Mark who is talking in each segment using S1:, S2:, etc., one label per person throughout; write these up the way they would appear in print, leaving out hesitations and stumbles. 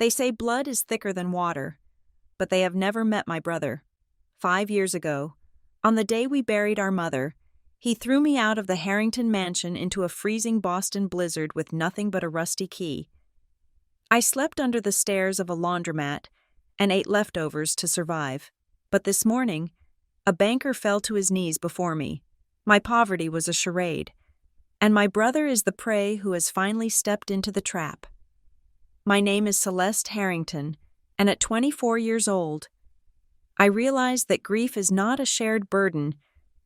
S1: They say blood is thicker than water, but they have never met my brother. 5 years ago, on the day we buried our mother, he threw me out of the Harrington mansion into a freezing Boston blizzard with nothing but a rusty key. I slept under the stairs of a laundromat and ate leftovers to survive. But this morning, a banker fell to his knees before me. My poverty was a charade, and my brother is the prey who has finally stepped into the trap. My name is Celeste Harrington, and at 24 years old, I realized that grief is not a shared burden,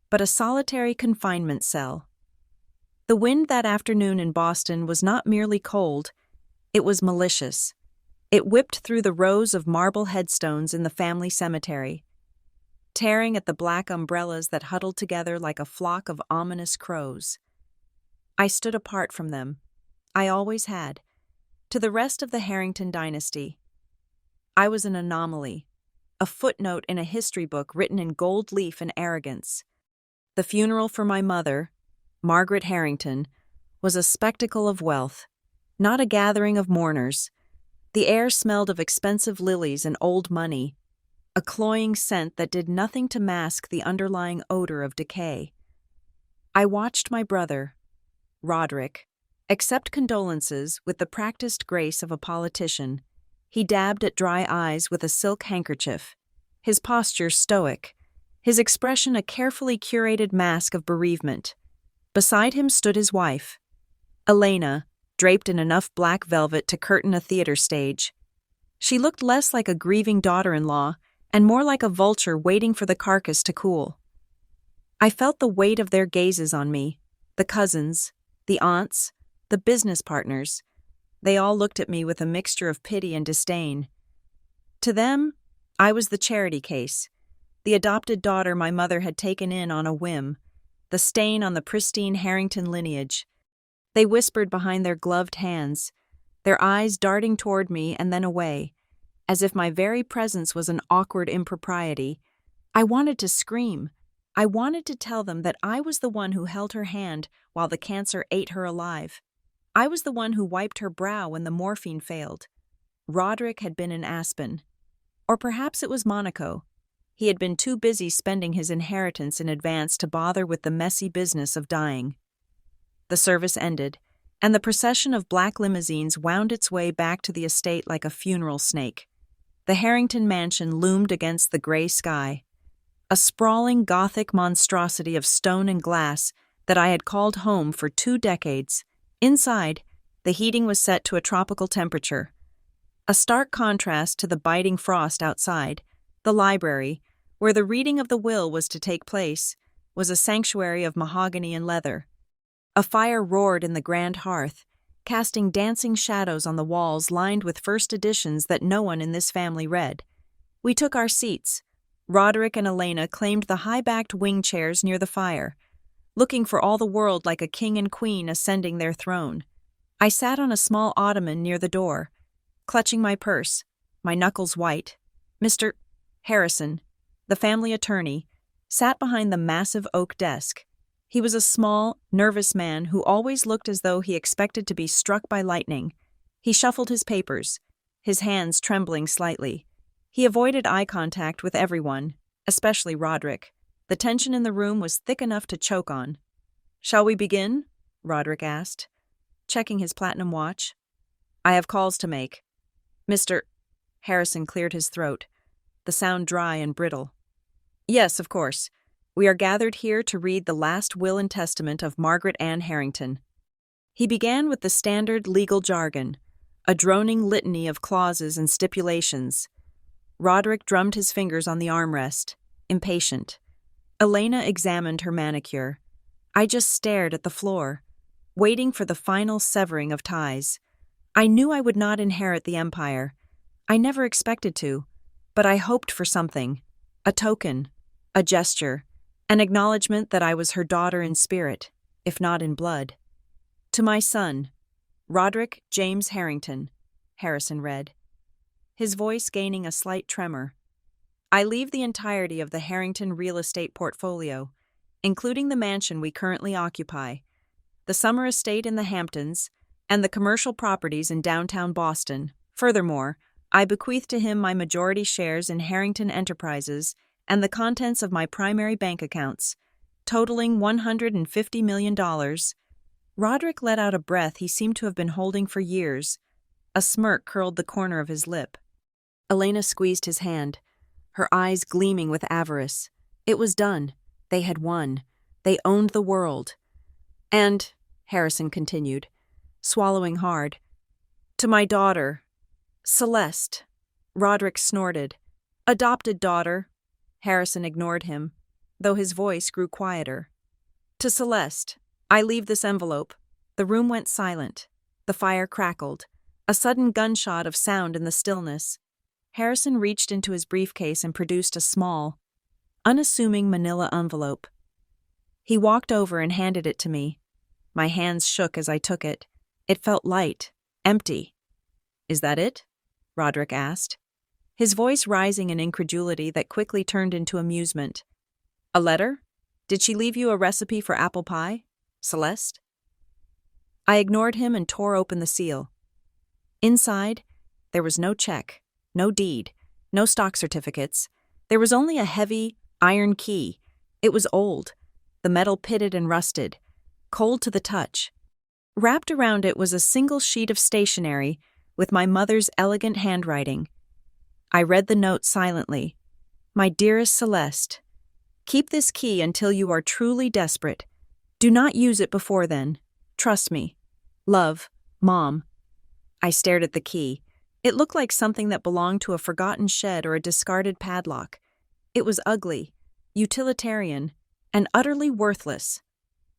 S1: but a solitary confinement cell. The wind that afternoon in Boston was not merely cold, it was malicious. It whipped through the rows of marble headstones in the family cemetery, tearing at the black umbrellas that huddled together like a flock of ominous crows. I stood apart from them. I always had. To the rest of the Harrington dynasty, I was an anomaly, a footnote in a history book written in gold leaf and arrogance. The funeral for my mother, Margaret Harrington, was a spectacle of wealth, not a gathering of mourners. The air smelled of expensive lilies and old money, a cloying scent that did nothing to mask the underlying odor of decay. I watched my brother, Roderick, accept condolences with the practiced grace of a politician. He dabbed at dry eyes with a silk handkerchief, his posture stoic, his expression a carefully curated mask of bereavement. Beside him stood his wife, Elena, draped in enough black velvet to curtain a theater stage. She looked less like a grieving daughter-in-law and more like a vulture waiting for the carcass to cool. I felt the weight of their gazes on me, the cousins, the aunts, the business partners. They all looked at me with a mixture of pity and disdain. To them, I was the charity case, the adopted daughter my mother had taken in on a whim, the stain on the pristine Harrington lineage. They whispered behind their gloved hands, their eyes darting toward me and then away, as if my very presence was an awkward impropriety. I wanted to scream. I wanted to tell them that I was the one who held her hand while the cancer ate her alive. I was the one who wiped her brow when the morphine failed. Roderick had been in Aspen. Or perhaps it was Monaco. He had been too busy spending his inheritance in advance to bother with the messy business of dying. The service ended, and the procession of black limousines wound its way back to the estate like a funeral snake. The Harrington mansion loomed against the gray sky, a sprawling Gothic monstrosity of stone and glass that I had called home for 2 decades. Inside, the heating was set to a tropical temperature. A stark contrast to the biting frost outside, the library, where the reading of the will was to take place, was a sanctuary of mahogany and leather. A fire roared in the grand hearth, casting dancing shadows on the walls lined with first editions that no one in this family read. We took our seats. Roderick and Elena claimed the high-backed wing chairs near the fire, looking for all the world like a king and queen ascending their throne. I sat on a small ottoman near the door, clutching my purse, my knuckles white. Mr. Harrison, the family attorney, sat behind the massive oak desk. He was a small, nervous man who always looked as though he expected to be struck by lightning. He shuffled his papers, his hands trembling slightly. He avoided eye contact with everyone, especially Roderick. The tension in the room was thick enough to choke on. "Shall we begin?" Roderick asked, checking his platinum watch. "I have calls to make." Mr. Harrison cleared his throat, the sound dry and brittle. "Yes, of course. We are gathered here to read the last will and testament of Margaret Ann Harrington." He began with the standard legal jargon, a droning litany of clauses and stipulations. Roderick drummed his fingers on the armrest, impatient. Elena examined her manicure. I just stared at the floor, waiting for the final severing of ties. I knew I would not inherit the empire. I never expected to, but I hoped for something, a token, a gesture, an acknowledgement that I was her daughter in spirit, if not in blood. "To my son, Roderick James Harrington," Harrison read, his voice gaining a slight tremor. "I leave the entirety of the Harrington real estate portfolio, including the mansion we currently occupy, the summer estate in the Hamptons, and the commercial properties in downtown Boston. Furthermore, I bequeath to him my majority shares in Harrington Enterprises and the contents of my primary bank accounts, totaling $150 million. Roderick let out a breath he seemed to have been holding for years. A smirk curled the corner of his lip. Elena squeezed his hand, her eyes gleaming with avarice. It was done. They had won. They owned the world. And, Harrison continued, swallowing hard, to my daughter, Celeste. Roderick snorted. Adopted daughter. Harrison ignored him, though his voice grew quieter. To Celeste, I leave this envelope. The room went silent. The fire crackled. A sudden gunshot of sound in the stillness. Harrison reached into his briefcase and produced a small, unassuming manila envelope. He walked over and handed it to me. My hands shook as I took it. It felt light, empty. Is that it? Roderick asked, his voice rising in incredulity that quickly turned into amusement. A letter? Did she leave you a recipe for apple pie, Celeste? I ignored him and tore open the seal. Inside, there was no check, no deed, no stock certificates. There was only a heavy, iron key. It was old, the metal pitted and rusted, cold to the touch. Wrapped around it was a single sheet of stationery with my mother's elegant handwriting. I read the note silently. My dearest Celeste, keep this key until you are truly desperate. Do not use it before then. Trust me. Love, Mom. I stared at the key. It looked like something that belonged to a forgotten shed or a discarded padlock. It was ugly, utilitarian, and utterly worthless.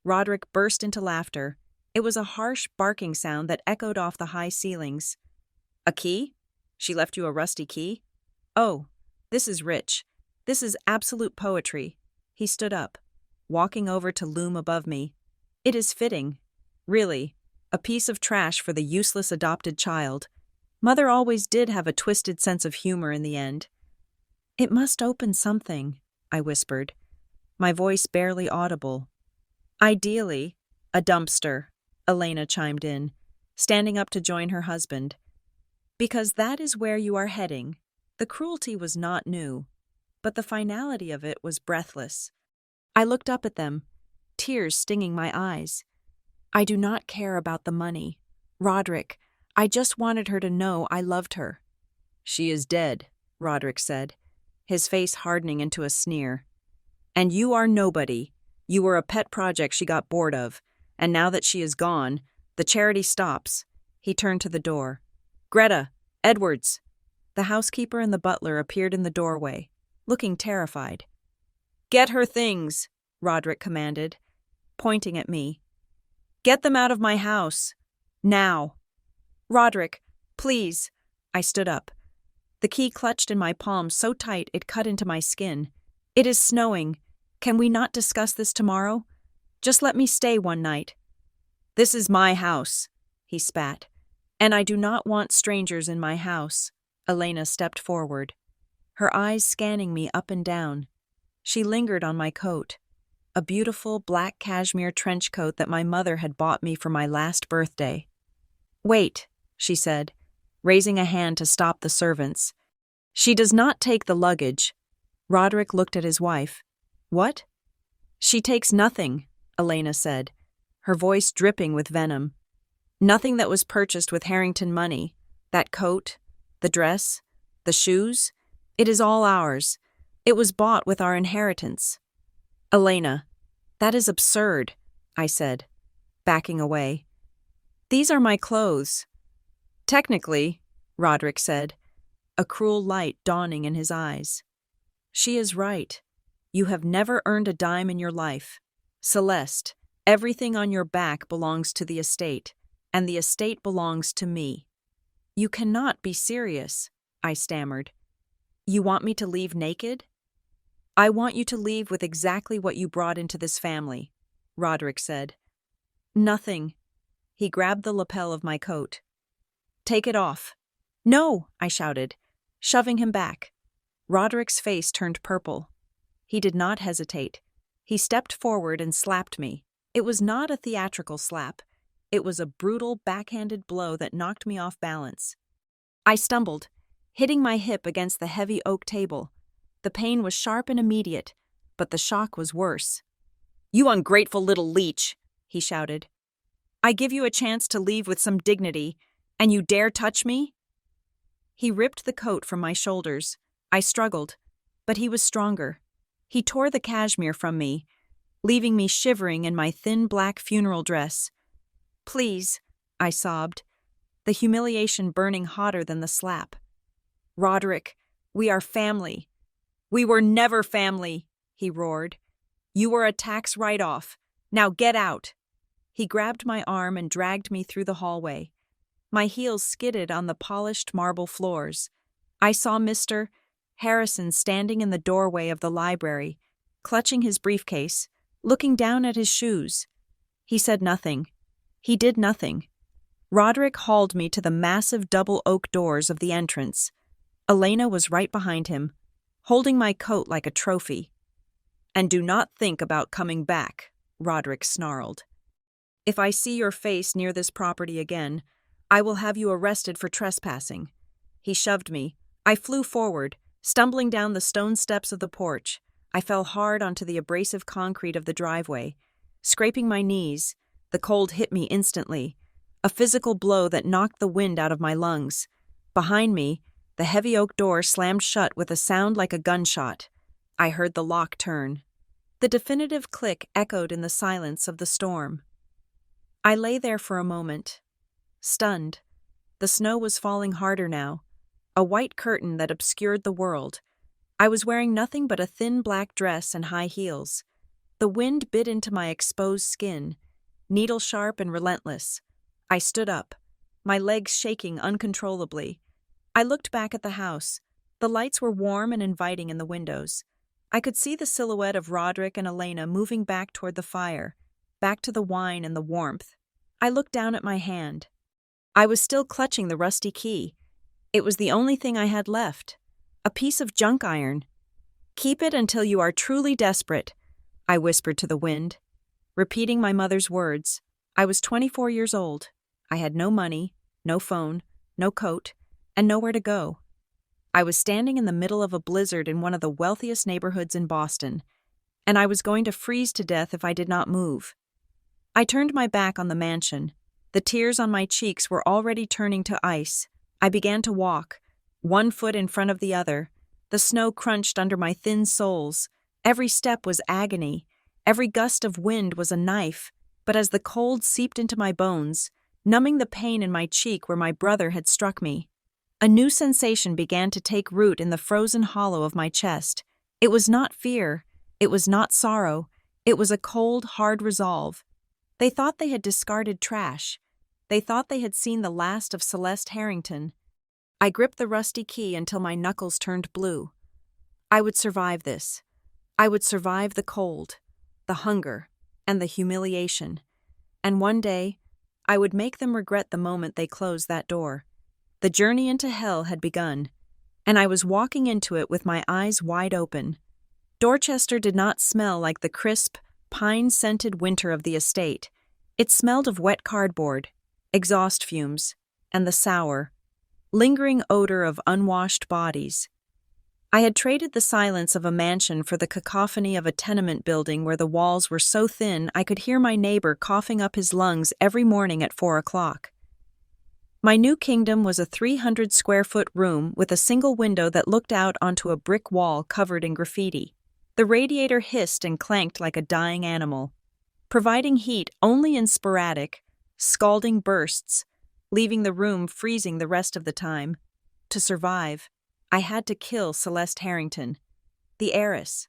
S1: Roderick burst into laughter. It was a harsh, barking sound that echoed off the high ceilings. A key? She left you a rusty key? Oh, this is rich. This is absolute poetry. He stood up, walking over to loom above me. It is fitting. Really, a piece of trash for the useless adopted child. Mother always did have a twisted sense of humor in the end. It must open something, I whispered, my voice barely audible. Ideally, a dumpster, Elena chimed in, standing up to join her husband. Because that is where you are heading. The cruelty was not new, but the finality of it was breathless. I looked up at them, tears stinging my eyes. I do not care about the money. Roderick, I just wanted her to know I loved her. She is dead, Roderick said, his face hardening into a sneer. And you are nobody. You were a pet project she got bored of, and now that she is gone, the charity stops. He turned to the door. Greta, Edwards. The housekeeper and the butler appeared in the doorway, looking terrified. Get her things, Roderick commanded, pointing at me. Get them out of my house. Now. Roderick, please. I stood up. The key clutched in my palm so tight it cut into my skin. It is snowing. Can we not discuss this tomorrow? Just let me stay one night. This is my house, he spat. And I do not want strangers in my house. Elena stepped forward, her eyes scanning me up and down. She lingered on my coat, a beautiful black cashmere trench coat that my mother had bought me for my last birthday. Wait, she said, raising a hand to stop the servants. She does not take the luggage. Roderick looked at his wife. What? She takes nothing, Elena said, her voice dripping with venom. Nothing that was purchased with Harrington money. That coat, the dress, the shoes, it is all ours. It was bought with our inheritance. Elena, that is absurd, I said, backing away. These are my clothes. Technically, Roderick said, a cruel light dawning in his eyes. She is right. You have never earned a dime in your life. Celeste, everything on your back belongs to the estate, and the estate belongs to me. You cannot be serious, I stammered. You want me to leave naked? I want you to leave with exactly what you brought into this family, Roderick said. Nothing. He grabbed the lapel of my coat. Take it off. No, I shouted, shoving him back. Roderick's face turned purple. He did not hesitate. He stepped forward and slapped me. It was not a theatrical slap. It was a brutal, backhanded blow that knocked me off balance. I stumbled, hitting my hip against the heavy oak table. The pain was sharp and immediate, but the shock was worse. "You ungrateful little leech," he shouted. "I give you a chance to leave with some dignity, and you dare touch me?" He ripped the coat from my shoulders. I struggled, but he was stronger. He tore the cashmere from me, leaving me shivering in my thin black funeral dress. "Please," I sobbed, the humiliation burning hotter than the slap. "Roderick, we are family." "We were never family," he roared. "You were a tax write-off. Now get out." He grabbed my arm and dragged me through the hallway. My heels skidded on the polished marble floors. I saw Mr. Harrison standing in the doorway of the library, clutching his briefcase, looking down at his shoes. He said nothing. He did nothing. Roderick hauled me to the massive double oak doors of the entrance. Elena was right behind him, holding my coat like a trophy. "And do not think about coming back," Roderick snarled. "If I see your face near this property again, I will have you arrested for trespassing." He shoved me. I flew forward, stumbling down the stone steps of the porch. I fell hard onto the abrasive concrete of the driveway. Scraping my knees, the cold hit me instantly, a physical blow that knocked the wind out of my lungs. Behind me, the heavy oak door slammed shut with a sound like a gunshot. I heard the lock turn. The definitive click echoed in the silence of the storm. I lay there for a moment, stunned. The snow was falling harder now, a white curtain that obscured the world. I was wearing nothing but a thin black dress and high heels. The wind bit into my exposed skin, needle-sharp and relentless. I stood up, my legs shaking uncontrollably. I looked back at the house. The lights were warm and inviting in the windows. I could see the silhouette of Roderick and Elena moving back toward the fire, back to the wine and the warmth. I looked down at my hand. I was still clutching the rusty key. It was the only thing I had left. A piece of junk iron. "Keep it until you are truly desperate," I whispered to the wind, repeating my mother's words. I was 24 years old. I had no money, no phone, no coat, and nowhere to go. I was standing in the middle of a blizzard in one of the wealthiest neighborhoods in Boston, and I was going to freeze to death if I did not move. I turned my back on the mansion. The tears on my cheeks were already turning to ice. I began to walk, one foot in front of the other. The snow crunched under my thin soles. Every step was agony. Every gust of wind was a knife. But as the cold seeped into my bones, numbing the pain in my cheek where my brother had struck me, a new sensation began to take root in the frozen hollow of my chest. It was not fear. It was not sorrow. It was a cold, hard resolve. They thought they had discarded trash. They thought they had seen the last of Celeste Harrington. I gripped the rusty key until my knuckles turned blue. I would survive this. I would survive the cold, the hunger, and the humiliation. And one day, I would make them regret the moment they closed that door. The journey into hell had begun, and I was walking into it with my eyes wide open. Dorchester did not smell like the crisp, pine-scented winter of the estate. It smelled of wet cardboard, exhaust fumes, and the sour, lingering odor of unwashed bodies. I had traded the silence of a mansion for the cacophony of a tenement building where the walls were so thin I could hear my neighbor coughing up his lungs every morning at 4 o'clock. My new kingdom was a 300-square-foot room with a single window that looked out onto a brick wall covered in graffiti. The radiator hissed and clanked like a dying animal, providing heat only in sporadic, scalding bursts, leaving the room freezing the rest of the time. To survive, I had to kill Celeste Harrington, the heiress.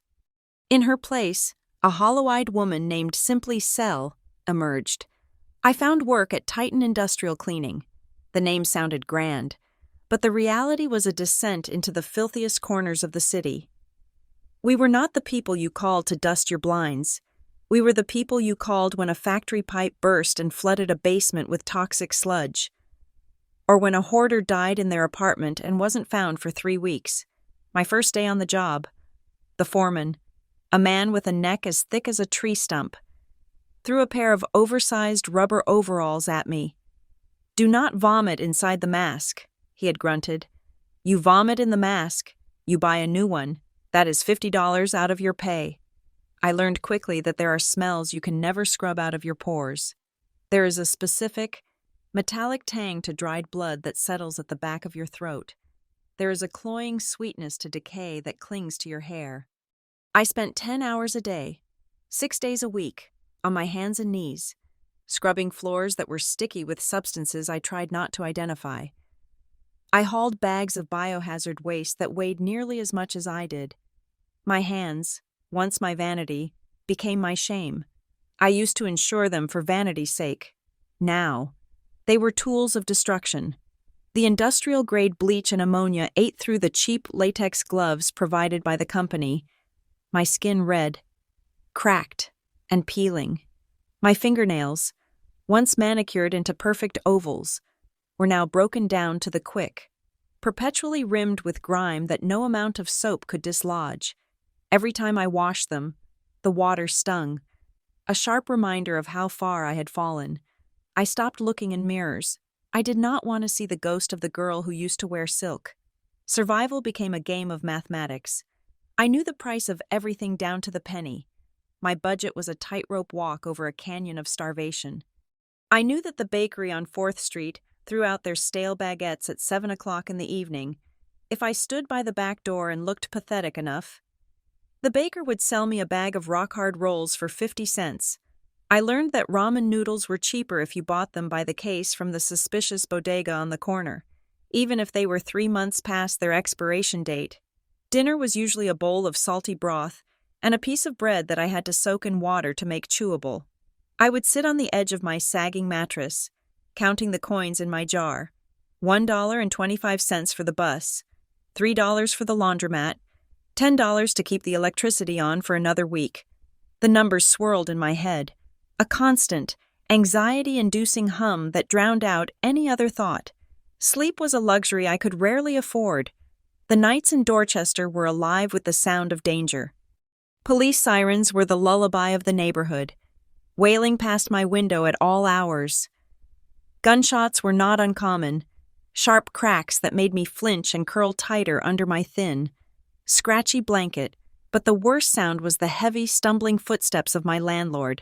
S1: In her place, a hollow-eyed woman named simply Cell emerged. I found work at Titan Industrial Cleaning. The name sounded grand, but the reality was a descent into the filthiest corners of the city. We were not the people you called to dust your blinds. We were the people you called when a factory pipe burst and flooded a basement with toxic sludge, or when a hoarder died in their apartment and wasn't found for 3 weeks. My first day on the job, the foreman, a man with a neck as thick as a tree stump, threw a pair of oversized rubber overalls at me. "Do not vomit inside the mask," he had grunted. You vomit in the mask, you buy a new one. That is $50 out of your pay. I learned quickly that there are smells you can never scrub out of your pores. There is a specific, metallic tang to dried blood that settles at the back of your throat. There is a cloying sweetness to decay that clings to your hair. I spent 10 hours a day, 6 days a week, on my hands and knees, scrubbing floors that were sticky with substances I tried not to identify. I hauled bags of biohazard waste that weighed nearly as much as I did. My hands, once my vanity, became my shame. I used to insure them for vanity's sake. Now, they were tools of destruction. The industrial-grade bleach and ammonia ate through the cheap latex gloves provided by the company. My skin red, cracked, and peeling. My fingernails, once manicured into perfect ovals, were now broken down to the quick, perpetually rimmed with grime that no amount of soap could dislodge. Every time I washed them, the water stung, a sharp reminder of how far I had fallen. I stopped looking in mirrors. I did not want to see the ghost of the girl who used to wear silk. Survival became a game of mathematics. I knew the price of everything down to the penny. My budget was a tightrope walk over a canyon of starvation. I knew that the bakery on 4th Street threw out their stale baguettes at 7 o'clock in the evening. If I stood by the back door and looked pathetic enough, the baker would sell me a bag of rock-hard rolls for 50 cents. I learned that ramen noodles were cheaper if you bought them by the case from the suspicious bodega on the corner, even if they were 3 months past their expiration date. Dinner was usually a bowl of salty broth and a piece of bread that I had to soak in water to make chewable. I would sit on the edge of my sagging mattress, counting the coins in my jar. $1.25 for the bus, $3 for the laundromat, $10 to keep the electricity on for another week. The numbers swirled in my head, a constant, anxiety-inducing hum that drowned out any other thought. Sleep was a luxury I could rarely afford. The nights in Dorchester were alive with the sound of danger. Police sirens were the lullaby of the neighborhood, wailing past my window at all hours. Gunshots were not uncommon, sharp cracks that made me flinch and curl tighter under my thin, scratchy blanket, but the worst sound was the heavy, stumbling footsteps of my landlord,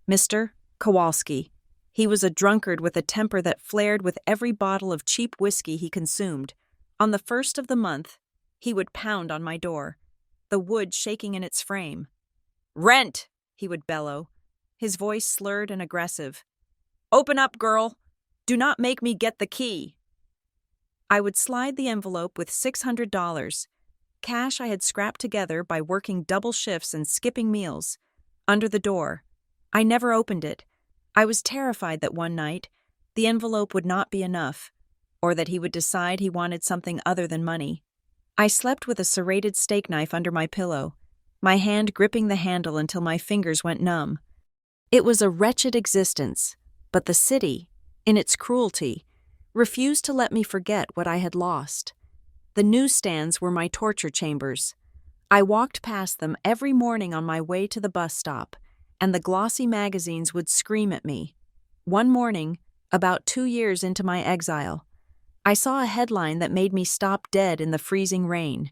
S1: Mr. Kowalski. He was a drunkard with a temper that flared with every bottle of cheap whiskey he consumed. On the 1st of the month, he would pound on my door, the wood shaking in its frame. "Rent!" he would bellow, his voice slurred and aggressive. "Open up, girl! Do not make me get the key!" I would slide the envelope with $600, cash I had scrapped together by working double shifts and skipping meals, under the door. I never opened it. I was terrified that one night the envelope would not be enough, or that he would decide he wanted something other than money. I slept with a serrated steak knife under my pillow, my hand gripping the handle until my fingers went numb. It was a wretched existence, but the city, in its cruelty, refused to let me forget what I had lost. The newsstands were my torture chambers. I walked past them every morning on my way to the bus stop, and the glossy magazines would scream at me. One morning, about 2 years into my exile, I saw a headline that made me stop dead in the freezing rain.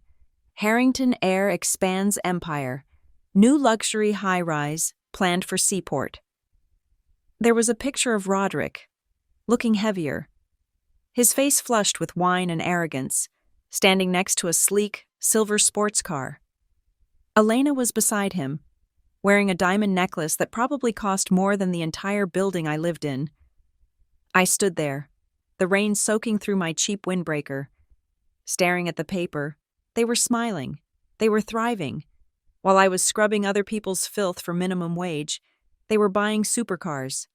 S1: Harrington Air expands empire. New luxury high-rise planned for Seaport. There was a picture of Roderick, looking heavier, his face flushed with wine and arrogance, standing next to a sleek, silver sports car. Elena was beside him, wearing a diamond necklace that probably cost more than the entire building I lived in. I stood there, the rain soaking through my cheap windbreaker. Staring at the paper, they were smiling, they were thriving. While I was scrubbing other people's filth for minimum wage, they were buying supercars.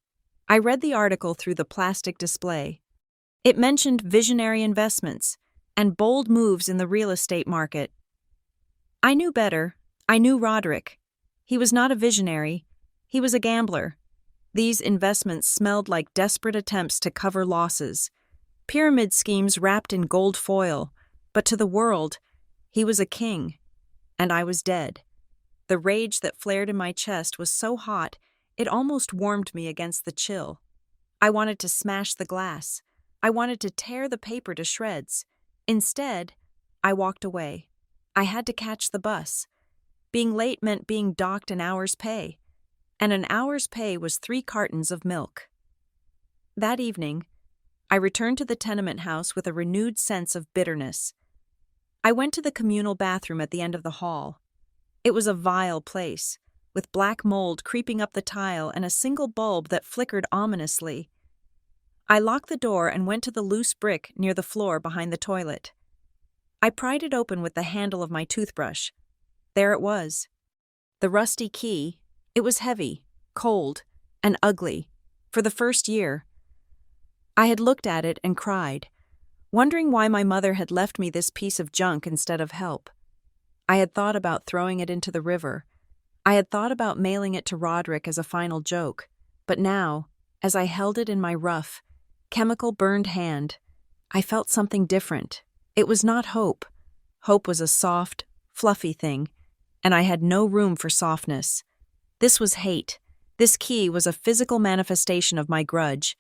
S1: I read the article through the plastic display. It mentioned visionary investments and bold moves in the real estate market. I knew better. I knew Roderick. He was not a visionary. He was a gambler. These investments smelled like desperate attempts to cover losses, pyramid schemes wrapped in gold foil, but to the world, he was a king, and I was dead. The rage that flared in my chest was so hot, it almost warmed me against the chill. I wanted to smash the glass. I wanted to tear the paper to shreds. Instead, I walked away. I had to catch the bus. Being late meant being docked an hour's pay, and an hour's pay was 3 cartons of milk. That evening, I returned to the tenement house with a renewed sense of bitterness. I went to the communal bathroom at the end of the hall. It was a vile place, with black mold creeping up the tile and a single bulb that flickered ominously. I locked the door and went to the loose brick near the floor behind the toilet. I pried it open with the handle of my toothbrush. There it was. The rusty key. It was heavy, cold, and ugly. For the first year, I had looked at it and cried, wondering why my mother had left me this piece of junk instead of help. I had thought about throwing it into the river. I had thought about mailing it to Roderick as a final joke. But now, as I held it in my rough, chemical-burned hand, I felt something different. It was not hope. Hope was a soft, fluffy thing, and I had no room for softness. This was hate. This key was a physical manifestation of my grudge.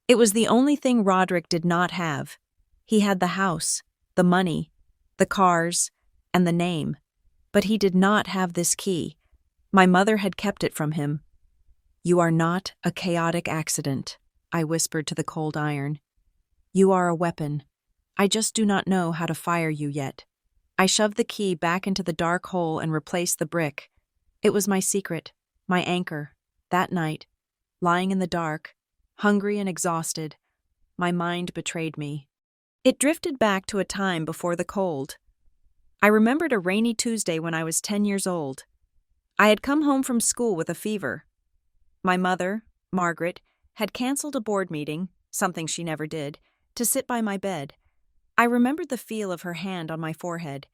S1: It was the only thing Roderick did not have. He had the house, the money, the cars, and the name. But he did not have this key. My mother had kept it from him. "You are not a chaotic accident," I whispered to the cold iron. "You are a weapon. I just do not know how to fire you yet." I shoved the key back into the dark hole and replaced the brick. It was my secret, my anchor. That night, lying in the dark, hungry and exhausted, my mind betrayed me. It drifted back to a time before the cold. I remembered a rainy Tuesday when I was 10 years old. I had come home from school with a fever. My mother, Margaret, had canceled a board meeting, something she never did, to sit by my bed. I remembered the feel of her hand on my forehead.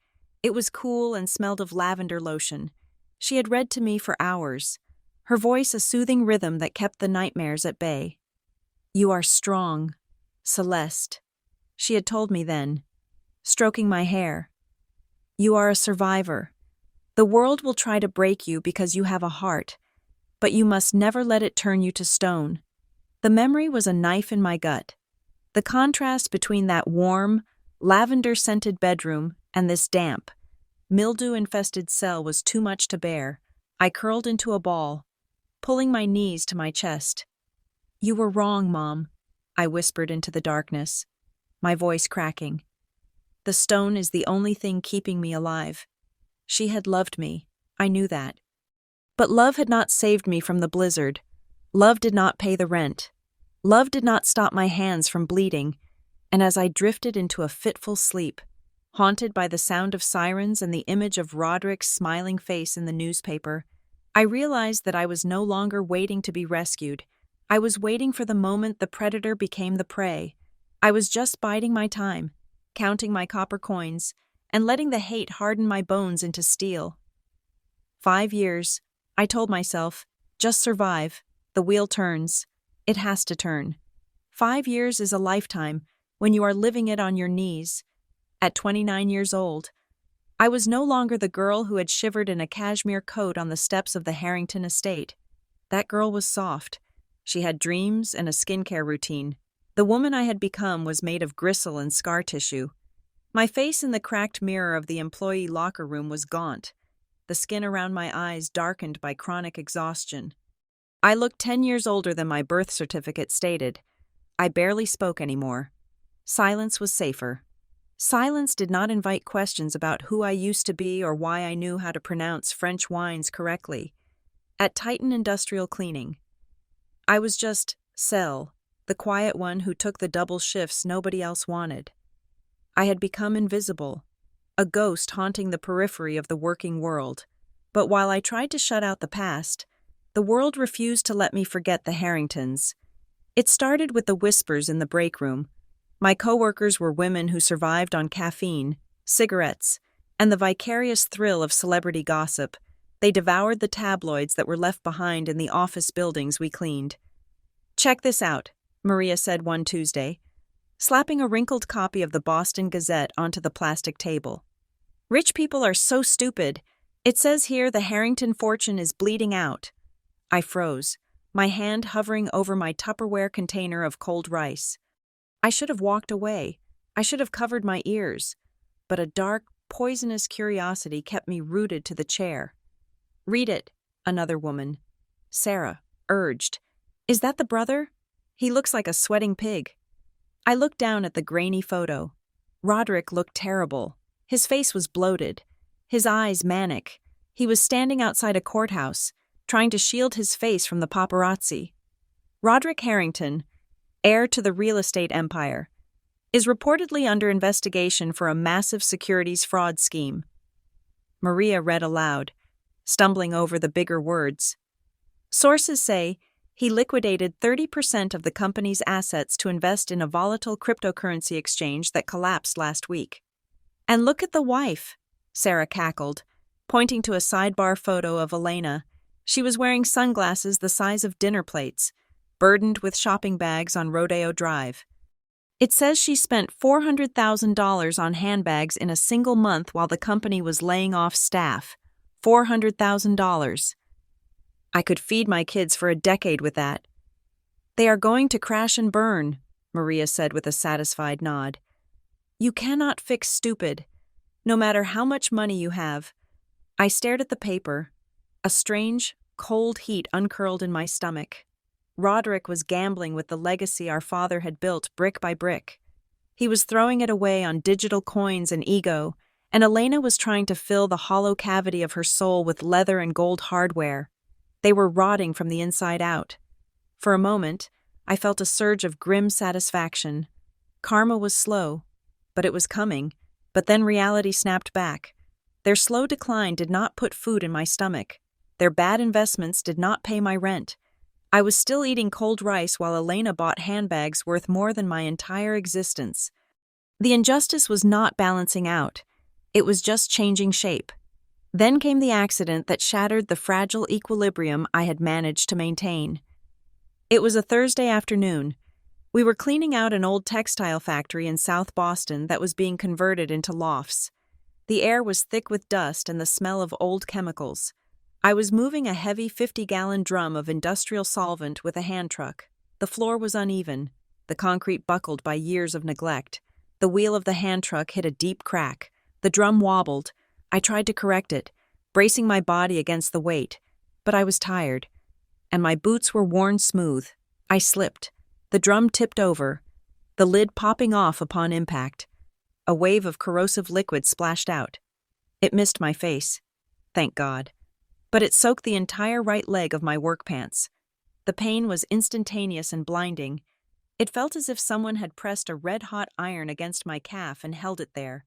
S1: It was cool and smelled of lavender lotion. She had read to me for hours, her voice a soothing rhythm that kept the nightmares at bay. "You are strong, Celeste," she had told me then, stroking my hair. "You are a survivor. The world will try to break you because you have a heart, but you must never let it turn you to stone." The memory was a knife in my gut. The contrast between that warm, lavender-scented bedroom and this damp, mildew-infested cell was too much to bear. I curled into a ball, pulling my knees to my chest. "You were wrong, Mom," I whispered into the darkness, my voice cracking. "The stone is the only thing keeping me alive." She had loved me, I knew that. But love had not saved me from the blizzard. Love did not pay the rent. Love did not stop my hands from bleeding, and as I drifted into a fitful sleep, haunted by the sound of sirens and the image of Roderick's smiling face in the newspaper, I realized that I was no longer waiting to be rescued. I was waiting for the moment the predator became the prey. I was just biding my time, counting my copper coins, and letting the hate harden my bones into steel. 5 years, I told myself, just survive. The wheel turns. It has to turn. 5 years is a lifetime when you are living it on your knees. At 29 years old, I was no longer the girl who had shivered in a cashmere coat on the steps of the Harrington estate. That girl was soft. She had dreams and a skincare routine. The woman I had become was made of gristle and scar tissue. My face in the cracked mirror of the employee locker room was gaunt, the skin around my eyes darkened by chronic exhaustion. I looked 10 years older than my birth certificate stated. I barely spoke anymore. Silence was safer. Silence did not invite questions about who I used to be or why I knew how to pronounce French wines correctly. At Titan Industrial Cleaning, I was just Cell, the quiet one who took the double shifts nobody else wanted. I had become invisible, a ghost haunting the periphery of the working world. But while I tried to shut out the past, the world refused to let me forget the Harringtons. It started with the whispers in the break room. My coworkers were women who survived on caffeine, cigarettes, and the vicarious thrill of celebrity gossip. They devoured the tabloids that were left behind in the office buildings we cleaned. "Check this out," Maria said one Tuesday, slapping a wrinkled copy of the Boston Gazette onto the plastic table. "Rich people are so stupid. It says here the Harrington fortune is bleeding out." I froze, my hand hovering over my Tupperware container of cold rice. I should have walked away. I should have covered my ears, but a dark, poisonous curiosity kept me rooted to the chair. "Read it," another woman, Sarah, urged. "Is that the brother? He looks like a sweating pig." I looked down at the grainy photo. Roderick looked terrible. His face was bloated, his eyes manic. He was standing outside a courthouse, trying to shield his face from the paparazzi. Roderick Harrington, heir to the real estate empire, is reportedly under investigation for a massive securities fraud scheme. Maria read aloud, stumbling over the bigger words. Sources say he liquidated 30% of the company's assets to invest in a volatile cryptocurrency exchange that collapsed last week. "And look at the wife," Sarah cackled, pointing to a sidebar photo of Elena. She was wearing sunglasses the size of dinner plates, burdened with shopping bags on Rodeo Drive. It says she spent $400,000 on handbags in a single month while the company was laying off staff. $400,000. I could feed my kids for a decade with that. "They are going to crash and burn," Maria said with a satisfied nod. "You cannot fix stupid, no matter how much money you have." I stared at the paper. A strange, cold heat uncurled in my stomach. Roderick was gambling with the legacy our father had built brick by brick. He was throwing it away on digital coins and ego, and Elena was trying to fill the hollow cavity of her soul with leather and gold hardware. They were rotting from the inside out. For a moment, I felt a surge of grim satisfaction. Karma was slow, but it was coming, but then reality snapped back. Their slow decline did not put food in my stomach. Their bad investments did not pay my rent. I was still eating cold rice while Elena bought handbags worth more than my entire existence. The injustice was not balancing out. It was just changing shape. Then came the accident that shattered the fragile equilibrium I had managed to maintain. It was a Thursday afternoon. We were cleaning out an old textile factory in South Boston that was being converted into lofts. The air was thick with dust and the smell of old chemicals. I was moving a heavy 50-gallon drum of industrial solvent with a hand truck. The floor was uneven, the concrete buckled by years of neglect. The wheel of the hand truck hit a deep crack. The drum wobbled. I tried to correct it, bracing my body against the weight, but I was tired, and my boots were worn smooth. I slipped. The drum tipped over, the lid popping off upon impact. A wave of corrosive liquid splashed out. It missed my face, thank God, but it soaked the entire right leg of my work pants. The pain was instantaneous and blinding. It felt as if someone had pressed a red-hot iron against my calf and held it there.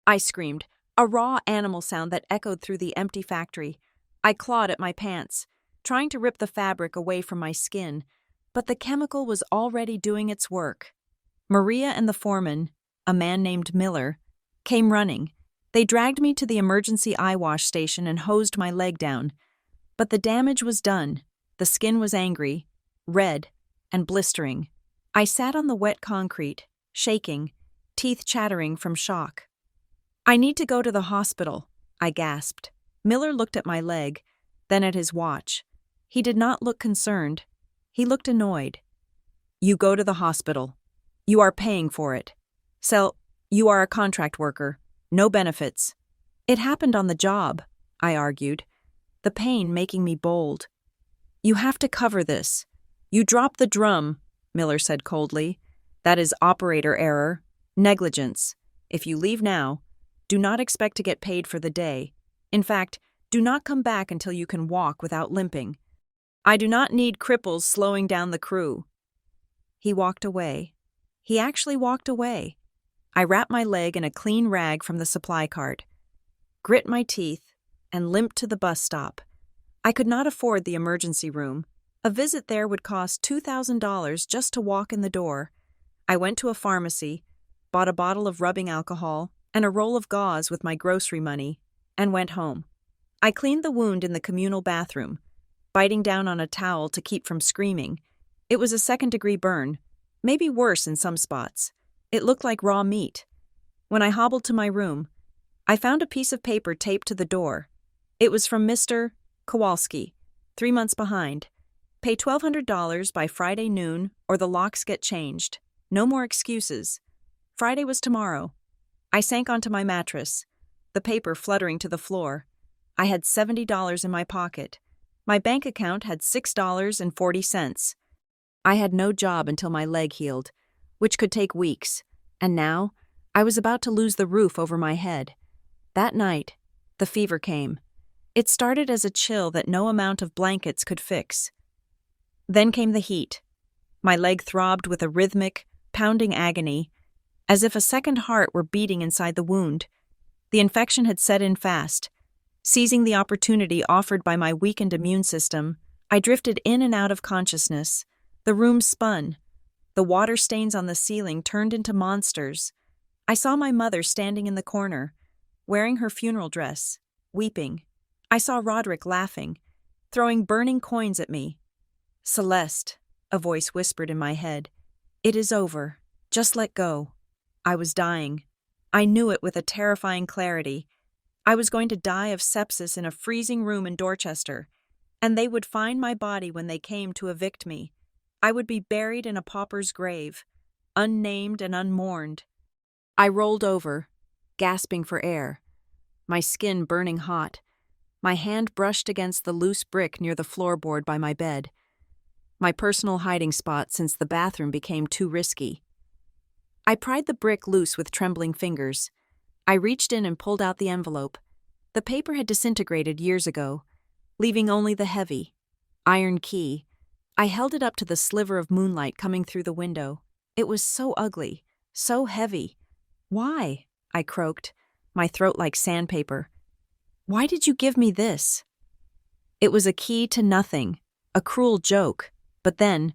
S1: I screamed, a raw animal sound that echoed through the empty factory. I clawed at my pants, trying to rip the fabric away from my skin, but the chemical was already doing its work. Maria and the foreman, a man named Miller, came running. They dragged me to the emergency eye wash station and hosed my leg down. But the damage was done. The skin was angry, red, and blistering. I sat on the wet concrete, shaking, teeth chattering from shock. "I need to go to the hospital," I gasped. Miller looked at my leg, then at his watch. He did not look concerned. He looked annoyed. "You go to the hospital. You are paying for it. You are a contract worker. No benefits." "It happened on the job," I argued, the pain making me bold. "You have to cover this. You dropped the drum," Miller said coldly. "That is operator error, negligence. If you leave now, do not expect to get paid for the day. In fact, do not come back until you can walk without limping. I do not need cripples slowing down the crew." He walked away. He actually walked away. I wrapped my leg in a clean rag from the supply cart, grit my teeth, and limped to the bus stop. I could not afford the emergency room. A visit there would cost $2,000 just to walk in the door. I went to a pharmacy, bought a bottle of rubbing alcohol and a roll of gauze with my grocery money, and went home. I cleaned the wound in the communal bathroom, biting down on a towel to keep from screaming. It was a second-degree burn, maybe worse in some spots. It looked like raw meat. When I hobbled to my room, I found a piece of paper taped to the door. It was from Mr. Kowalski, 3 months behind. Pay $1,200 by Friday noon or the locks get changed. No more excuses. Friday was tomorrow. I sank onto my mattress, the paper fluttering to the floor. I had $70 in my pocket. My bank account had $6.40. I had no job until my leg healed, which could take weeks, and now I was about to lose the roof over my head. That night, the fever came. It started as a chill that no amount of blankets could fix. Then came the heat. My leg throbbed with a rhythmic, pounding agony, as if a second heart were beating inside the wound. The infection had set in fast. Seizing the opportunity offered by my weakened immune system, I drifted in and out of consciousness. The room spun. The water stains on the ceiling turned into monsters. I saw my mother standing in the corner, wearing her funeral dress, weeping. I saw Roderick laughing, throwing burning coins at me. "Celeste," a voice whispered in my head, "it is over. Just let go." I was dying. I knew it with a terrifying clarity. I was going to die of sepsis in a freezing room in Dorchester, and they would find my body when they came to evict me. I would be buried in a pauper's grave, unnamed and unmourned. I rolled over, gasping for air, my skin burning hot. My hand brushed against the loose brick near the floorboard by my bed, my personal hiding spot since the bathroom became too risky. I pried the brick loose with trembling fingers. I reached in and pulled out the envelope. The paper had disintegrated years ago, leaving only the heavy, iron key. I held it up to the sliver of moonlight coming through the window. It was so ugly, so heavy. "Why?" I croaked, my throat like sandpaper. "Why did you give me this?" It was a key to nothing, a cruel joke, but then,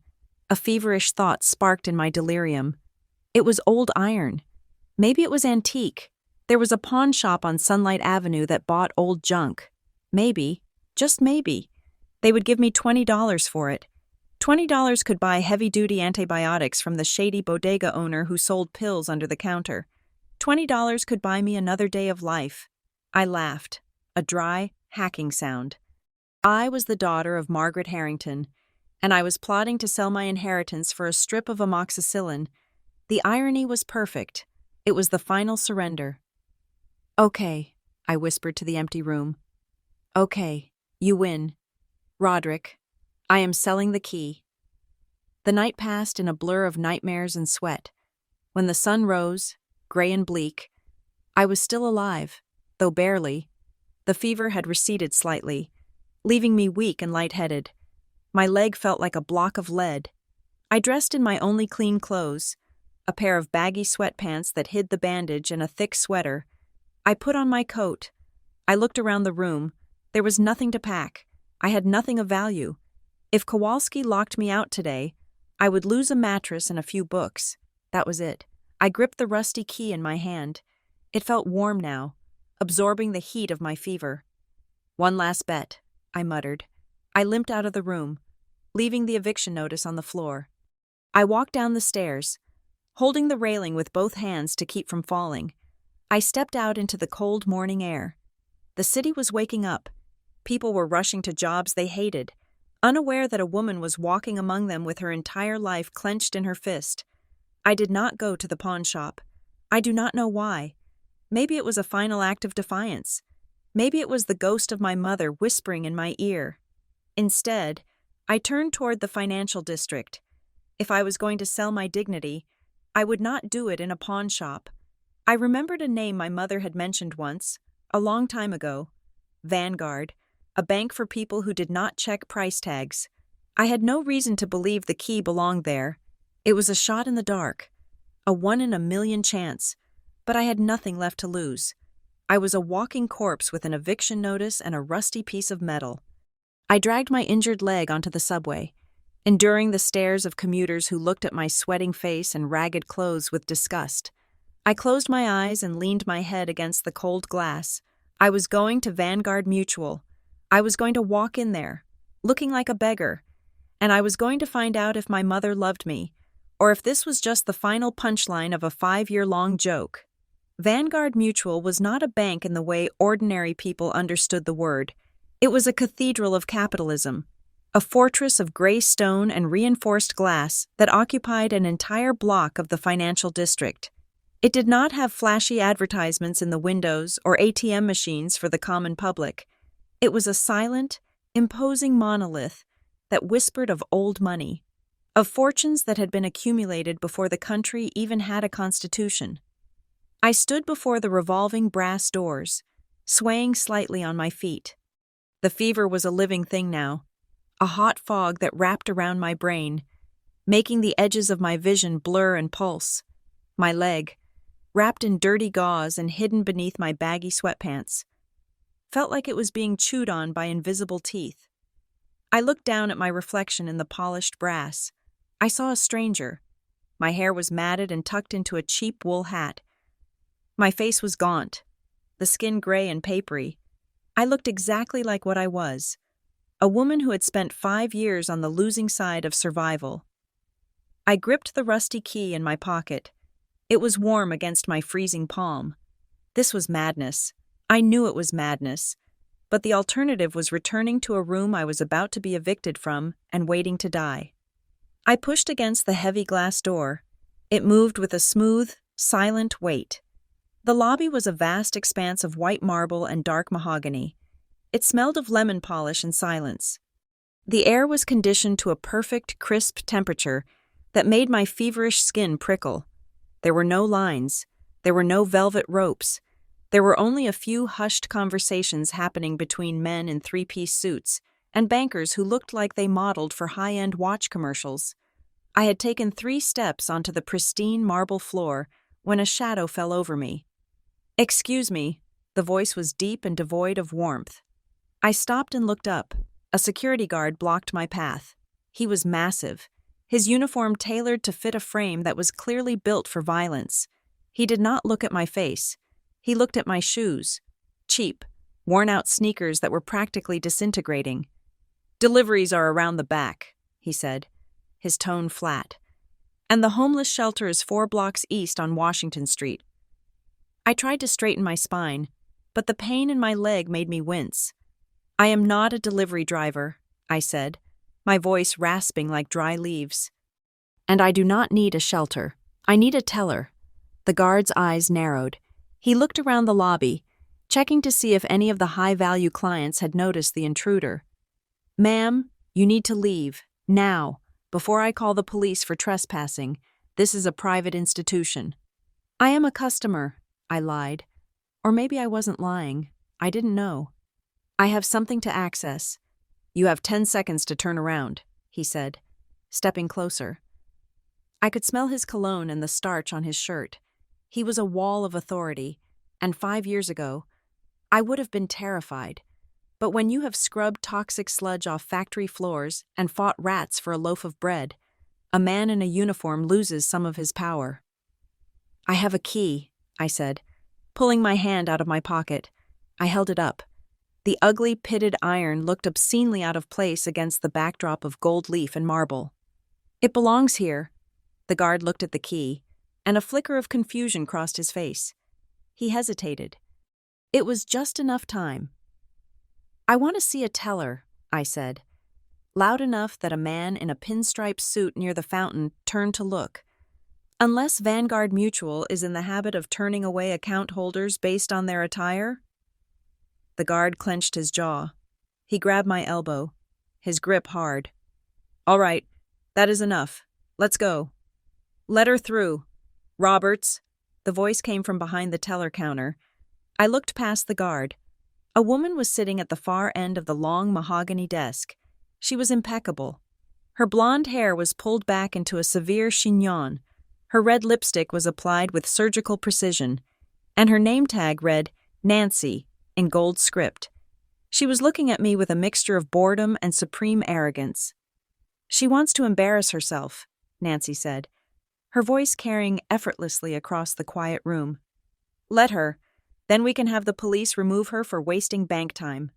S1: a feverish thought sparked in my delirium. It was old iron. Maybe it was antique. There was a pawn shop on Sunlight Avenue that bought old junk. Maybe, just maybe, they would give me $20 for it. $20 could buy heavy-duty antibiotics from the shady bodega owner who sold pills under the counter. $20 could buy me another day of life. I laughed, a dry, hacking sound. I was the daughter of Margaret Harrington, and I was plotting to sell my inheritance for a strip of amoxicillin. The irony was perfect. It was the final surrender. "Okay," I whispered to the empty room. "Okay, you win. Roderick, I am selling the key." The night passed in a blur of nightmares and sweat. When the sun rose, gray and bleak, I was still alive, though barely. The fever had receded slightly, leaving me weak and lightheaded. My leg felt like a block of lead. I dressed in my only clean clothes, a pair of baggy sweatpants that hid the bandage and a thick sweater. I put on my coat. I looked around the room. There was nothing to pack. I had nothing of value. If Kowalski locked me out today, I would lose a mattress and a few books. That was it. I gripped the rusty key in my hand. It felt warm now, absorbing the heat of my fever. "One last bet," I muttered. I limped out of the room, leaving the eviction notice on the floor. I walked down the stairs, holding the railing with both hands to keep from falling. I stepped out into the cold morning air. The city was waking up. People were rushing to jobs they hated, unaware that a woman was walking among them with her entire life clenched in her fist. I did not go to the pawn shop. I do not know why. Maybe it was a final act of defiance. Maybe it was the ghost of my mother whispering in my ear. Instead, I turned toward the financial district. If I was going to sell my dignity, I would not do it in a pawn shop. I remembered a name my mother had mentioned once, a long time ago. Vanguard, a bank for people who did not check price tags. I had no reason to believe the key belonged there. It was a shot in the dark, a 1 in a million chance, but I had nothing left to lose. I was a walking corpse with an eviction notice and a rusty piece of metal. I dragged my injured leg onto the subway, enduring the stares of commuters who looked at my sweating face and ragged clothes with disgust. I closed my eyes and leaned my head against the cold glass. I was going to Vanguard Mutual. I was going to walk in there, looking like a beggar, and I was going to find out if my mother loved me, or if this was just the final punchline of a 5-year-long joke. Vanguard Mutual was not a bank in the way ordinary people understood the word. It was a cathedral of capitalism, a fortress of gray stone and reinforced glass that occupied an entire block of the financial district. It did not have flashy advertisements in the windows or ATM machines for the common public. It was a silent, imposing monolith that whispered of old money, of fortunes that had been accumulated before the country even had a constitution. I stood before the revolving brass doors, swaying slightly on my feet. The fever was a living thing now, a hot fog that wrapped around my brain, making the edges of my vision blur and pulse. My leg, wrapped in dirty gauze and hidden beneath my baggy sweatpants, felt like it was being chewed on by invisible teeth. I looked down at my reflection in the polished brass. I saw a stranger. My hair was matted and tucked into a cheap wool hat. My face was gaunt, the skin gray and papery. I looked exactly like what I was, a woman who had spent 5 years on the losing side of survival. I gripped the rusty key in my pocket. It was warm against my freezing palm. This was madness. I knew it was madness, but the alternative was returning to a room I was about to be evicted from and waiting to die. I pushed against the heavy glass door. It moved with a smooth, silent weight. The lobby was a vast expanse of white marble and dark mahogany. It smelled of lemon polish and silence. The air was conditioned to a perfect, crisp temperature that made my feverish skin prickle. There were no lines. There were no velvet ropes. There were only a few hushed conversations happening between men in three-piece suits and bankers who looked like they modeled for high-end watch commercials. I had taken 3 steps onto the pristine marble floor when a shadow fell over me. "Excuse me," the voice was deep and devoid of warmth. I stopped and looked up. A security guard blocked my path. He was massive, his uniform tailored to fit a frame that was clearly built for violence. He did not look at my face. He looked at my shoes, cheap, worn-out sneakers that were practically disintegrating. "Deliveries are around the back," he said, his tone flat. "And the homeless shelter is 4 blocks east on Washington Street." I tried to straighten my spine, but the pain in my leg made me wince. "I am not a delivery driver," I said, my voice rasping like dry leaves. "And I do not need a shelter. I need a teller." The guard's eyes narrowed. He looked around the lobby, checking to see if any of the high-value clients had noticed the intruder. "Ma'am, you need to leave, now, before I call the police for trespassing. This is a private institution." "I am a customer," I lied. Or maybe I wasn't lying. I didn't know. "I have something to access." "You have 10 seconds to turn around," he said, stepping closer. I could smell his cologne and the starch on his shirt. He was a wall of authority, and 5 years ago, I would have been terrified. But when you have scrubbed toxic sludge off factory floors and fought rats for a loaf of bread, a man in a uniform loses some of his power. "I have a key," I said, pulling my hand out of my pocket. I held it up. The ugly, pitted iron looked obscenely out of place against the backdrop of gold leaf and marble. "It belongs here." The guard looked at the key, and a flicker of confusion crossed his face. He hesitated. It was just enough time. "I want to see a teller," I said, loud enough that a man in a pinstripe suit near the fountain turned to look. "Unless Vanguard Mutual is in the habit of turning away account holders based on their attire?" The guard clenched his jaw. He grabbed my elbow, his grip hard. "All right, that is enough. Let's go." "Let her through. Roberts." The voice came from behind the teller counter. I looked past the guard. A woman was sitting at the far end of the long mahogany desk. She was impeccable. Her blonde hair was pulled back into a severe chignon. Her red lipstick was applied with surgical precision, and her name tag read Nancy in gold script. She was looking at me with a mixture of boredom and supreme arrogance. "She wants to embarrass herself," Nancy said, her voice carrying effortlessly across the quiet room. "Let her. Then we can have the police remove her for wasting bank time."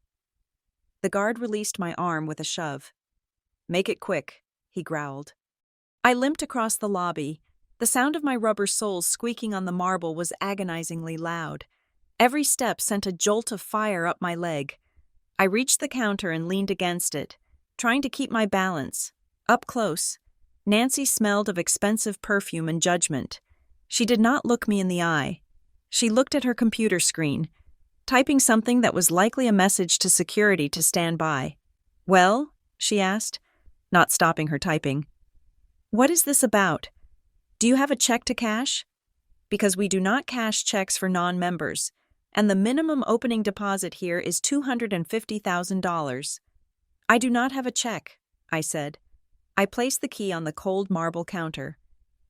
S1: The guard released my arm with a shove. "Make it quick," he growled. I limped across the lobby. The sound of my rubber soles squeaking on the marble was agonizingly loud. Every step sent a jolt of fire up my leg. I reached the counter and leaned against it, trying to keep my balance. Up close, Nancy smelled of expensive perfume and judgment. She did not look me in the eye. She looked at her computer screen, typing something that was likely a message to security to stand by. "Well?" she asked, not stopping her typing. "What is this about? Do you have a check to cash? Because we do not cash checks for non-members, and the minimum opening deposit here is $250,000. "I do not have a check," I said. I placed the key on the cold marble counter.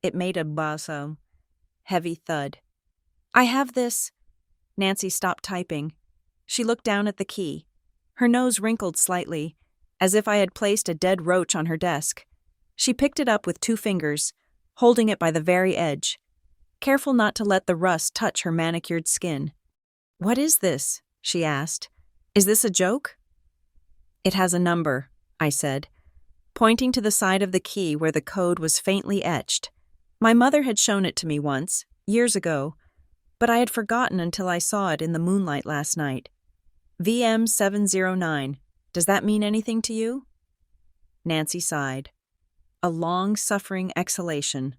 S1: It made a basso, heavy thud. "I have this." Nancy stopped typing. She looked down at the key. Her nose wrinkled slightly, as if I had placed a dead roach on her desk. She picked it up with 2 fingers, holding it by the very edge, careful not to let the rust touch her manicured skin. "What is this?" she asked. "Is this a joke?" "It has a number," I said, pointing to the side of the key where the code was faintly etched. My mother had shown it to me once, years ago, but I had forgotten until I saw it in the moonlight last night. VM709. Does that mean anything to you? Nancy sighed. A long-suffering exhalation.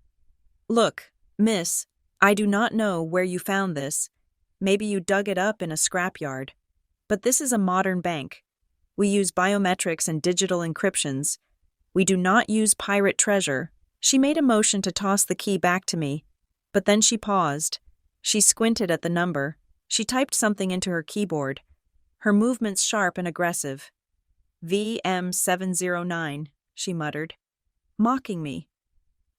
S1: "Look, miss, I do not know where you found this. Maybe you dug it up in a scrapyard. But this is a modern bank. We use biometrics and digital encryptions. We do not use pirate treasure." She made a motion to toss the key back to me, but then she paused. She squinted at the number. She typed something into her keyboard, her movements sharp and aggressive. "VM709, she muttered, mocking me.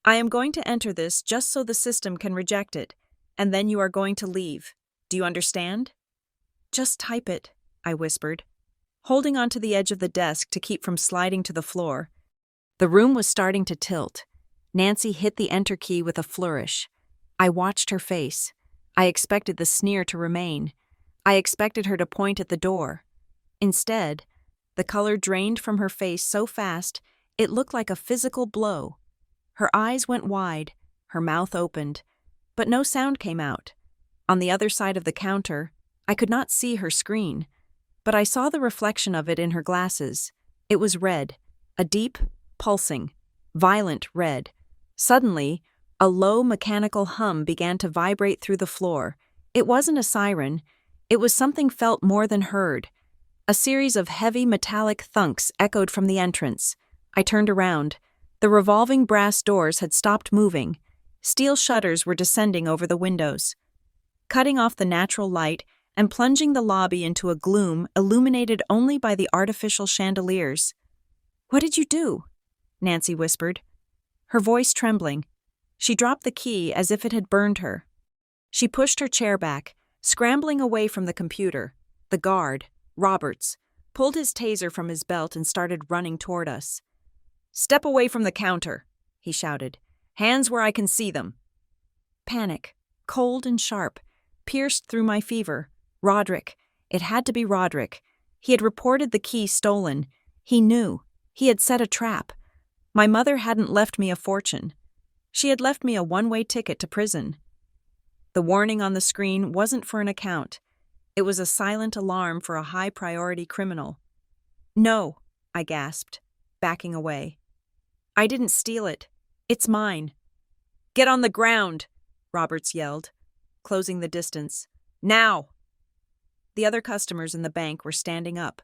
S1: "I am going to enter this just so the system can reject it, and then you are going to leave. Do you understand?" "Just type it," I whispered, holding onto the edge of the desk to keep from sliding to the floor. The room was starting to tilt. Nancy hit the enter key with a flourish. I watched her face. I expected the sneer to remain. I expected her to point at the door. Instead, the color drained from her face so fast it looked like a physical blow. Her eyes went wide, her mouth opened, but no sound came out. On the other side of the counter, I could not see her screen, but I saw the reflection of it in her glasses. It was red, a deep, pulsing, violent red. Suddenly, a low mechanical hum began to vibrate through the floor. It wasn't a siren. It was something felt more than heard. A series of heavy metallic thunks echoed from the entrance. I turned around. The revolving brass doors had stopped moving. Steel shutters were descending over the windows, cutting off the natural light and plunging the lobby into a gloom illuminated only by the artificial chandeliers. "What did you do?" Nancy whispered, her voice trembling. She dropped the key as if it had burned her. She pushed her chair back, scrambling away from the computer. The guard, Roberts, pulled his taser from his belt and started running toward us. "Step away from the counter," he shouted. "Hands where I can see them." Panic, cold and sharp, pierced through my fever. Roderick. It had to be Roderick. He had reported the key stolen. He knew. He had set a trap. My mother hadn't left me a fortune. She had left me a one-way ticket to prison. The warning on the screen wasn't for an account. It was a silent alarm for a high-priority criminal. "No," I gasped, backing away. "I didn't steal it. It's mine." "Get on the ground," Roberts yelled, closing the distance. "Now!" The other customers in the bank were standing up,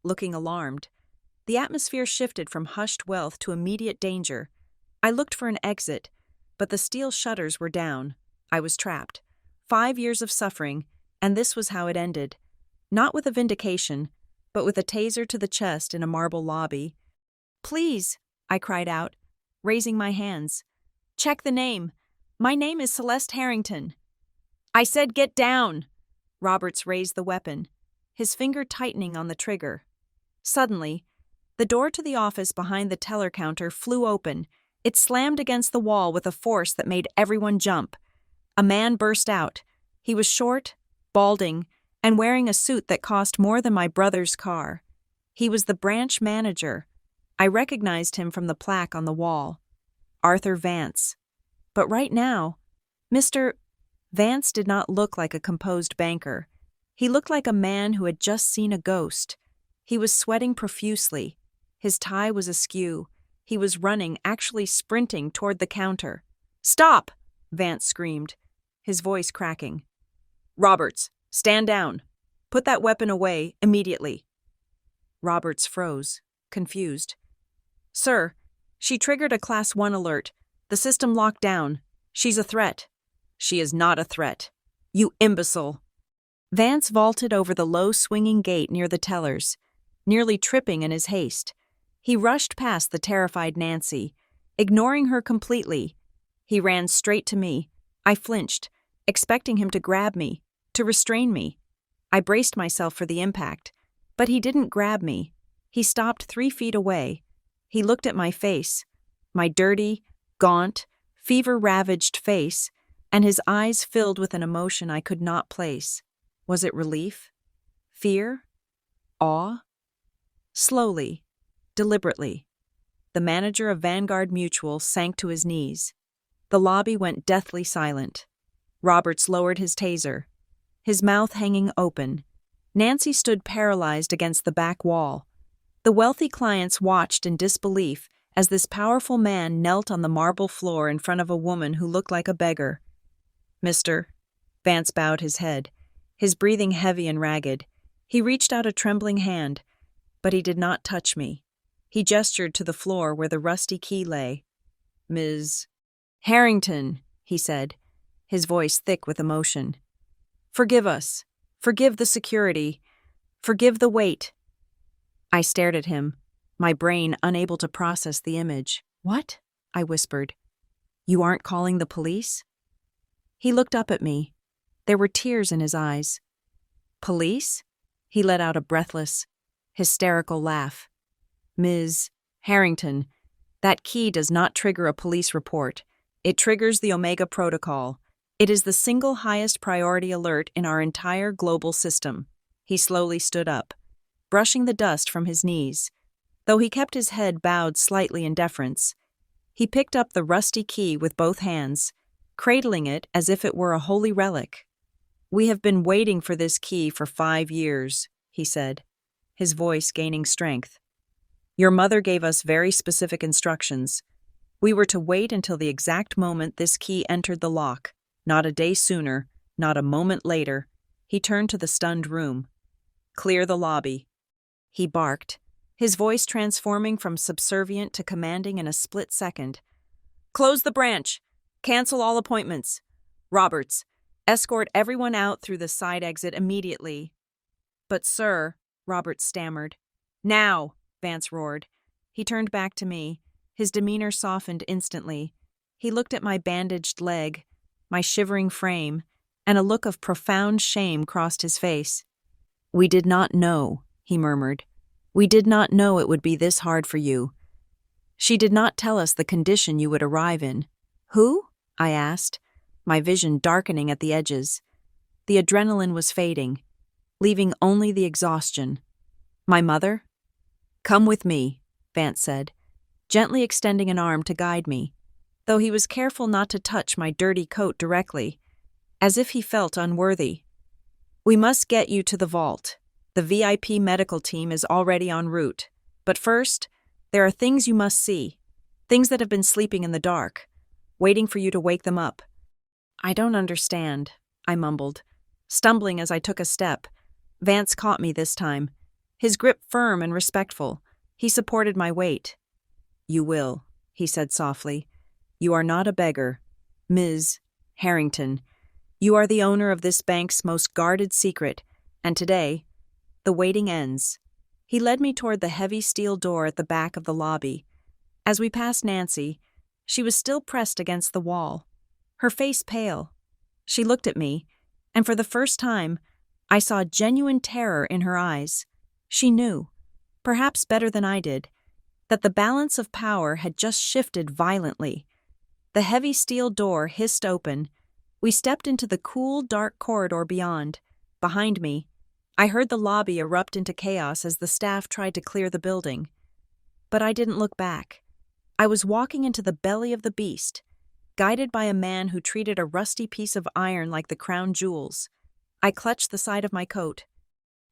S1: looking alarmed. The atmosphere shifted from hushed wealth to immediate danger. I looked for an exit, but the steel shutters were down. I was trapped. 5 years of suffering, and this was how it ended. Not with a vindication, but with a taser to the chest in a marble lobby. "Please," I cried out, raising my hands. "Check the name. My name is Celeste Harrington." "I said get down!" Roberts raised the weapon, his finger tightening on the trigger. Suddenly, the door to the office behind the teller counter flew open. It slammed against the wall with a force that made everyone jump. A man burst out. He was short, balding, and wearing a suit that cost more than my brother's car. He was the branch manager. I recognized him from the plaque on the wall. Arthur Vance. But right now, Mr. Vance did not look like a composed banker. He looked like a man who had just seen a ghost. He was sweating profusely. His tie was askew. He was running, actually sprinting, toward the counter. "Stop!" Vance screamed, his voice cracking. "Roberts, stand down. Put that weapon away immediately." Roberts froze, confused. "Sir, she triggered a Class 1 alert. The system locked down. She's a threat." "She is not a threat. You imbecile." Vance vaulted over the low swinging gate near the tellers, nearly tripping in his haste. He rushed past the terrified Nancy, ignoring her completely. He ran straight to me. I flinched, expecting him to grab me, to restrain me. I braced myself for the impact, but he didn't grab me. He stopped 3 feet away. He looked at my face, my dirty, gaunt, fever-ravaged face, and his eyes filled with an emotion I could not place. Was it relief? Fear? Awe? Slowly, deliberately, the manager of Vanguard Mutual sank to his knees. The lobby went deathly silent. Roberts lowered his taser, his mouth hanging open. Nancy stood paralyzed against the back wall. The wealthy clients watched in disbelief as this powerful man knelt on the marble floor in front of a woman who looked like a beggar. "Mister," Vance bowed his head, his breathing heavy and ragged. He reached out a trembling hand, but he did not touch me. He gestured to the floor where the rusty key lay. "Ms. Harrington," he said, his voice thick with emotion. "Forgive us. Forgive the security. Forgive the wait." I stared at him, my brain unable to process the image. "What?" I whispered. "You aren't calling the police?" He looked up at me. There were tears in his eyes. "Police?" He let out a breathless, hysterical laugh. "Ms. Harrington, that key does not trigger a police report. It triggers the Omega Protocol. It is the single highest priority alert in our entire global system." He slowly stood up, brushing the dust from his knees. Though he kept his head bowed slightly in deference, he picked up the rusty key with both hands, cradling it as if it were a holy relic. "We have been waiting for this key for 5 years, he said, his voice gaining strength. "Your mother gave us very specific instructions. We were to wait until the exact moment this key entered the lock, not a day sooner, not a moment later." He turned to the stunned room. "Clear the lobby." He barked, his voice transforming from subservient to commanding in a split second. "Close the branch. Cancel all appointments. Roberts, escort everyone out through the side exit immediately." "But sir," Roberts stammered. "Now," Vance roared. He turned back to me, his demeanor softened instantly. He looked at my bandaged leg, my shivering frame, and a look of profound shame crossed his face. "We did not know," he murmured. "We did not know it would be this hard for you. She did not tell us the condition you would arrive in." "Who?" I asked, my vision darkening at the edges. The adrenaline was fading, leaving only the exhaustion. "My mother?" "Come with me," Vance said, gently extending an arm to guide me, though he was careful not to touch my dirty coat directly, as if he felt unworthy. "We must get you to the vault. The VIP medical team is already en route. But first, there are things you must see, things that have been sleeping in the dark, waiting for you to wake them up." "I don't understand," I mumbled, stumbling as I took a step. Vance caught me this time, his grip firm and respectful. He supported my weight. "You will," he said softly. "You are not a beggar, Ms. Harrington. You are the owner of this bank's most guarded secret, and today, the waiting ends." He led me toward the heavy steel door at the back of the lobby. As we passed Nancy, she was still pressed against the wall, her face pale. She looked at me, and for the first time, I saw genuine terror in her eyes. She knew, perhaps better than I did, that the balance of power had just shifted violently. The heavy steel door hissed open. We stepped into the cool, dark corridor beyond. Behind me, I heard the lobby erupt into chaos as the staff tried to clear the building. But I didn't look back. I was walking into the belly of the beast, guided by a man who treated a rusty piece of iron like the crown jewels. I clutched the side of my coat.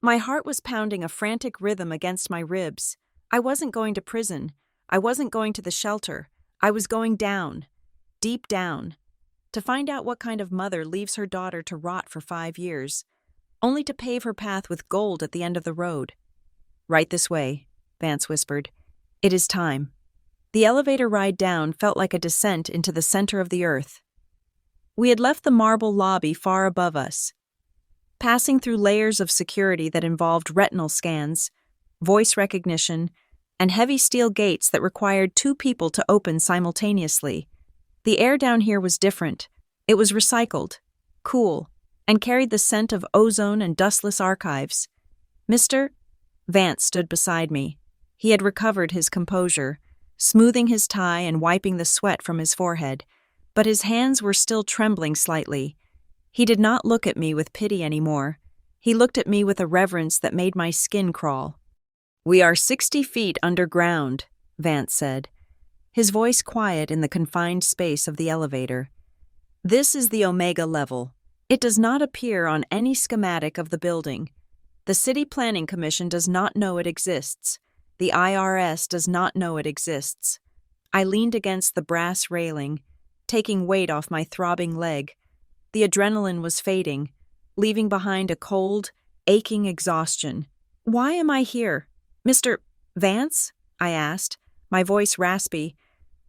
S1: My heart was pounding a frantic rhythm against my ribs. I wasn't going to prison. I wasn't going to the shelter. I was going down, deep down, to find out what kind of mother leaves her daughter to rot for 5 years, only to pave her path with gold at the end of the road. "Right this way," Vance whispered. "It is time." The elevator ride down felt like a descent into the center of the earth. We had left the marble lobby far above us, passing through layers of security that involved retinal scans, voice recognition, and heavy steel gates that required 2 people to open simultaneously. The air down here was different. It was recycled, cool, and carried the scent of ozone and dustless archives. Mr. Vance stood beside me. He had recovered his composure, smoothing his tie and wiping the sweat from his forehead, but his hands were still trembling slightly. He did not look at me with pity anymore. He looked at me with a reverence that made my skin crawl. "We are 60 feet underground," Vance said, his voice quiet in the confined space of the elevator. "This is the Omega level. It does not appear on any schematic of the building. The City Planning Commission does not know it exists. The IRS does not know it exists." I leaned against the brass railing, taking weight off my throbbing leg. The adrenaline was fading, leaving behind a cold, aching exhaustion. "Why am I here? Mr. Vance?" I asked, my voice raspy.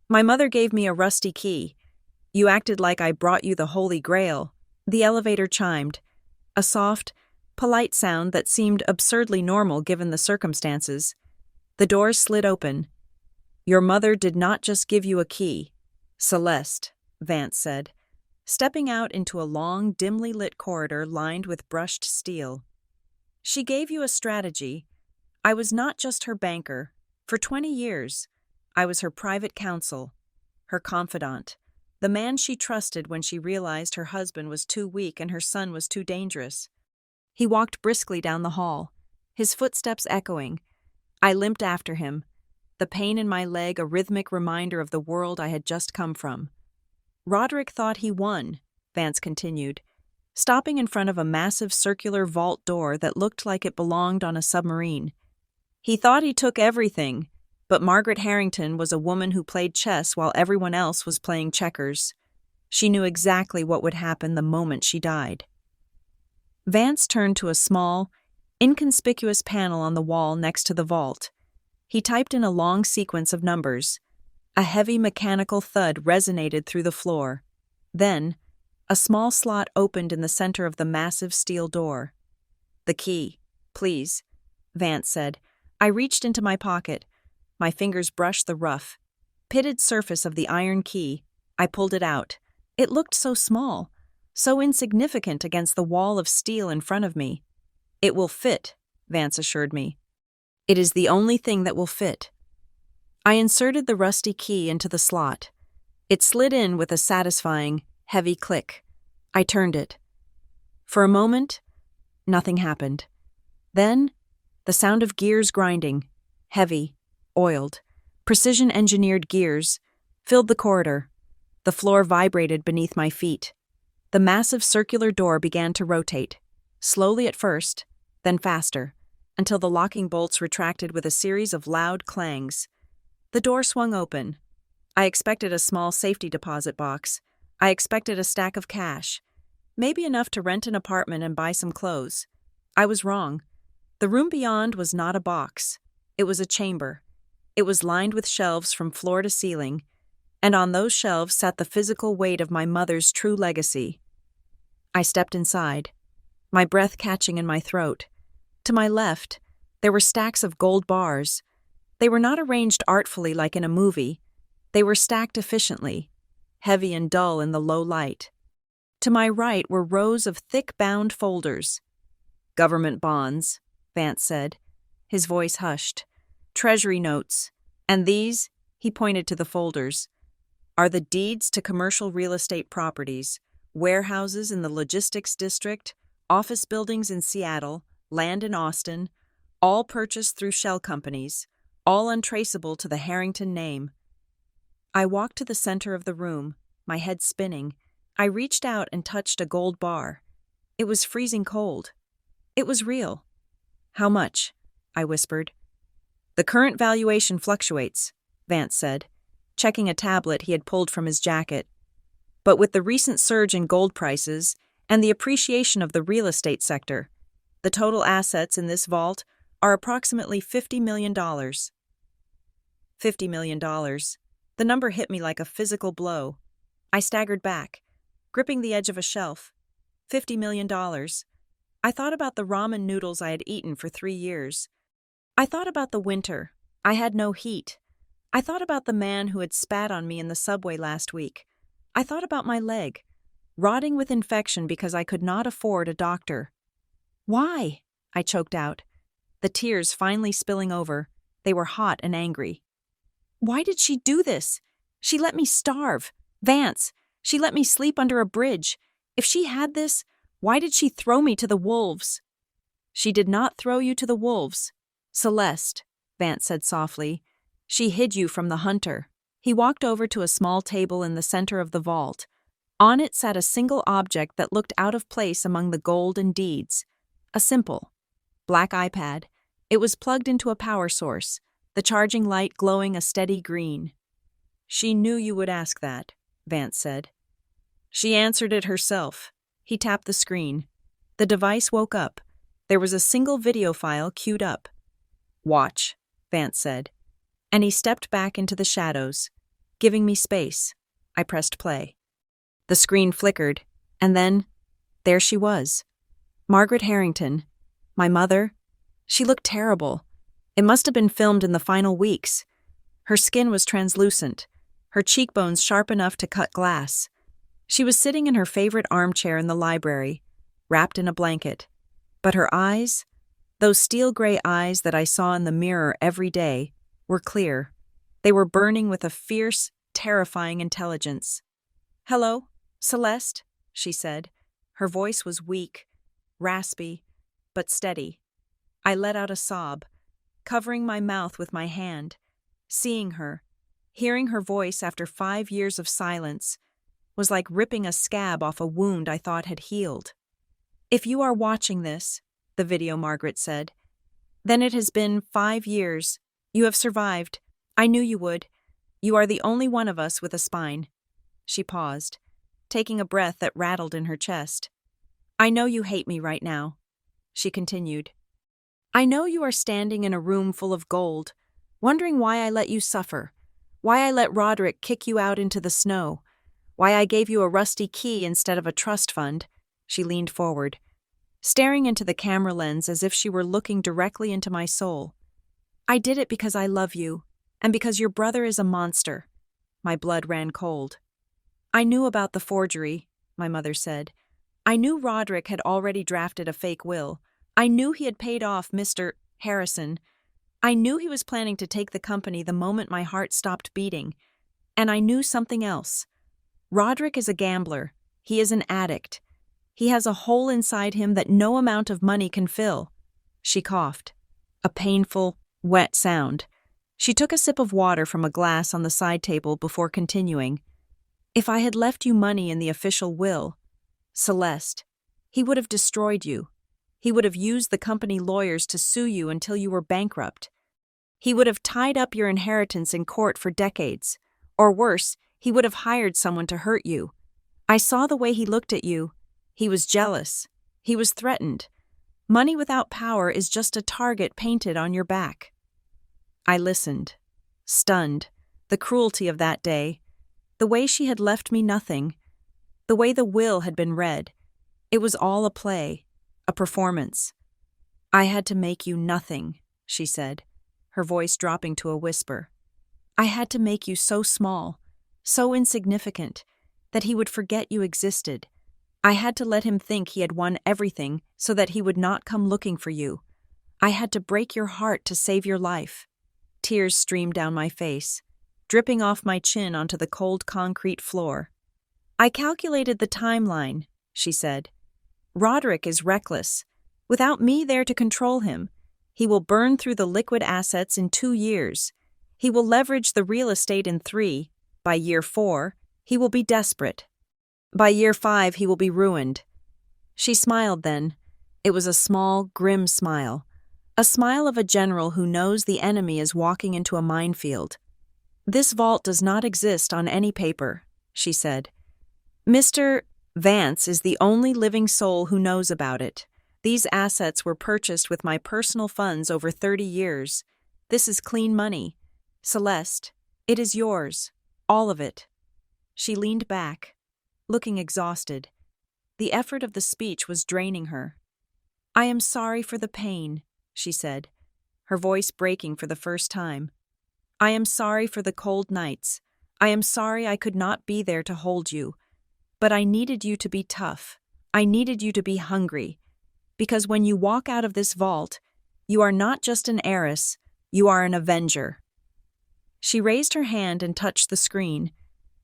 S1: "My mother gave me a rusty key. You acted like I brought you the Holy Grail." The elevator chimed, a soft, polite sound that seemed absurdly normal given the circumstances. The doors slid open. "Your mother did not just give you a key, Celeste," Vance said, stepping out into a long, dimly lit corridor lined with brushed steel. "She gave you a strategy. I was not just her banker. For 20 years, I was her private counsel, her confidant, the man she trusted when she realized her husband was too weak and her son was too dangerous." He walked briskly down the hall, his footsteps echoing. I limped after him, the pain in my leg a rhythmic reminder of the world I had just come from. "Roderick thought he won," Vance continued, stopping in front of a massive circular vault door that looked like it belonged on a submarine. "He thought he took everything, but Margaret Harrington was a woman who played chess while everyone else was playing checkers. She knew exactly what would happen the moment she died." Vance turned to a small, inconspicuous panel on the wall next to the vault. He typed in a long sequence of numbers. A heavy mechanical thud resonated through the floor. Then, a small slot opened in the center of the massive steel door. "The key, please," Vance said. I reached into my pocket. My fingers brushed the rough, pitted surface of the iron key. I pulled it out. It looked so small, so insignificant against the wall of steel in front of me. "It will fit," Vance assured me. "It is the only thing that will fit." I inserted the rusty key into the slot. It slid in with a satisfying, heavy click. I turned it. For a moment, nothing happened. Then, the sound of gears grinding, heavy, oiled, precision-engineered gears, filled the corridor. The floor vibrated beneath my feet. The massive circular door began to rotate, slowly at first, then faster, until the locking bolts retracted with a series of loud clangs. The door swung open. I expected a small safety deposit box. I expected a stack of cash, maybe enough to rent an apartment and buy some clothes. I was wrong. The room beyond was not a box. It was a chamber. It was lined with shelves from floor to ceiling, and on those shelves sat the physical weight of my mother's true legacy. I stepped inside, my breath catching in my throat. To my left, there were stacks of gold bars. They were not arranged artfully like in a movie. They were stacked efficiently, heavy and dull in the low light. To my right were rows of thick bound folders. "Government bonds," Vance said, his voice hushed. "Treasury notes. And these," he pointed to the folders, "are the deeds to commercial real estate properties, warehouses in the logistics district, office buildings in Seattle, land in Austin, all purchased through shell companies, all untraceable to the Harrington name." I walked to the center of the room, my head spinning. I reached out and touched a gold bar. It was freezing cold. It was real. "How much?" I whispered. "The current valuation fluctuates," Vance said, checking a tablet he had pulled from his jacket. But with the recent surge in gold prices and the appreciation of the real estate sector, the total assets in this vault are approximately $50 million. $50 million. The number hit me like a physical blow. I staggered back, gripping the edge of a shelf. $50 million. I thought about the ramen noodles I had eaten for 3 years. I thought about the winter. I had no heat. I thought about the man who had spat on me in the subway last week. I thought about my leg, rotting with infection because I could not afford a doctor. Why? I choked out, the tears finally spilling over. They were hot and angry. Why did she do this? She let me starve. Vance, she let me sleep under a bridge. If she had this, why did she throw me to the wolves? She did not throw you to the wolves. Celeste, Vance said softly. She hid you from the hunter. He walked over to a small table in the center of the vault. On it sat a single object that looked out of place among the gold and deeds. A simple, black iPad. It was plugged into a power source, the charging light glowing a steady green. She knew you would ask that, Vance said. She answered it herself. He tapped the screen. The device woke up. There was a single video file queued up. Watch, Vance said. And he stepped back into the shadows, giving me space. I pressed play. The screen flickered, and then, there she was. Margaret Harrington, my mother. She looked terrible. It must have been filmed in the final weeks. Her skin was translucent, her cheekbones sharp enough to cut glass. She was sitting in her favorite armchair in the library, wrapped in a blanket. But her eyes, those steel-gray eyes that I saw in the mirror every day, were clear. They were burning with a fierce, terrifying intelligence. "Hello, Celeste," she said. Her voice was weak, raspy, but steady. I let out a sob, covering my mouth with my hand. Seeing her, hearing her voice after 5 years of silence, was like ripping a scab off a wound I thought had healed. "If you are watching this," the video Margaret said, "then it has been 5 years. You have survived. I knew you would. You are the only one of us with a spine." She paused, taking a breath that rattled in her chest. "I know you hate me right now," she continued. "I know you are standing in a room full of gold, wondering why I let you suffer, why I let Roderick kick you out into the snow, why I gave you a rusty key instead of a trust fund." She leaned forward, staring into the camera lens as if she were looking directly into my soul. "I did it because I love you, and because your brother is a monster." My blood ran cold. "I knew about the forgery," my mother said. "I knew Roderick had already drafted a fake will. I knew he had paid off Mr. Harrison. I knew he was planning to take the company the moment my heart stopped beating. And I knew something else. Roderick is a gambler. He is an addict. He has a hole inside him that no amount of money can fill." She coughed. A painful, wet sound. She took a sip of water from a glass on the side table before continuing. "If I had left you money in the official will, Celeste, he would have destroyed you. He would have used the company lawyers to sue you until you were bankrupt. He would have tied up your inheritance in court for decades. Or worse, he would have hired someone to hurt you. I saw the way he looked at you. He was jealous. He was threatened. Money without power is just a target painted on your back." I listened, stunned, the cruelty of that day, the way she had left me nothing, the way the will had been read. It was all a play, a performance. "I had to make you nothing," she said, her voice dropping to a whisper. "I had to make you so small, so insignificant, that he would forget you existed. I had to let him think he had won everything so that he would not come looking for you. I had to break your heart to save your life." Tears streamed down my face, dripping off my chin onto the cold concrete floor. "I calculated the timeline," she said. "Roderick is reckless. Without me there to control him, he will burn through the liquid assets in 2 years. He will leverage the real estate in 3. By year 4, he will be desperate. By year 5, he will be ruined." She smiled then. It was a small, grim smile. A smile of a general who knows the enemy is walking into a minefield. "This vault does not exist on any paper," she said. Mr. Vance is the only living soul who knows about it. These assets were purchased with my personal funds over 30 years. This is clean money. Celeste, it is yours. All of it. She leaned back, looking exhausted. The effort of the speech was draining her. I am sorry for the pain, she said, her voice breaking for the first time. I am sorry for the cold nights. I am sorry I could not be there to hold you. But I needed you to be tough. I needed you to be hungry. Because when you walk out of this vault, you are not just an heiress, you are an avenger. She raised her hand and touched the screen,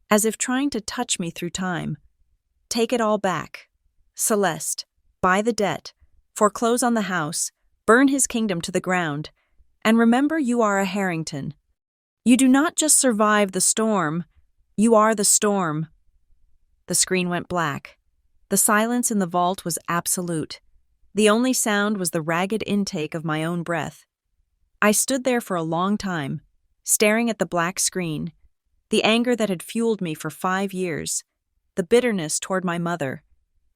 S1: as if trying to touch me through time. Take it all back. Celeste, buy the debt, foreclose on the house, burn his kingdom to the ground, and remember you are a Harrington. You do not just survive the storm, you are the storm. The screen went black. The silence in the vault was absolute. The only sound was the ragged intake of my own breath. I stood there for a long time, staring at the black screen, the anger that had fueled me for 5 years, the bitterness toward my mother,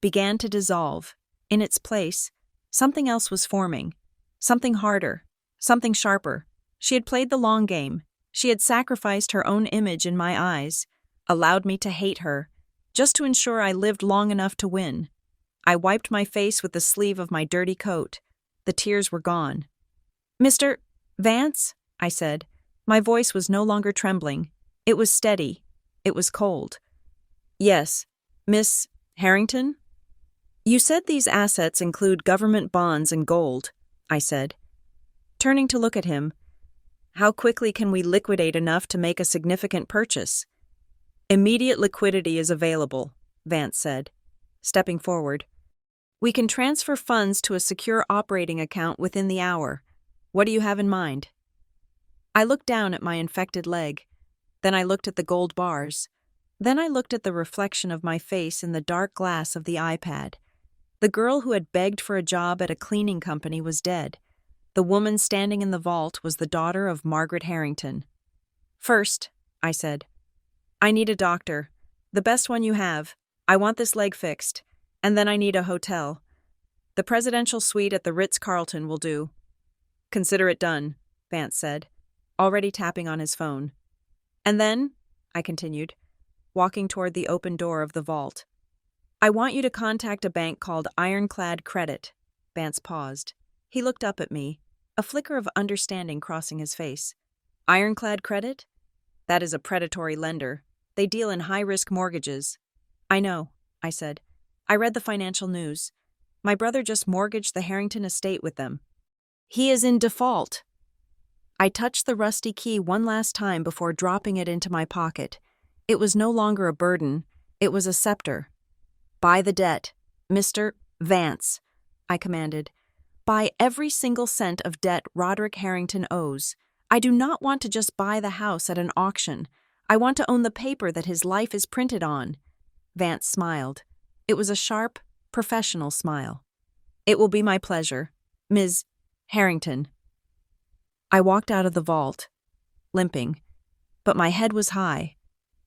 S1: began to dissolve. In its place, something else was forming, something harder, something sharper. She had played the long game. She had sacrificed her own image in my eyes, allowed me to hate her, just to ensure I lived long enough to win. I wiped my face with the sleeve of my dirty coat. The tears were gone. Mr. Vance, I said. My voice was no longer trembling. It was steady. It was cold. Yes, Miss Harrington? You said these assets include government bonds and gold, I said. Turning to look at him, how quickly can we liquidate enough to make a significant purchase? Immediate liquidity is available, Vance said, stepping forward. We can transfer funds to a secure operating account within the hour. What do you have in mind? I looked down at my infected leg. Then I looked at the gold bars. Then I looked at the reflection of my face in the dark glass of the iPad. The girl who had begged for a job at a cleaning company was dead. The woman standing in the vault was the daughter of Margaret Harrington. First, I said, I need a doctor. The best one you have. I want this leg fixed. And then I need a hotel. The presidential suite at the Ritz-Carlton will do. Consider it done, Vance said, already tapping on his phone. And then, I continued, walking toward the open door of the vault, I want you to contact a bank called Ironclad Credit. Vance paused. He looked up at me, a flicker of understanding crossing his face. Ironclad Credit? That is a predatory lender. They deal in high-risk mortgages. I know, I said. I read the financial news. My brother just mortgaged the Harrington estate with them. He is in default. I touched the rusty key one last time before dropping it into my pocket. It was no longer a burden. It was a scepter. Buy the debt, Mr. Vance, I commanded. Buy every single cent of debt Roderick Harrington owes. I do not want to just buy the house at an auction. I want to own the paper that his life is printed on. Vance smiled. It was a sharp, professional smile. It will be my pleasure, Ms. Harrington. I walked out of the vault, limping, but my head was high.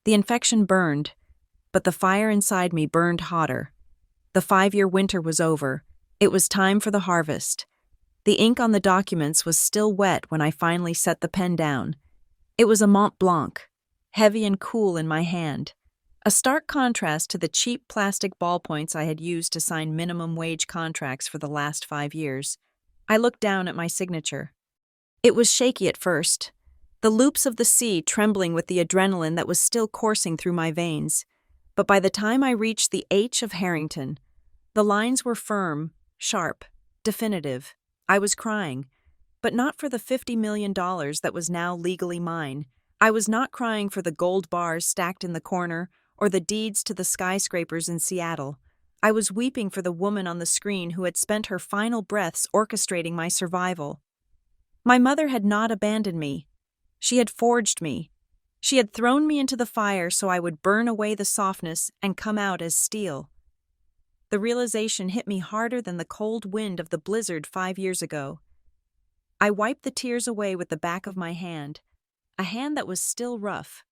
S1: The infection burned, but the fire inside me burned hotter. The 5-year winter was over. It was time for the harvest. The ink on the documents was still wet when I finally set the pen down. It was a Mont Blanc, heavy and cool in my hand. A stark contrast to the cheap plastic ballpoints I had used to sign minimum wage contracts for the last 5 years. I looked down at my signature. It was shaky at first, the loops of the sea trembling with the adrenaline that was still coursing through my veins. But by the time I reached the H of Harrington, the lines were firm, sharp, definitive. I was crying, but not for the $50 million that was now legally mine. I was not crying for the gold bars stacked in the corner or the deeds to the skyscrapers in Seattle. I was weeping for the woman on the screen who had spent her final breaths orchestrating my survival. My mother had not abandoned me. She had forged me. She had thrown me into the fire so I would burn away the softness and come out as steel. The realization hit me harder than the cold wind of the blizzard 5 years ago. I wiped the tears away with the back of my hand, a hand that was still rough,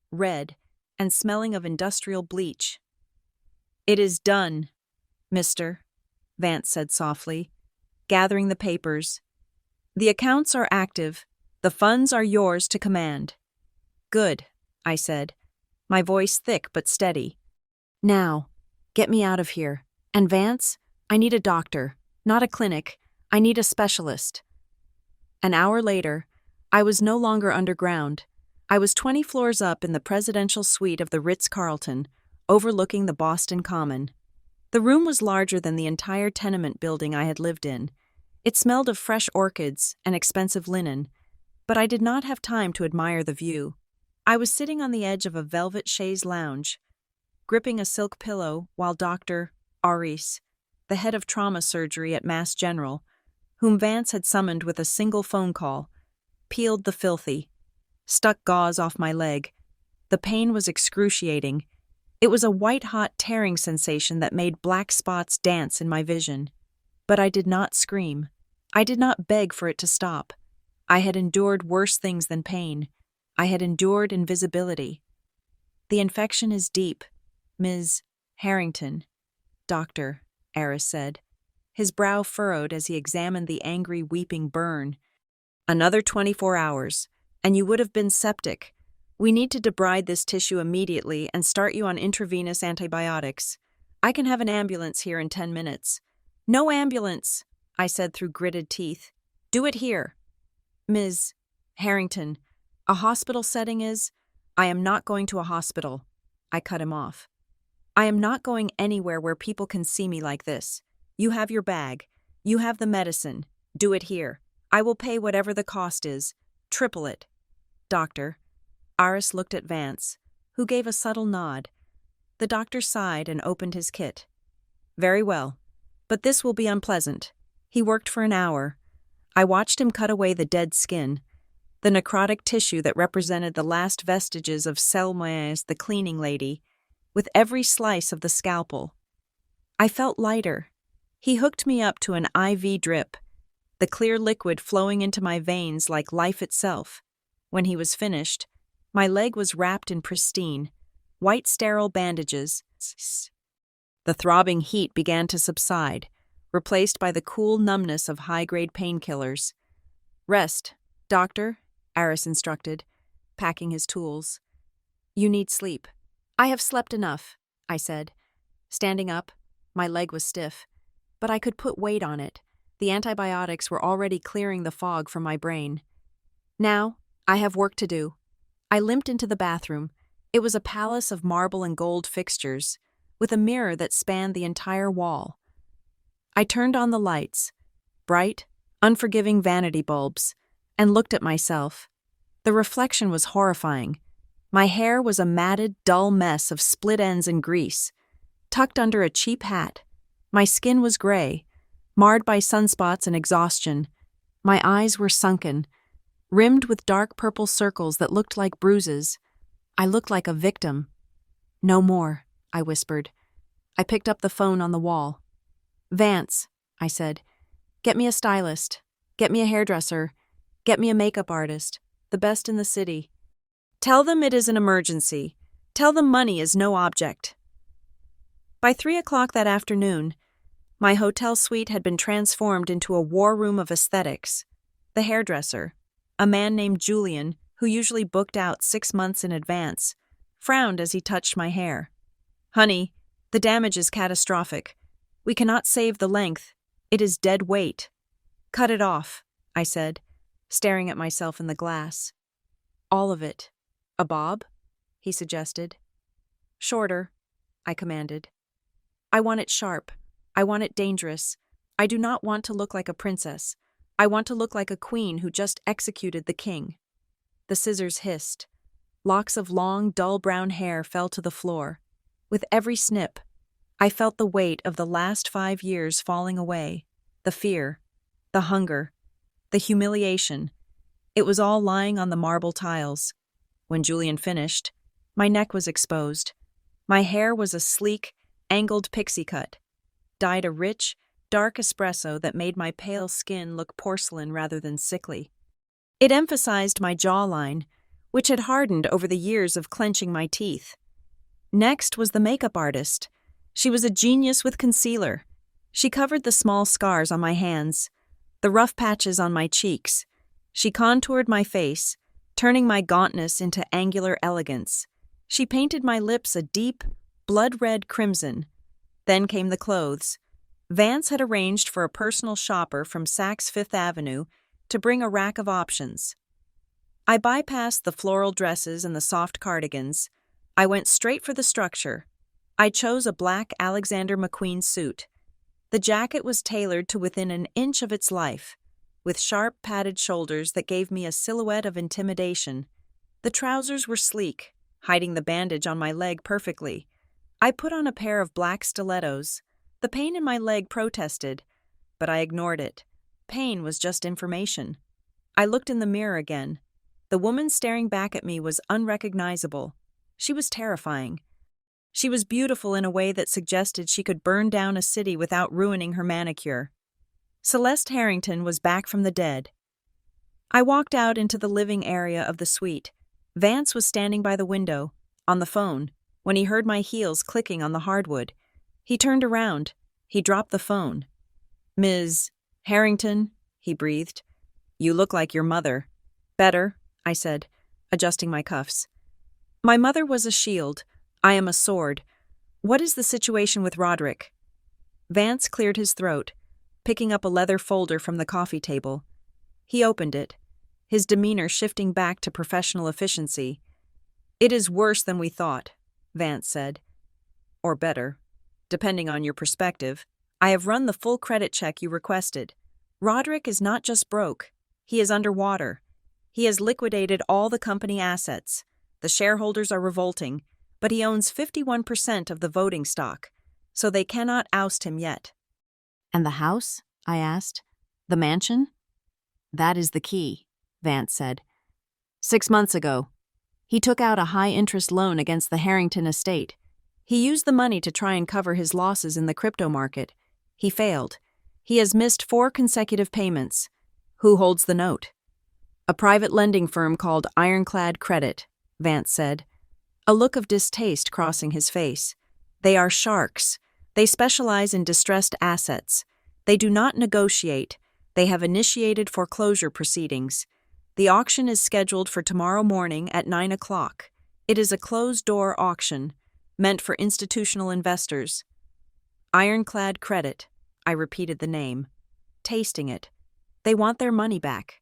S1: red, and smelling of industrial bleach. It is done, mister, Vance said softly, gathering the papers. The accounts are active. The funds are yours to command. Good, I said, my voice thick but steady. Now, get me out of here. And Vance, I need a doctor, not a clinic. I need a specialist. An hour later, I was no longer underground. I was 20 floors up in the presidential suite of the Ritz-Carlton, overlooking the Boston Common. The room was larger than the entire tenement building I had lived in. It smelled of fresh orchids and expensive linen, but I did not have time to admire the view. I was sitting on the edge of a velvet chaise lounge, gripping a silk pillow while Dr. Aris, the head of trauma surgery at Mass General, whom Vance had summoned with a single phone call, peeled the filthy, stuck gauze off my leg. The pain was excruciating. It was a white-hot tearing sensation that made black spots dance in my vision. But I did not scream. I did not beg for it to stop. I had endured worse things than pain. I had endured invisibility. The infection is deep, Ms. Harrington, Dr. Aris said, his brow furrowed as he examined the angry, weeping burn. Another 24 hours, and you would have been septic. We need to debride this tissue immediately and start you on intravenous antibiotics. I can have an ambulance here in 10 minutes. No ambulance, I said through gritted teeth. Do it here. Ms. Harrington, a hospital setting is? I am not going to a hospital. I cut him off. I am not going anywhere where people can see me like this. You have your bag. You have the medicine. Do it here. I will pay whatever the cost is. Triple it. Doctor. Aris looked at Vance, who gave a subtle nod. The doctor sighed and opened his kit. Very well. But this will be unpleasant. He worked for an hour. I watched him cut away the dead skin, the necrotic tissue that represented the last vestiges of Selma's, the cleaning lady, with every slice of the scalpel. I felt lighter. He hooked me up to an IV drip, the clear liquid flowing into my veins like life itself. When he was finished, my leg was wrapped in pristine, white sterile bandages. The throbbing heat began to subside, replaced by the cool numbness of high-grade painkillers. Rest, doctor, Aris instructed, packing his tools. You need sleep. I have slept enough, I said. Standing up, my leg was stiff, but I could put weight on it. The antibiotics were already clearing the fog from my brain. Now, I have work to do. I limped into the bathroom. It was a palace of marble and gold fixtures, with a mirror that spanned the entire wall. I turned on the lights, bright, unforgiving vanity bulbs, and looked at myself. The reflection was horrifying. My hair was a matted, dull mess of split ends and grease, tucked under a cheap hat. My skin was gray, marred by sunspots and exhaustion. My eyes were sunken, rimmed with dark purple circles that looked like bruises. I looked like a victim. No more, I whispered. I picked up the phone on the wall. Vance, I said, get me a stylist, get me a hairdresser, get me a makeup artist, the best in the city. Tell them it is an emergency. Tell them money is no object. By 3 o'clock that afternoon, my hotel suite had been transformed into a war room of aesthetics. The hairdresser, a man named Julian, who usually booked out 6 months in advance, frowned as he touched my hair. Honey, the damage is catastrophic. We cannot save the length. It is dead weight. Cut it off, I said, staring at myself in the glass. All of it. A bob? He suggested. Shorter, I commanded. I want it sharp. I want it dangerous. I do not want to look like a princess. I want to look like a queen who just executed the king. The scissors hissed. Locks of long, dull brown hair fell to the floor. With every snip, I felt the weight of the last 5 years falling away. The fear, the hunger, the humiliation. It was all lying on the marble tiles. When Julian finished, my neck was exposed. My hair was a sleek, angled pixie cut, dyed a rich, dark espresso that made my pale skin look porcelain rather than sickly. It emphasized my jawline, which had hardened over the years of clenching my teeth. Next was the makeup artist. She was a genius with concealer. She covered the small scars on my hands, the rough patches on my cheeks. She contoured my face, turning my gauntness into angular elegance. She painted my lips a deep, blood-red crimson. Then came the clothes. Vance had arranged for a personal shopper from Saks Fifth Avenue to bring a rack of options. I bypassed the floral dresses and the soft cardigans. I went straight for the structure. I chose a black Alexander McQueen suit. The jacket was tailored to within an inch of its life, with sharp, padded shoulders that gave me a silhouette of intimidation. The trousers were sleek, hiding the bandage on my leg perfectly. I put on a pair of black stilettos. The pain in my leg protested, but I ignored it. Pain was just information. I looked in the mirror again. The woman staring back at me was unrecognizable. She was terrifying. She was beautiful in a way that suggested she could burn down a city without ruining her manicure. Celeste Harrington was back from the dead. I walked out into the living area of the suite. Vance was standing by the window, on the phone, when he heard my heels clicking on the hardwood. He turned around. He dropped the phone. "Ms. Harrington," he breathed. "You look like your mother." "Better," I said, adjusting my cuffs. "My mother was a shield. I am a sword. What is the situation with Roderick?" Vance cleared his throat, picking up a leather folder from the coffee table. He opened it, his demeanor shifting back to professional efficiency. "It is worse than we thought," Vance said. "Or better, depending on your perspective. I have run the full credit check you requested. Roderick is not just broke. He is underwater. He has liquidated all the company assets. The shareholders are revolting, but he owns 51% of the voting stock, so they cannot oust him yet." "And the house?" I asked. "The mansion?" "That is the key," Vance said. 6 months ago, he took out a high-interest loan against the Harrington estate. He used the money to try and cover his losses in the crypto market. He failed. He has missed 4 consecutive payments. Who holds the note?" "A private lending firm called Ironclad Credit," Vance said, a look of distaste crossing his face. "They are sharks. They specialize in distressed assets. They do not negotiate. They have initiated foreclosure proceedings. The auction is scheduled for tomorrow morning at 9 o'clock. It is a closed-door auction, meant for institutional investors." "Ironclad Credit," I repeated the name, tasting it. "They want their money back."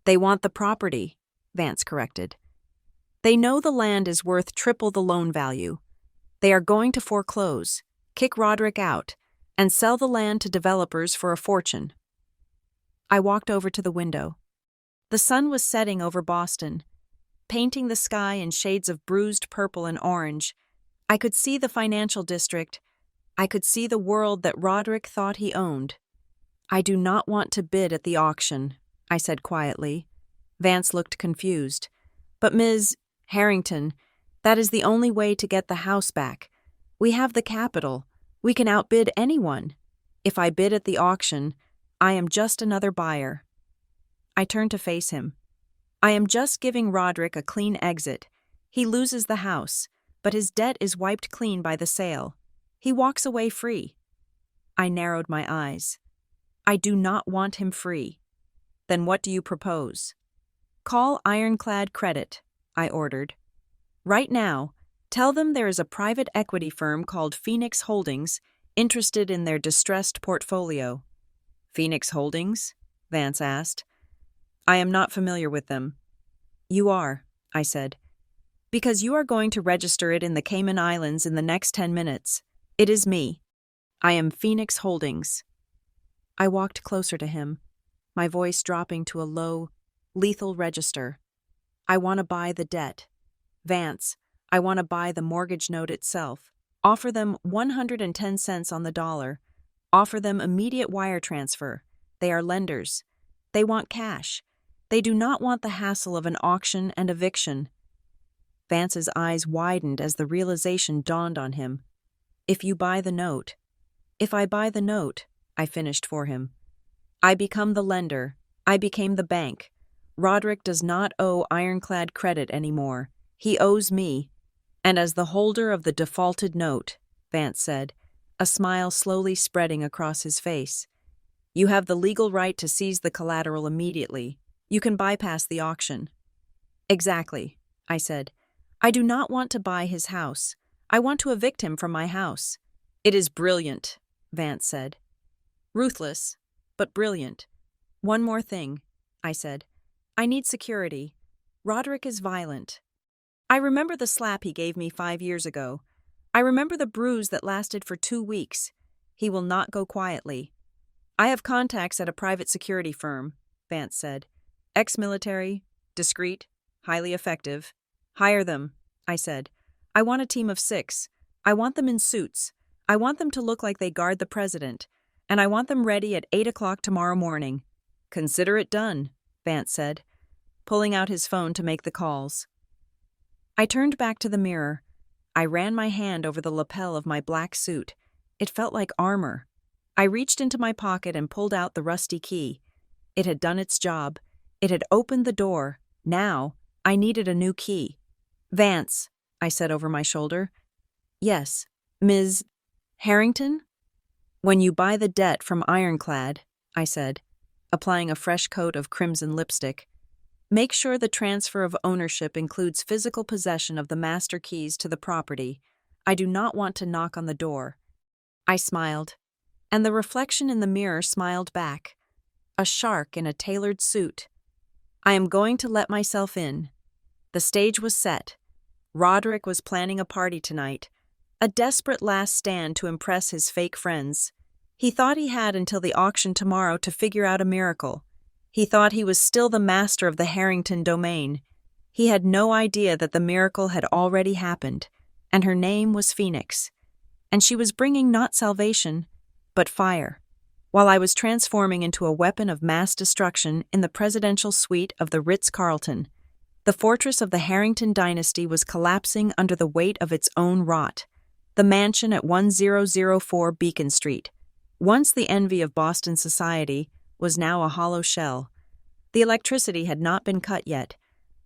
S1: "They want the property," Vance corrected. "They know the land is worth triple the loan value. They are going to foreclose, kick Roderick out, and sell the land to developers for a fortune." I walked over to the window. The sun was setting over Boston, painting the sky in shades of bruised purple and orange. I could see the financial district. I could see the world that Roderick thought he owned. "I do not want to bid at the auction," I said quietly. Vance looked confused. "But Ms. Harrington, that is the only way to get the house back. We have the capital. We can outbid anyone. If I bid at the auction, I am just another buyer." I turned to face him. "I am just giving Roderick a clean exit. He loses the house, but his debt is wiped clean by the sale. He walks away free." I narrowed my eyes. "I do not want him free." "Then what do you propose?" "Call Ironclad Credit," I ordered. "Right now, tell them there is a private equity firm called Phoenix Holdings interested in their distressed portfolio." "Phoenix Holdings?" Vance asked. "I am not familiar with them." "You are," I said, "because you are going to register it in the Cayman Islands in the next 10 minutes. It is me. I am Phoenix Holdings." I walked closer to him, my voice dropping to a low, lethal register. "I want to buy the debt. Vance, I want to buy the mortgage note itself. Offer them 110 cents on the dollar. Offer them immediate wire transfer. They are lenders. They want cash. They do not want the hassle of an auction and eviction." Vance's eyes widened as the realization dawned on him. "If you buy the note." "If I buy the note," I finished for him, "I become the lender. I became the bank. Roderick does not owe Ironclad Credit anymore. He owes me. And as the holder of the defaulted note," Vance said, a smile slowly spreading across his face. You have the legal right to seize the collateral immediately. You can bypass the auction. Exactly, I said. I do not want to buy his house. I want to evict him from my house. It is brilliant, Vance said. Ruthless, but brilliant. One more thing, I said. I need security. Roderick is violent. I remember the slap he gave me 5 years ago. I remember the bruise that lasted for 2 weeks. He will not go quietly. I have contacts at a private security firm, Vance said. Ex-military, discreet, highly effective. Hire them, I said. I want a team of 6. I want them in suits. I want them to look like they guard the president. And I want them ready at 8 o'clock tomorrow morning. Consider it done, Vance said, pulling out his phone to make the calls. I turned back to the mirror. I ran my hand over the lapel of my black suit. It felt like armor. I reached into my pocket and pulled out the rusty key. It had done its job. It had opened the door. Now, I needed a new key. Vance, I said over my shoulder. Yes, Ms. Harrington? When you buy the debt from Ironclad, I said, applying a fresh coat of crimson lipstick, make sure the transfer of ownership includes physical possession of the master keys to the property. I do not want to knock on the door. I smiled, and the reflection in the mirror smiled back. A shark in a tailored suit. I am going to let myself in. The stage was set. Roderick was planning a party tonight, a desperate last stand to impress his fake friends. He thought he had until the auction tomorrow to figure out a miracle. He thought he was still the master of the Harrington domain. He had no idea that the miracle had already happened, and her name was Phoenix. And she was bringing not salvation, but fire, while I was transforming into a weapon of mass destruction in the presidential suite of the Ritz-Carlton. The fortress of the Harrington dynasty was collapsing under the weight of its own rot. The mansion at 1004 Beacon Street, once the envy of Boston society, was now a hollow shell. The electricity had not been cut yet,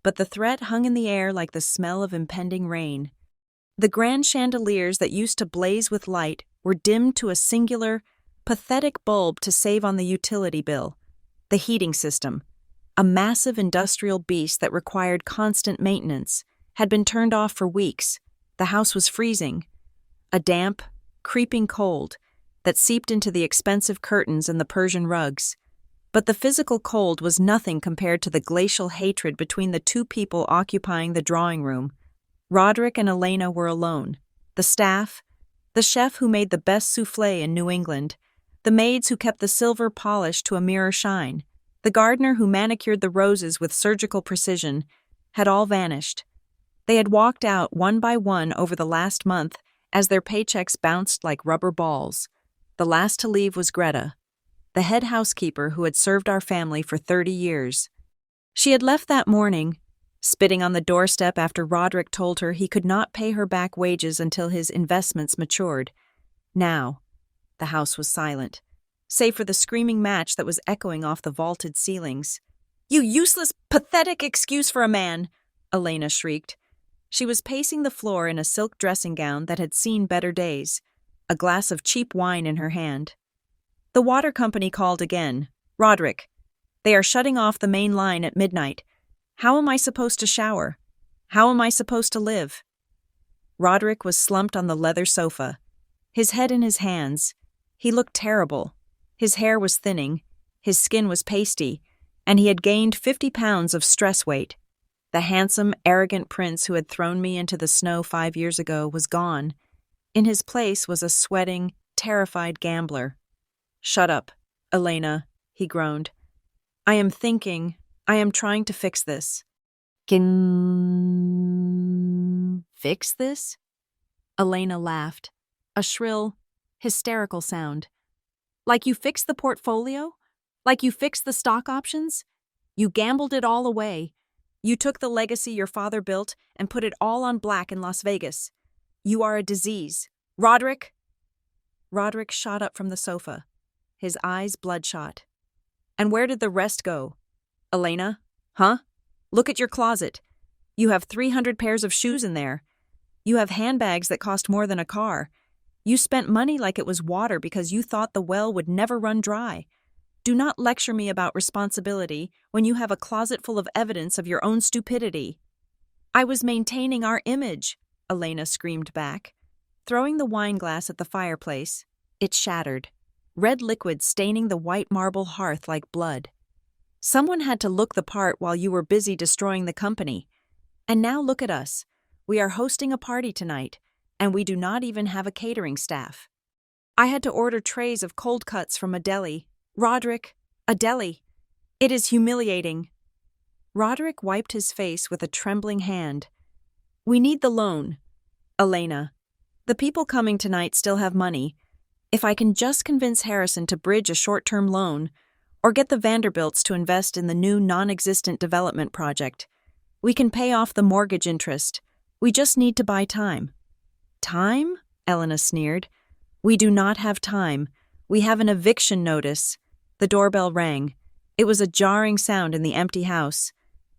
S1: but the threat hung in the air like the smell of impending rain. The grand chandeliers that used to blaze with light were dimmed to a singular, pathetic bulb to save on the utility bill. The heating system, a massive industrial beast that required constant maintenance, had been turned off for weeks. The house was freezing. A damp, creeping cold that seeped into the expensive curtains and the Persian rugs. But the physical cold was nothing compared to the glacial hatred between the two people occupying the drawing room. Roderick and Elena were alone. The staff, the chef who made the best soufflé in New England, the maids who kept the silver polished to a mirror shine, the gardener who manicured the roses with surgical precision, had all vanished. They had walked out one by one over the last month as their paychecks bounced like rubber balls. The last to leave was Greta, the head housekeeper who had served our family for 30 years. She had left that morning, spitting on the doorstep after Roderick told her he could not pay her back wages until his investments matured. Now, the house was silent, save for the screaming match that was echoing off the vaulted ceilings. "You useless, pathetic excuse for a man!" Elena shrieked. She was pacing the floor in a silk dressing gown that had seen better days, a glass of cheap wine in her hand. The water company called again. "Roderick, they are shutting off the main line at midnight. How am I supposed to shower? How am I supposed to live?" Roderick was slumped on the leather sofa, his head in his hands. He looked terrible. His hair was thinning, his skin was pasty, and he had gained 50 pounds of stress weight. The handsome, arrogant prince who had thrown me into the snow 5 years ago was gone. In his place was a sweating, terrified gambler. "Shut up, Elena," he groaned. "I am thinking. I am trying to fix this." "Can fix this?" Elena laughed, a shrill, hysterical sound. "Like you fixed the portfolio? Like you fixed the stock options? You gambled it all away. You took the legacy your father built and put it all on black in Las Vegas. You are a disease. Roderick!" Roderick shot up from the sofa, his eyes bloodshot. "And where did the rest go? Elena? Huh? Look at your closet. You have 300 pairs of shoes in there. You have handbags that cost more than a car. You spent money like it was water because you thought the well would never run dry. Do not lecture me about responsibility when you have a closet full of evidence of your own stupidity." "I was maintaining our image," Elena screamed back. Throwing the wine glass at the fireplace, it shattered, red liquid staining the white marble hearth like blood. "Someone had to look the part while you were busy destroying the company. And now look at us. We are hosting a party tonight, and we do not even have a catering staff. I had to order trays of cold cuts from a deli. Roderick, a deli. It is humiliating." Roderick wiped his face with a trembling hand. "We need the loan. Elena, the people coming tonight still have money. If I can just convince Harrison to bridge a short-term loan, or get the Vanderbilts to invest in the new non-existent development project, we can pay off the mortgage interest. We just need to buy time." "Time?" Elena sneered. "We do not have time. We have an eviction notice." The doorbell rang. It was a jarring sound in the empty house.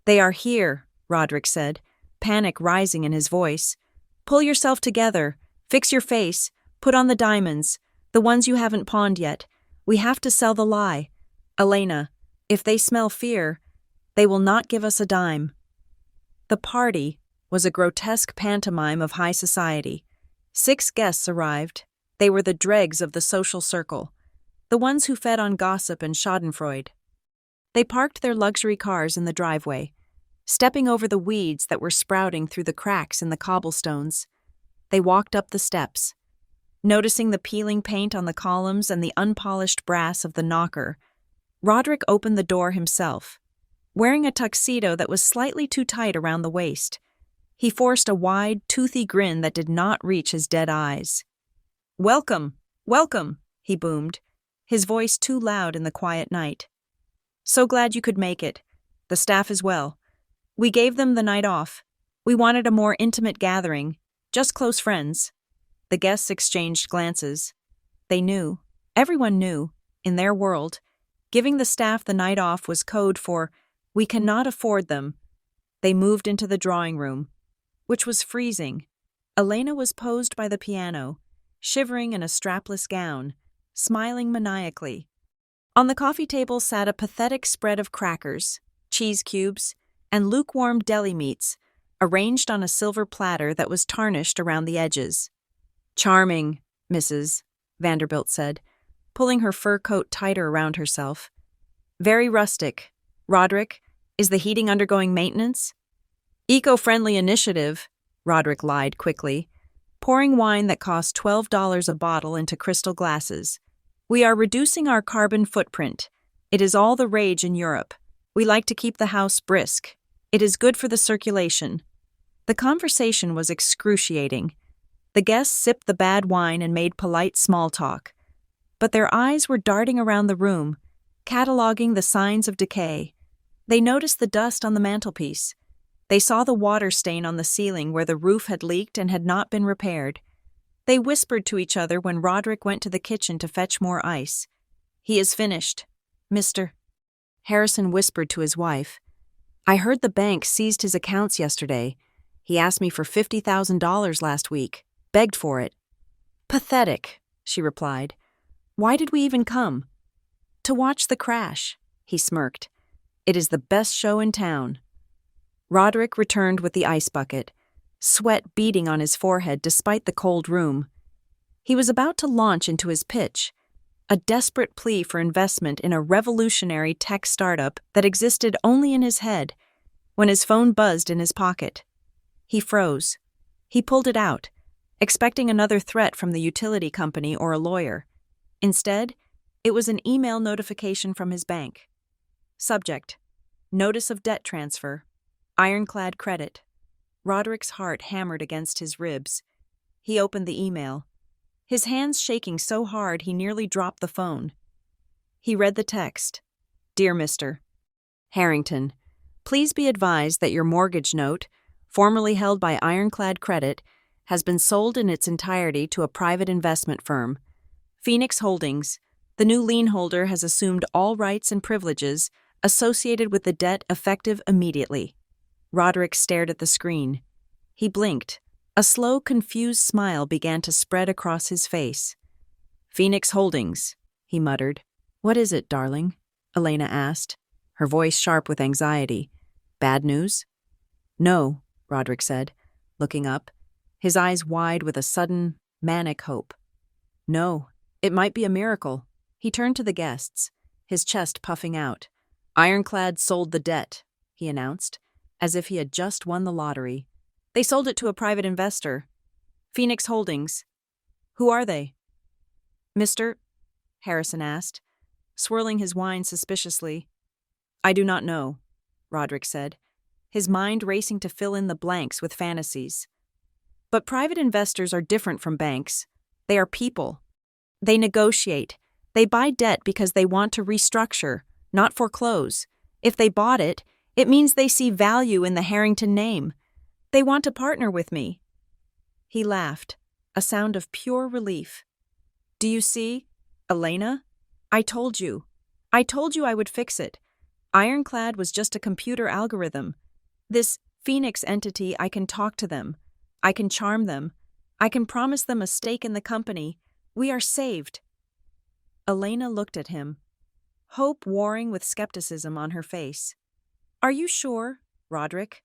S1: "They are here," Roderick said, panic rising in his voice. "Pull yourself together. Fix your face. Put on the diamonds, the ones you haven't pawned yet. We have to sell the lie. Elena, if they smell fear, they will not give us a dime." The party was a grotesque pantomime of high society. 6 guests arrived. They were the dregs of the social circle, the ones who fed on gossip and schadenfreude. They parked their luxury cars in the driveway, stepping over the weeds that were sprouting through the cracks in the cobblestones. They walked up the steps, noticing the peeling paint on the columns and the unpolished brass of the knocker. Roderick opened the door himself, wearing a tuxedo that was slightly too tight around the waist. He forced a wide, toothy grin that did not reach his dead eyes. "Welcome, welcome," he boomed, his voice too loud in the quiet night. "So glad you could make it. The staff as well. We gave them the night off. We wanted a more intimate gathering, just close friends." The guests exchanged glances. They knew, everyone knew, in their world, giving the staff the night off was code for, "We cannot afford them." They moved into the drawing room, which was freezing. Elena was posed by the piano, shivering in a strapless gown, smiling maniacally. On the coffee table sat a pathetic spread of crackers, cheese cubes, and lukewarm deli meats, arranged on a silver platter that was tarnished around the edges. "Charming, Mrs. Vanderbilt said, pulling her fur coat tighter around herself. "Very rustic. Roderick, is the heating undergoing maintenance?" "Eco-friendly initiative," Roderick lied quickly, pouring wine that cost $12 a bottle into crystal glasses. "We are reducing our carbon footprint. It is all the rage in Europe. We like to keep the house brisk. It is good for the circulation." The conversation was excruciating. The guests sipped the bad wine and made polite small talk. But their eyes were darting around the room, cataloging the signs of decay. They noticed the dust on the mantelpiece. They saw the water stain on the ceiling where the roof had leaked and had not been repaired. They whispered to each other when Roderick went to the kitchen to fetch more ice. "He is finished, Mr." Harrison whispered to his wife. "I heard the bank seized his accounts yesterday. He asked me for $50,000 last week. Begged for it." "Pathetic," she replied. "Why did we even come?" "To watch the crash," he smirked. "It is the best show in town." Roderick returned with the ice bucket, sweat beading on his forehead despite the cold room. He was about to launch into his pitch, a desperate plea for investment in a revolutionary tech startup that existed only in his head, when his phone buzzed in his pocket. He froze. He pulled it out, expecting another threat from the utility company or a lawyer. Instead, it was an email notification from his bank. Subject: Notice of debt transfer. Ironclad credit. Roderick's heart hammered against his ribs. He opened the email, his hands shaking so hard he nearly dropped the phone. He read the text. "Dear Mr. Harrington, please be advised that your mortgage note, formerly held by Ironclad Credit, has been sold in its entirety to a private investment firm, Phoenix Holdings. The new lien holder has assumed all rights and privileges associated with the debt effective immediately." Roderick stared at the screen. He blinked, A slow, confused smile began to spread across his face. "Phoenix Holdings," he muttered. "What is it, darling?" Elena asked, her voice sharp with anxiety. "Bad news?" "No," Roderick said, looking up, his eyes wide with a sudden, manic hope. "No, it might be a miracle." He turned to the guests, his chest puffing out. "Ironclad sold the debt," he announced, as if he had just won the lottery. "They sold it to a private investor. Phoenix Holdings. Who are they?" "Mr.?" Harrison asked, swirling his wine suspiciously. "I do not know," Roderick said, his mind racing to fill in the blanks with fantasies. "But private investors are different from banks. They are people. They negotiate. They buy debt because they want to restructure, not foreclose. If they bought it, it means they see value in the Harrington name. They want to partner with me." He laughed, a sound of pure relief. "Do you see, Elena? I told you. I told you I would fix it. Ironclad was just a computer algorithm. This Phoenix entity, I can talk to them. I can charm them. I can promise them a stake in the company. We are saved." Elena looked at him, hope warring with skepticism on her face. "Are you sure, Roderick?"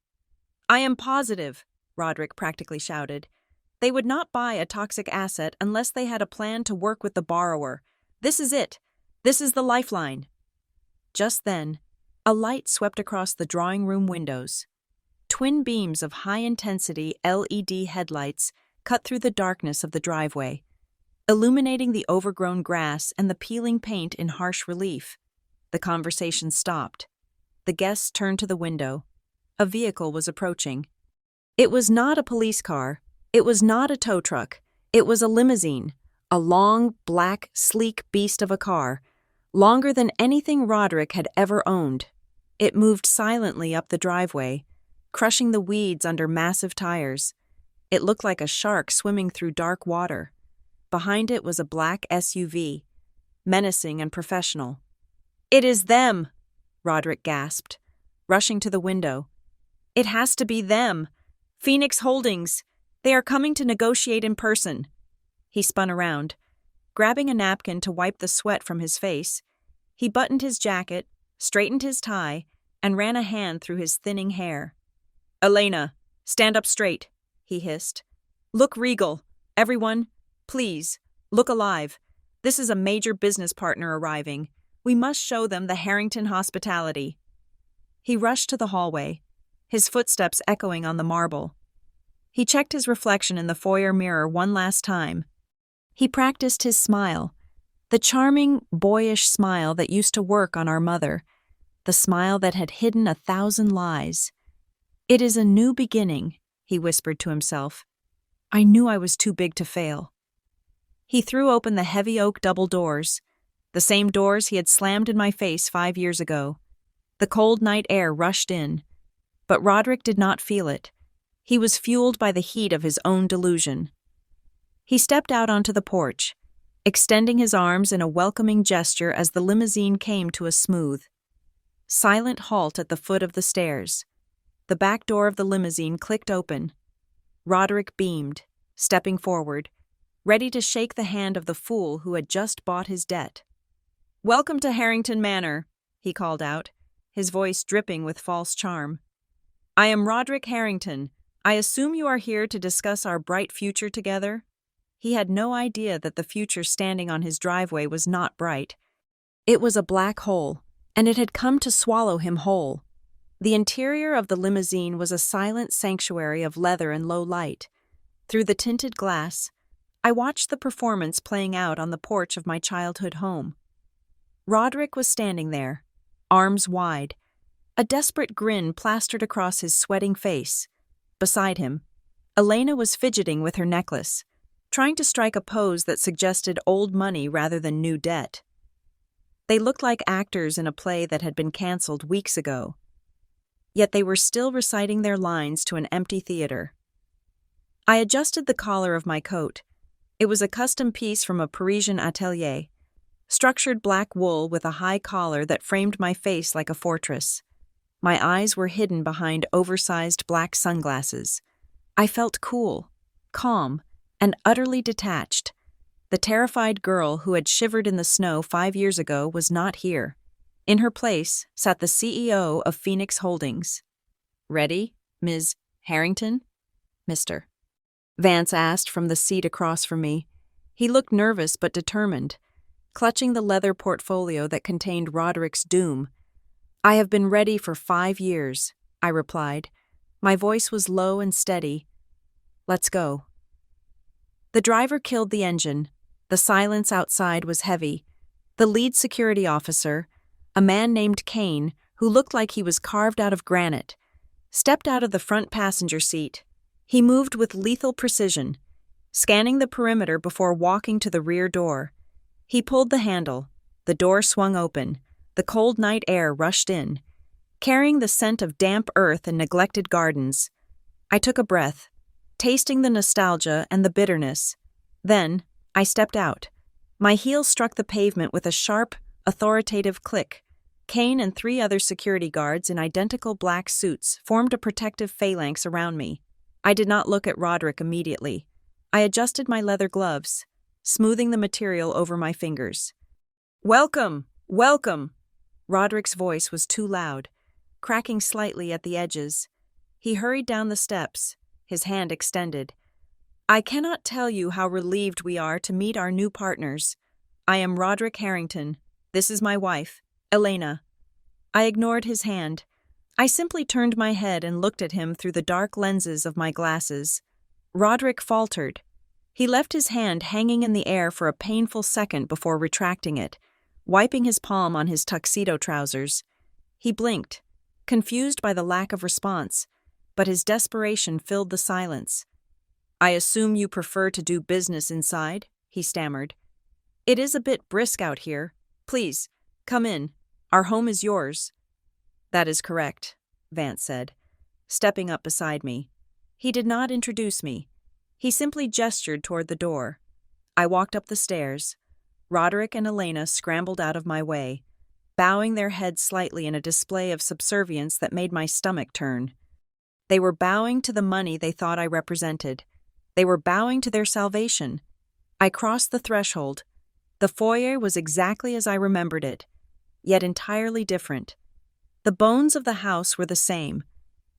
S1: "I am positive," Roderick practically shouted. "They would not buy a toxic asset unless they had a plan to work with the borrower. This is it. This is the lifeline." Just then, a light swept across the drawing room windows. Twin beams of high-intensity LED headlights cut through the darkness of the driveway, illuminating the overgrown grass and the peeling paint in harsh relief. The conversation stopped. The guests turned to the window. A vehicle was approaching. It was not a police car. It was not a tow truck. It was a limousine, a long, black, sleek beast of a car, longer than anything Roderick had ever owned. It moved silently up the driveway, crushing the weeds under massive tires. It looked like a shark swimming through dark water. Behind it was a black SUV, menacing and professional. "It is them!" Roderick gasped, rushing to the window. "It has to be them! Phoenix Holdings! They are coming to negotiate in person." He spun around. Grabbing a napkin to wipe the sweat from his face, he buttoned his jacket, straightened his tie, and ran a hand through his thinning hair. "Elena, stand up straight," he hissed. "Look regal. Everyone, please, look alive. This is a major business partner arriving. We must show them the Harrington hospitality." He rushed to the hallway, his footsteps echoing on the marble. He checked his reflection in the foyer mirror one last time. He practiced his smile, the charming, boyish smile that used to work on our mother, the smile that had hidden 1,000 lies. "It is a new beginning," he whispered to himself. "I knew I was too big to fail." He threw open the heavy oak double doors, the same doors he had slammed in my face 5 years ago. The cold night air rushed in, but Roderick did not feel it. He was fueled by the heat of his own delusion. He stepped out onto the porch, extending his arms in a welcoming gesture as the limousine came to a smooth, silent halt at the foot of the stairs. The back door of the limousine clicked open. Roderick beamed, stepping forward, ready to shake the hand of the fool who had just bought his debt. "Welcome to Harrington Manor," he called out, his voice dripping with false charm. "I am Roderick Harrington. I assume you are here to discuss our bright future together?" He had no idea that the future standing on his driveway was not bright. It was a black hole, and it had come to swallow him whole. The interior of the limousine was a silent sanctuary of leather and low light. Through the tinted glass, I watched the performance playing out on the porch of my childhood home. Roderick was standing there, arms wide, a desperate grin plastered across his sweating face. Beside him, Elena was fidgeting with her necklace, trying to strike a pose that suggested old money rather than new debt. They looked like actors in a play that had been canceled weeks ago. Yet they were still reciting their lines to an empty theater. I adjusted the collar of my coat. It was a custom piece from a Parisian atelier, structured black wool with a high collar that framed my face like a fortress. My eyes were hidden behind oversized black sunglasses. I felt cool, calm, and utterly detached. The terrified girl who had shivered in the snow 5 years ago was not here. In her place sat the CEO of Phoenix Holdings. "Ready, Ms. Harrington?" "Mr." Vance asked from the seat across from me. He looked nervous but determined, clutching the leather portfolio that contained Roderick's doom. "I have been ready for 5 years," I replied. My voice was low and steady. "Let's go." The driver killed the engine. The silence outside was heavy. The lead security officer, a man named Kane, who looked like he was carved out of granite, stepped out of the front passenger seat. He moved with lethal precision, scanning the perimeter before walking to the rear door. He pulled the handle. The door swung open. The cold night air rushed in, carrying the scent of damp earth and neglected gardens. I took a breath, tasting the nostalgia and the bitterness. Then, I stepped out. My heel struck the pavement with a sharp, authoritative click. Kane and 3 other security guards in identical black suits formed a protective phalanx around me. I did not look at Roderick immediately. I adjusted my leather gloves, smoothing the material over my fingers. "Welcome! Welcome!" Roderick's voice was too loud, cracking slightly at the edges. He hurried down the steps, his hand extended. "I cannot tell you how relieved we are to meet our new partners. I am Roderick Harrington. This is my wife, Elena." I ignored his hand. I simply turned my head and looked at him through the dark lenses of my glasses. Roderick faltered. He left his hand hanging in the air for a painful second before retracting it, wiping his palm on his tuxedo trousers. He blinked, confused by the lack of response, but his desperation filled the silence. "I assume you prefer to do business inside?" he stammered. "It is a bit brisk out here. Please, come in. Our home is yours." "That is correct," Vance said, stepping up beside me. He did not introduce me. He simply gestured toward the door. I walked up the stairs. Roderick and Elena scrambled out of my way, bowing their heads slightly in a display of subservience that made my stomach turn. They were bowing to the money they thought I represented. They were bowing to their salvation. I crossed the threshold. The foyer was exactly as I remembered it, yet entirely different. The bones of the house were the same,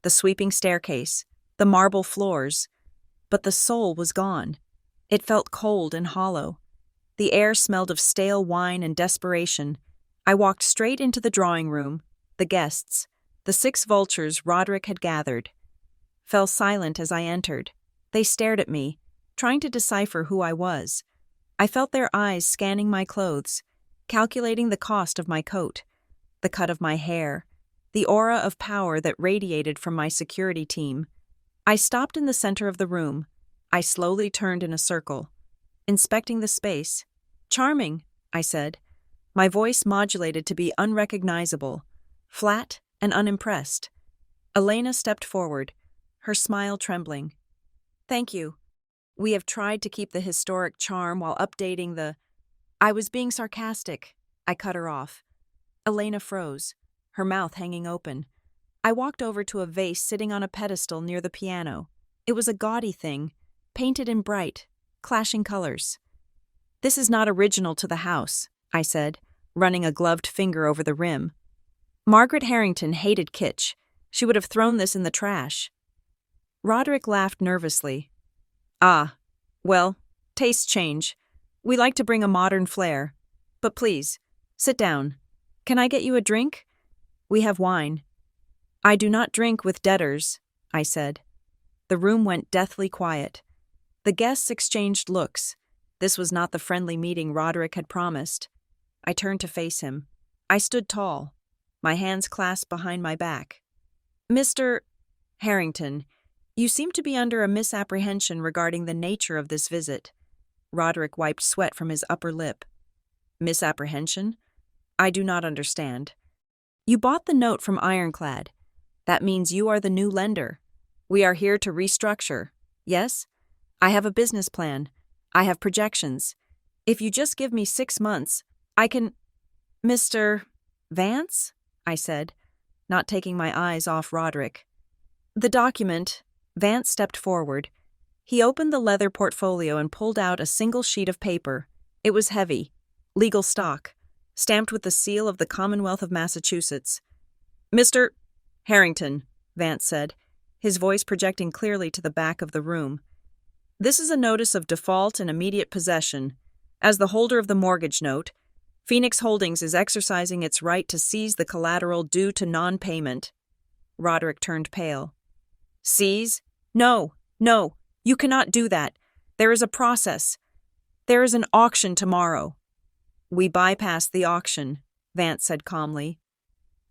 S1: the sweeping staircase, the marble floors, but the soul was gone. It felt cold and hollow. The air smelled of stale wine and desperation. I walked straight into the drawing room. The guests, the 6 vultures Roderick had gathered, fell silent as I entered. They stared at me, trying to decipher who I was. I felt their eyes scanning my clothes, calculating the cost of my coat, the cut of my hair, the aura of power that radiated from my security team. I stopped in the center of the room. I slowly turned in a circle, inspecting the space. "Charming," I said, my voice modulated to be unrecognizable, flat and unimpressed. Elena stepped forward, her smile trembling. "Thank you. We have tried to keep the historic charm while updating the—" I was being sarcastic. I cut her off. Elena froze, her mouth hanging open. I walked over to a vase sitting on a pedestal near the piano. It was a gaudy thing, painted in bright, clashing colors. "This is not original to the house," I said, running a gloved finger over the rim. "Margaret Harrington hated kitsch. She would have thrown this in the trash." Roderick laughed nervously. "Ah, well, tastes change. We like to bring a modern flair. But please, sit down. Can I get you a drink? We have wine." "I do not drink with debtors," I said. The room went deathly quiet. The guests exchanged looks. This was not the friendly meeting Roderick had promised. I turned to face him. I stood tall, my hands clasped behind my back. "Mr. Harrington, you seem to be under a misapprehension regarding the nature of this visit." Roderick wiped sweat from his upper lip. "Misapprehension? I do not understand." "You bought the note from Ironclad. That means you are the new lender. We are here to restructure. Yes? I have a business plan. I have projections. If you just give me 6 months, I can—" "Mr. Vance?" I said, not taking my eyes off Roderick. "The document." Vance stepped forward. He opened the leather portfolio and pulled out a single sheet of paper. It was heavy. Legal stock, stamped with the seal of the Commonwealth of Massachusetts. "Mr. Harrington," Vance said, his voice projecting clearly to the back of the room. "This is a notice of default and immediate possession. As the holder of the mortgage note, Phoenix Holdings is exercising its right to seize the collateral due to non-payment." Roderick turned pale. "Seize? No, no, you cannot do that. There is a process. There is an auction tomorrow." "We bypassed the auction," Vance said calmly.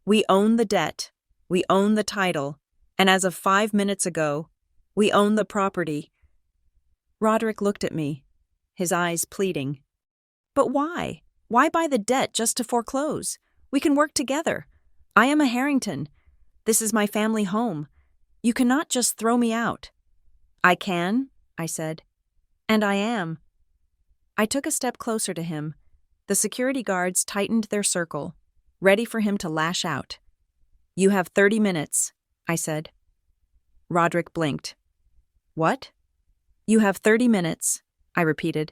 S1: "We own the debt, we own the title, and as of 5 minutes ago, we own the property." Roderick looked at me, his eyes pleading. "But why? Why buy the debt just to foreclose? We can work together. I am a Harrington. This is my family home. You cannot just throw me out." "I can," I said. "And I am." I took a step closer to him. The security guards tightened their circle, ready for him to lash out. "You have 30 minutes, I said. Roderick blinked. "What?" "You have 30 minutes, I repeated.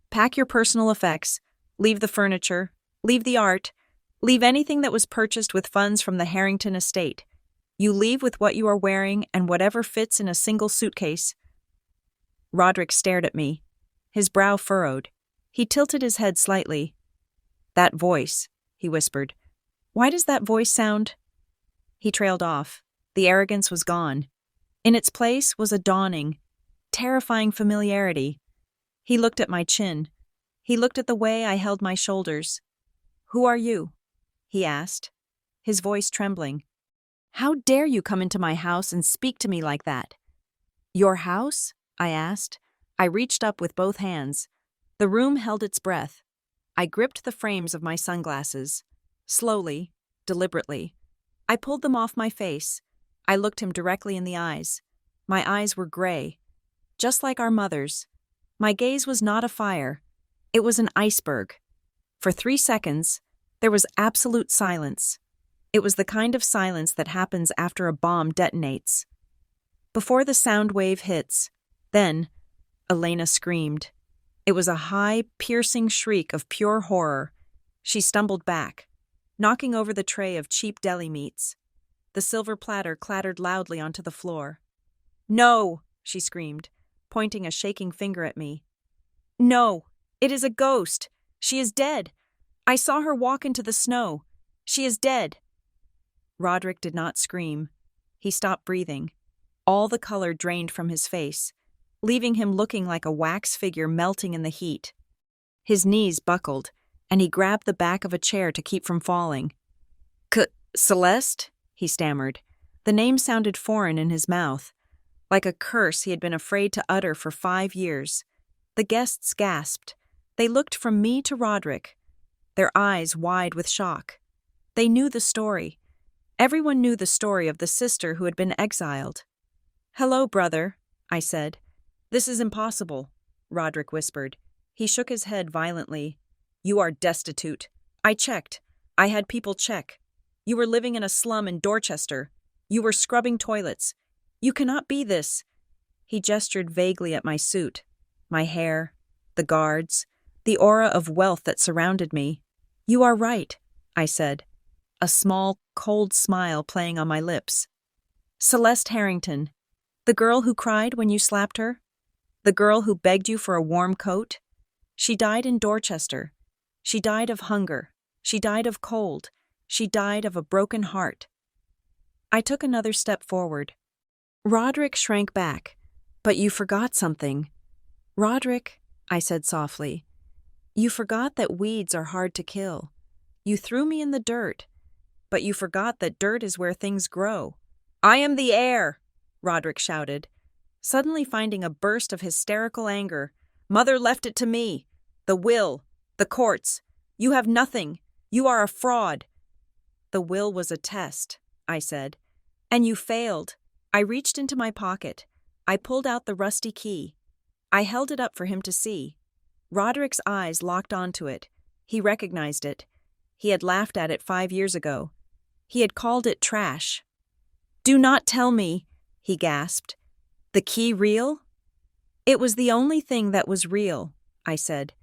S1: "Pack your personal effects, leave the furniture, leave the art, leave anything that was purchased with funds from the Harrington estate. You leave with what you are wearing and whatever fits in a single suitcase." Roderick stared at me, his brow furrowed. He tilted his head slightly. "That voice," he whispered. "Why does that voice sound—" He trailed off. The arrogance was gone. In its place was a dawning, terrifying familiarity. He looked at my chin. He looked at the way I held my shoulders. "Who are you?" he asked, his voice trembling. "How dare you come into my house and speak to me like that?" "Your house?" I asked. I reached up with both hands. The room held its breath. I gripped the frames of my sunglasses. Slowly, deliberately. I pulled them off my face. I looked him directly in the eyes. My eyes were gray, just like our mother's. My gaze was not a fire. It was an iceberg. For 3 seconds, there was absolute silence. It was the kind of silence that happens after a bomb detonates. Before the sound wave hits, then, Elena screamed. It was a high, piercing shriek of pure horror. She stumbled back, knocking over the tray of cheap deli meats. The silver platter clattered loudly onto the floor. "No!" she screamed, pointing a shaking finger at me. "No! It is a ghost! She is dead! I saw her walk into the snow! She is dead!" Roderick did not scream. He stopped breathing. All the color drained from his face, leaving him looking like a wax figure melting in the heat. His knees buckled, and he grabbed the back of a chair to keep from falling. "Celeste?" he stammered. The name sounded foreign in his mouth, like a curse he had been afraid to utter for 5 years. The guests gasped. They looked from me to Roderick, their eyes wide with shock. They knew the story. Everyone knew the story of the sister who had been exiled. "Hello, brother," I said. "This is impossible," Roderick whispered. He shook his head violently. "You are destitute. I checked. I had people check. You were living in a slum in Dorchester. You were scrubbing toilets. You cannot be this." He gestured vaguely at my suit, my hair, the guards, the aura of wealth that surrounded me. "You are right," I said, a small, cold smile playing on my lips. "Celeste Harrington, the girl who cried when you slapped her? The girl who begged you for a warm coat? She died in Dorchester. She died of hunger. She died of cold. She died of a broken heart." I took another step forward. Roderick shrank back. "But you forgot something." "Roderick," I said softly, "you forgot that weeds are hard to kill. You threw me in the dirt, but you forgot that dirt is where things grow." "I am the heir!" Roderick shouted, suddenly finding a burst of hysterical anger. "Mother left it to me. The will, the courts. You have nothing. You are a fraud." "The will was a test," I said. "And you failed." I reached into my pocket. I pulled out the rusty key. I held it up for him to see. Roderick's eyes locked onto it. He recognized it. He had laughed at it 5 years ago. He had called it trash. "Do not tell me," he gasped. "The key real?" It was the only thing that was real, I said.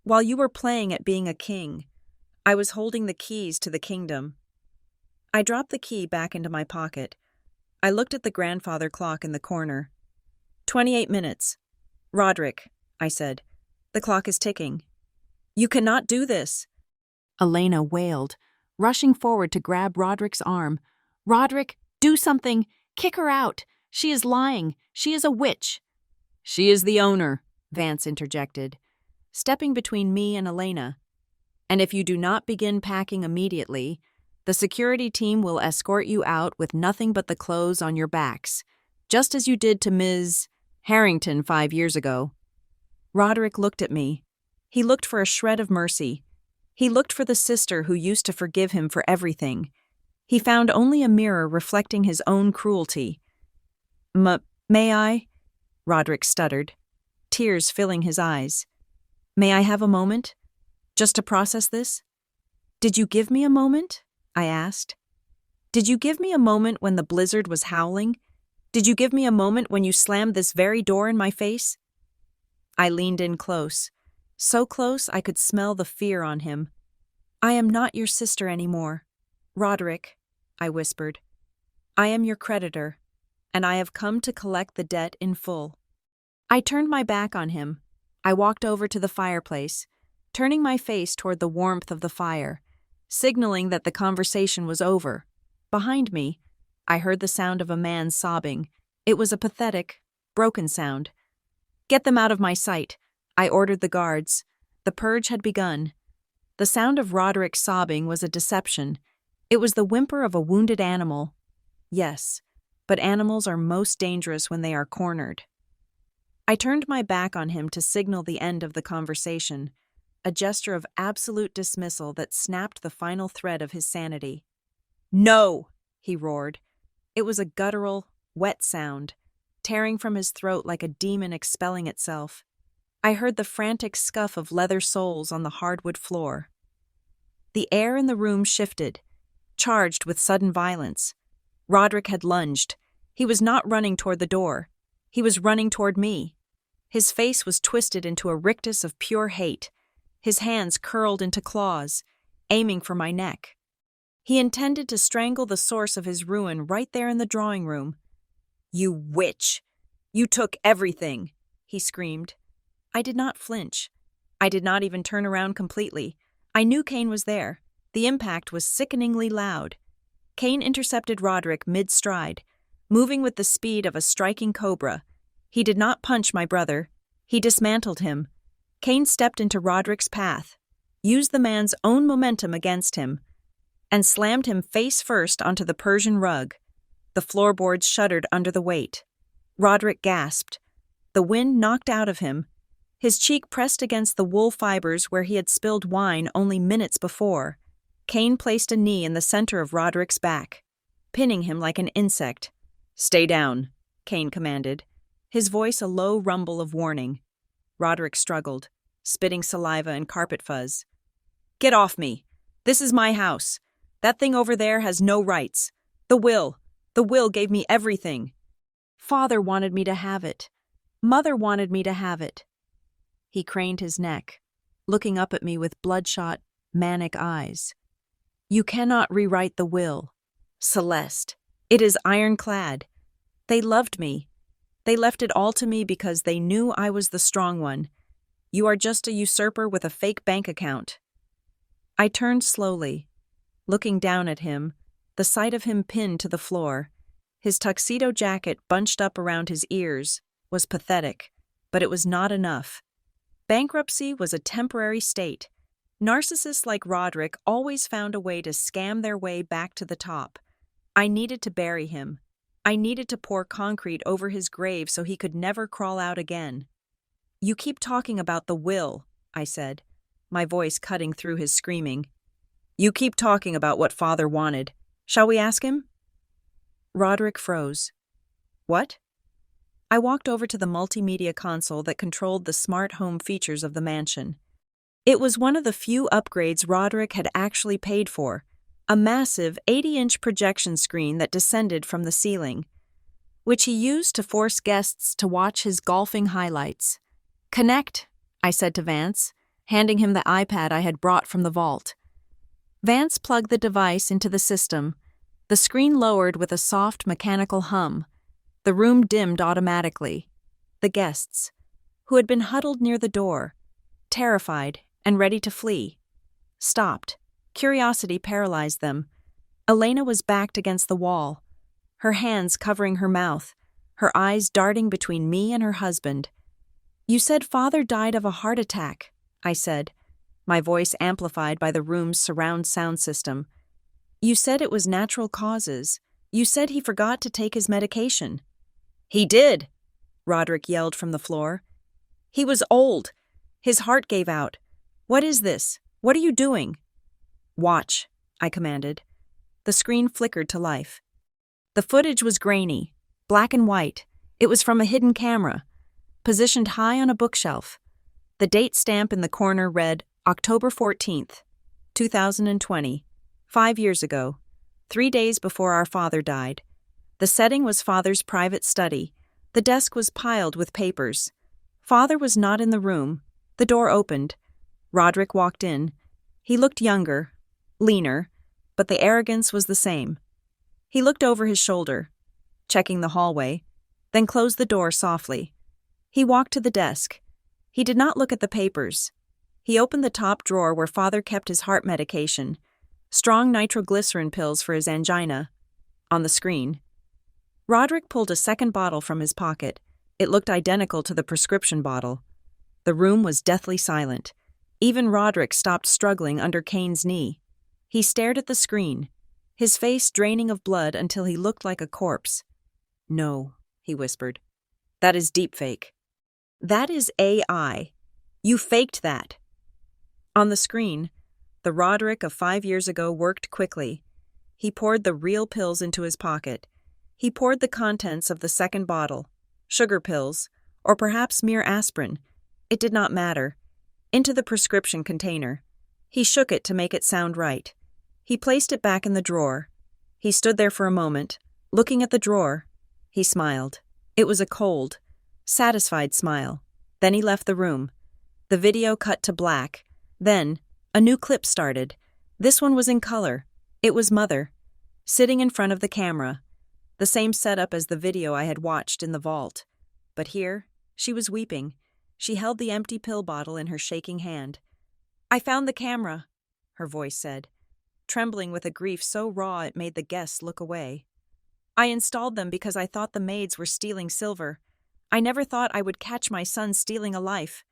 S1: While you were playing at being a king, I was holding the keys to the kingdom. I dropped the key back into my pocket. I looked at the grandfather clock in the corner. 28 minutes. Roderick, I said. The clock is ticking. You cannot do this. Elena wailed, rushing forward to grab Roderick's arm. Roderick, do something! Kick her out! She is lying! She is a witch! She is the owner, Vance interjected, stepping between me and Elena. And if you do not begin packing immediately, the security team will escort you out with nothing but the clothes on your backs, just as you did to Ms. Harrington 5 years ago. Roderick looked at me. He looked for a shred of mercy. He looked for the sister who used to forgive him for everything. He found only a mirror reflecting his own cruelty. May I? Roderick stuttered, tears filling his eyes. May I have a moment? Just to process this? Did you give me a moment? I asked. Did you give me a moment when the blizzard was howling? Did you give me a moment when you slammed this very door in my face? I leaned in close, so close I could smell the fear on him. I am not your sister anymore. Roderick, I whispered. I am your creditor, and I have come to collect the debt in full. I turned my back on him. I walked over to the fireplace, turning my face toward the warmth of the fire, signaling that the conversation was over. Behind me, I heard the sound of a man sobbing. It was a pathetic, broken sound. Get them out of my sight, I ordered the guards. The purge had begun. The sound of Roderick sobbing was a deception. It was the whimper of a wounded animal. Yes, but animals are most dangerous when they are cornered. I turned my back on him to signal the end of the conversation, a gesture of absolute dismissal that snapped the final thread of his sanity. No, he roared. It was a guttural, wet sound, tearing from his throat like a demon expelling itself. I heard the frantic scuff of leather soles on the hardwood floor. The air in the room shifted, charged with sudden violence. Roderick had lunged. He was not running toward the door. He was running toward me. His face was twisted into a rictus of pure hate, his hands curled into claws, aiming for my neck. He intended to strangle the source of his ruin right there in the drawing room. You witch! You took everything! He screamed. I did not flinch. I did not even turn around completely. I knew Kane was there. The impact was sickeningly loud. Kane intercepted Roderick mid-stride, moving with the speed of a striking cobra. He did not punch my brother. He dismantled him. Kane stepped into Roderick's path, used the man's own momentum against him, and slammed him face first onto the Persian rug. The floorboards shuddered under the weight. Roderick gasped. The wind knocked out of him. His cheek pressed against the wool fibers where he had spilled wine only minutes before. Kane placed a knee in the center of Roderick's back, pinning him like an insect. Stay down, Kane commanded, his voice a low rumble of warning. Roderick struggled, spitting saliva and carpet fuzz. Get off me! This is my house. That thing over there has no rights. The will gave me everything. Father wanted me to have it. Mother wanted me to have it. He craned his neck, looking up at me with bloodshot, manic eyes. You cannot rewrite the will, Celeste. It is ironclad. They loved me. They left it all to me because they knew I was the strong one. You are just a usurper with a fake bank account. I turned slowly, looking down at him, the sight of him pinned to the floor. His tuxedo jacket bunched up around his ears was pathetic, but it was not enough. Bankruptcy was a temporary state. Narcissists like Roderick always found a way to scam their way back to the top. I needed to bury him. I needed to pour concrete over his grave so he could never crawl out again. You keep talking about the will, I said, my voice cutting through his screaming. You keep talking about what Father wanted. Shall we ask him? Roderick froze. What? I walked over to the multimedia console that controlled the smart home features of the mansion. It was one of the few upgrades Roderick had actually paid for, a massive 80-inch projection screen that descended from the ceiling. which he used to force guests to watch his golfing highlights. "Connect," I said to Vance, handing him the iPad I had brought from the vault. Vance plugged the device into the system. The screen lowered with a soft mechanical hum. The room dimmed automatically. The guests, who had been huddled near the door, terrified and ready to flee, stopped. Curiosity paralyzed them. Elena was backed against the wall, her hands covering her mouth, her eyes darting between me and her husband. "You said father died of a heart attack," I said, my voice amplified by the room's surround sound system. "You said it was natural causes. You said he forgot to take his medication." "He did," Roderick yelled from the floor. "He was old. His heart gave out. What is this? What are you doing?" "Watch," I commanded. The screen flickered to life. The footage was grainy, black and white. It was from a hidden camera, positioned high on a bookshelf. The date stamp in the corner read October 14th, 2020, 5 years ago, 3 days before our father died. The setting was father's private study. The desk was piled with papers. Father was not in the room. The door opened. Roderick walked in. He looked younger, leaner, but the arrogance was the same. He looked over his shoulder, checking the hallway, then closed the door softly. He walked to the desk. He did not look at the papers. He opened the top drawer where father kept his heart medication, strong nitroglycerin pills for his angina. On the screen, Roderick pulled a second bottle from his pocket. It looked identical to the prescription bottle. The room was deathly silent. Even Roderick stopped struggling under Kane's knee. He stared at the screen, his face draining of blood until he looked like a corpse. "No," he whispered. "That is deepfake. That is AI. You faked that." On the screen, the Roderick of 5 years ago worked quickly. He poured the real pills into his pocket. He poured the contents of the second bottle, sugar pills, or perhaps mere aspirin. It did not matter. Into the prescription container. He shook it to make it sound right. He placed it back in the drawer. He stood there for a moment, looking at the drawer. He smiled. It was a cold, satisfied smile. Then he left the room. The video cut to black. Then, a new clip started. This one was in color. It was Mother, sitting in front of the camera. The same setup as the video I had watched in the vault. But here, she was weeping. She held the empty pill bottle in her shaking hand. "I found the camera," her voice said, trembling with a grief so raw it made the guests look away. "I installed them because I thought the maids were stealing silver. I never thought I would catch my son stealing a life."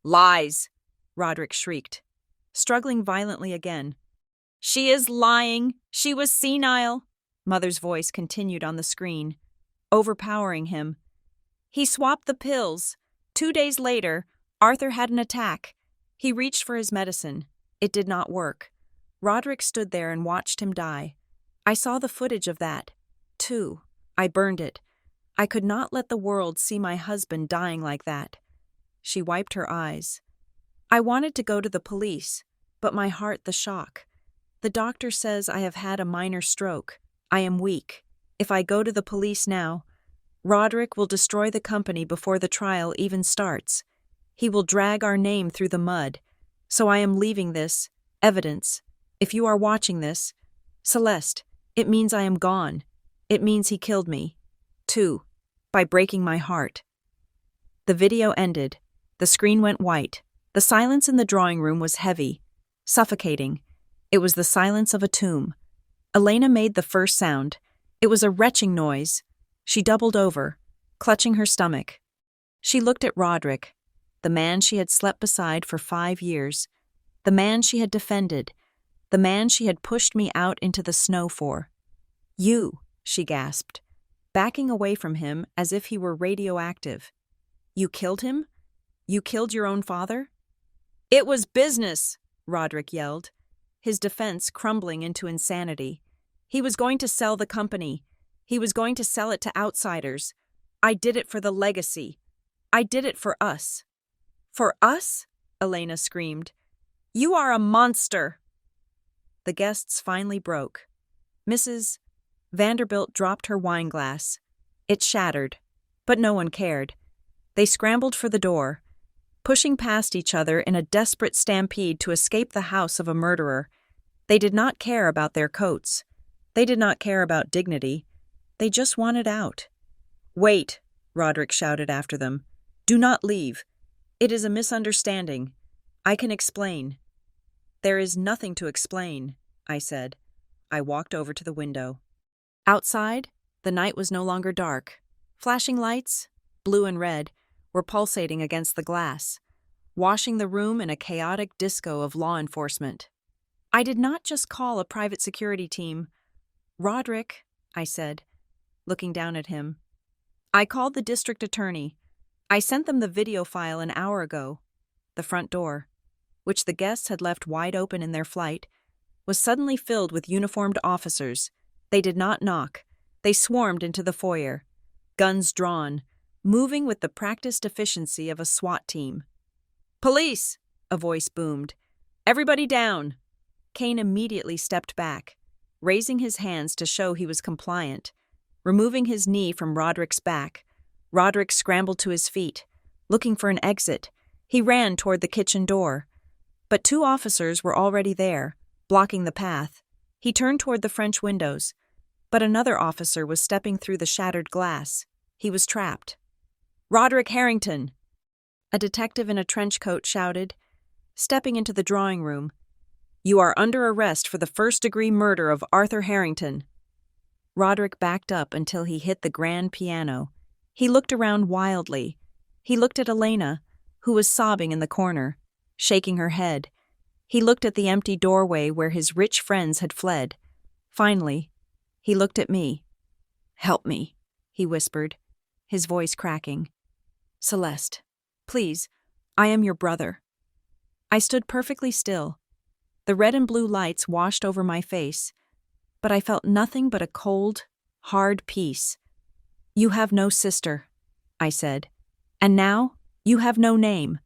S1: "Lies!" Roderick shrieked, struggling violently again. "She is lying. She was senile," Mother's voice continued on the screen, overpowering him. "He swapped the pills. 2 days later, Arthur had an attack. He reached for his medicine. It did not work. Roderick stood there and watched him die. I saw the footage of that, too. I burned it. I could not let the world see my husband dying like that." She wiped her eyes. "I wanted to go to the police, but my heart the shock. The doctor says I have had a minor stroke. I am weak. If I go to the police now, Roderick will destroy the company before the trial even starts. He will drag our name through the mud. So I am leaving this evidence. If you are watching this, Celeste, it means I am gone. It means he killed me, too, by breaking my heart." The video ended. The screen went white. The silence in the drawing room was heavy, suffocating. It was the silence of a tomb. Elena made the first sound. It was a retching noise. She doubled over, clutching her stomach. She looked at Roderick, the man she had slept beside for 5 years, the man she had defended, the man she had pushed me out into the snow for. "You," she gasped, backing away from him as if he were radioactive. "You killed him? You killed your own father?" "It was business," Roderick yelled, his defense crumbling into insanity. He was going to sell the company. He was going to sell it to outsiders. I did it for the legacy. I did it for us. "For us?" Elena screamed. "You are a monster!" The guests finally broke. Mrs. Vanderbilt dropped her wine glass. It shattered, but no one cared. They scrambled for the door, pushing past each other in a desperate stampede to escape the house of a murderer. They did not care about their coats. They did not care about dignity. They just wanted out. "Wait," Roderick shouted after them. "Do not leave. It is a misunderstanding. I can explain." "There is nothing to explain," I said. I walked over to the window. Outside, the night was no longer dark. Flashing lights, blue and red, were pulsating against the glass, washing the room in a chaotic disco of law enforcement. I did not just call a private security team. "Roderick," I said, looking down at him. "I called the district attorney. I sent them the video file an hour ago." The front door, which the guests had left wide open in their flight, was suddenly filled with uniformed officers. They did not knock. They swarmed into the foyer, guns drawn, moving with the practiced efficiency of a SWAT team. "Police!" a voice boomed. "Everybody down!" Kane immediately stepped back, raising his hands to show he was compliant. Removing his knee from Roderick's back, Roderick scrambled to his feet. Looking for an exit, he ran toward the kitchen door. But two officers were already there, blocking the path. He turned toward the French windows, but another officer was stepping through the shattered glass. He was trapped. "Roderick Harrington!" a detective in a trench coat shouted, stepping into the drawing room. "You are under arrest for the first-degree murder of Arthur Harrington." Roderick backed up until he hit the grand piano. He looked around wildly. He looked at Elena, who was sobbing in the corner, shaking her head. He looked at the empty doorway where his rich friends had fled. Finally, he looked at me. "Help me," he whispered, his voice cracking. "Celeste, please, I am your brother." I stood perfectly still. The red and blue lights washed over my face, but I felt nothing but a cold, hard peace. "You have no sister," I said, "and now you have no name."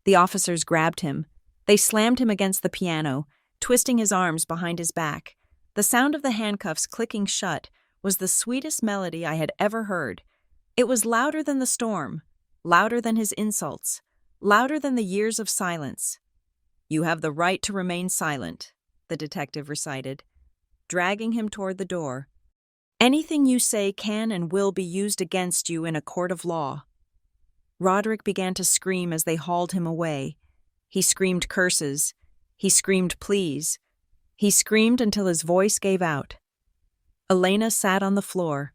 S1: The officers grabbed him. They slammed him against the piano, twisting his arms behind his back. The sound of the handcuffs clicking shut was the sweetest melody I had ever heard. It was louder than the storm, louder than his insults, louder than the years of silence. "You have the right to remain silent," the detective recited, dragging him toward the door. "Anything you say can and will be used against you in a court of law." Roderick began to scream as they hauled him away. He screamed curses. He screamed pleas. He screamed until his voice gave out. Elena sat on the floor,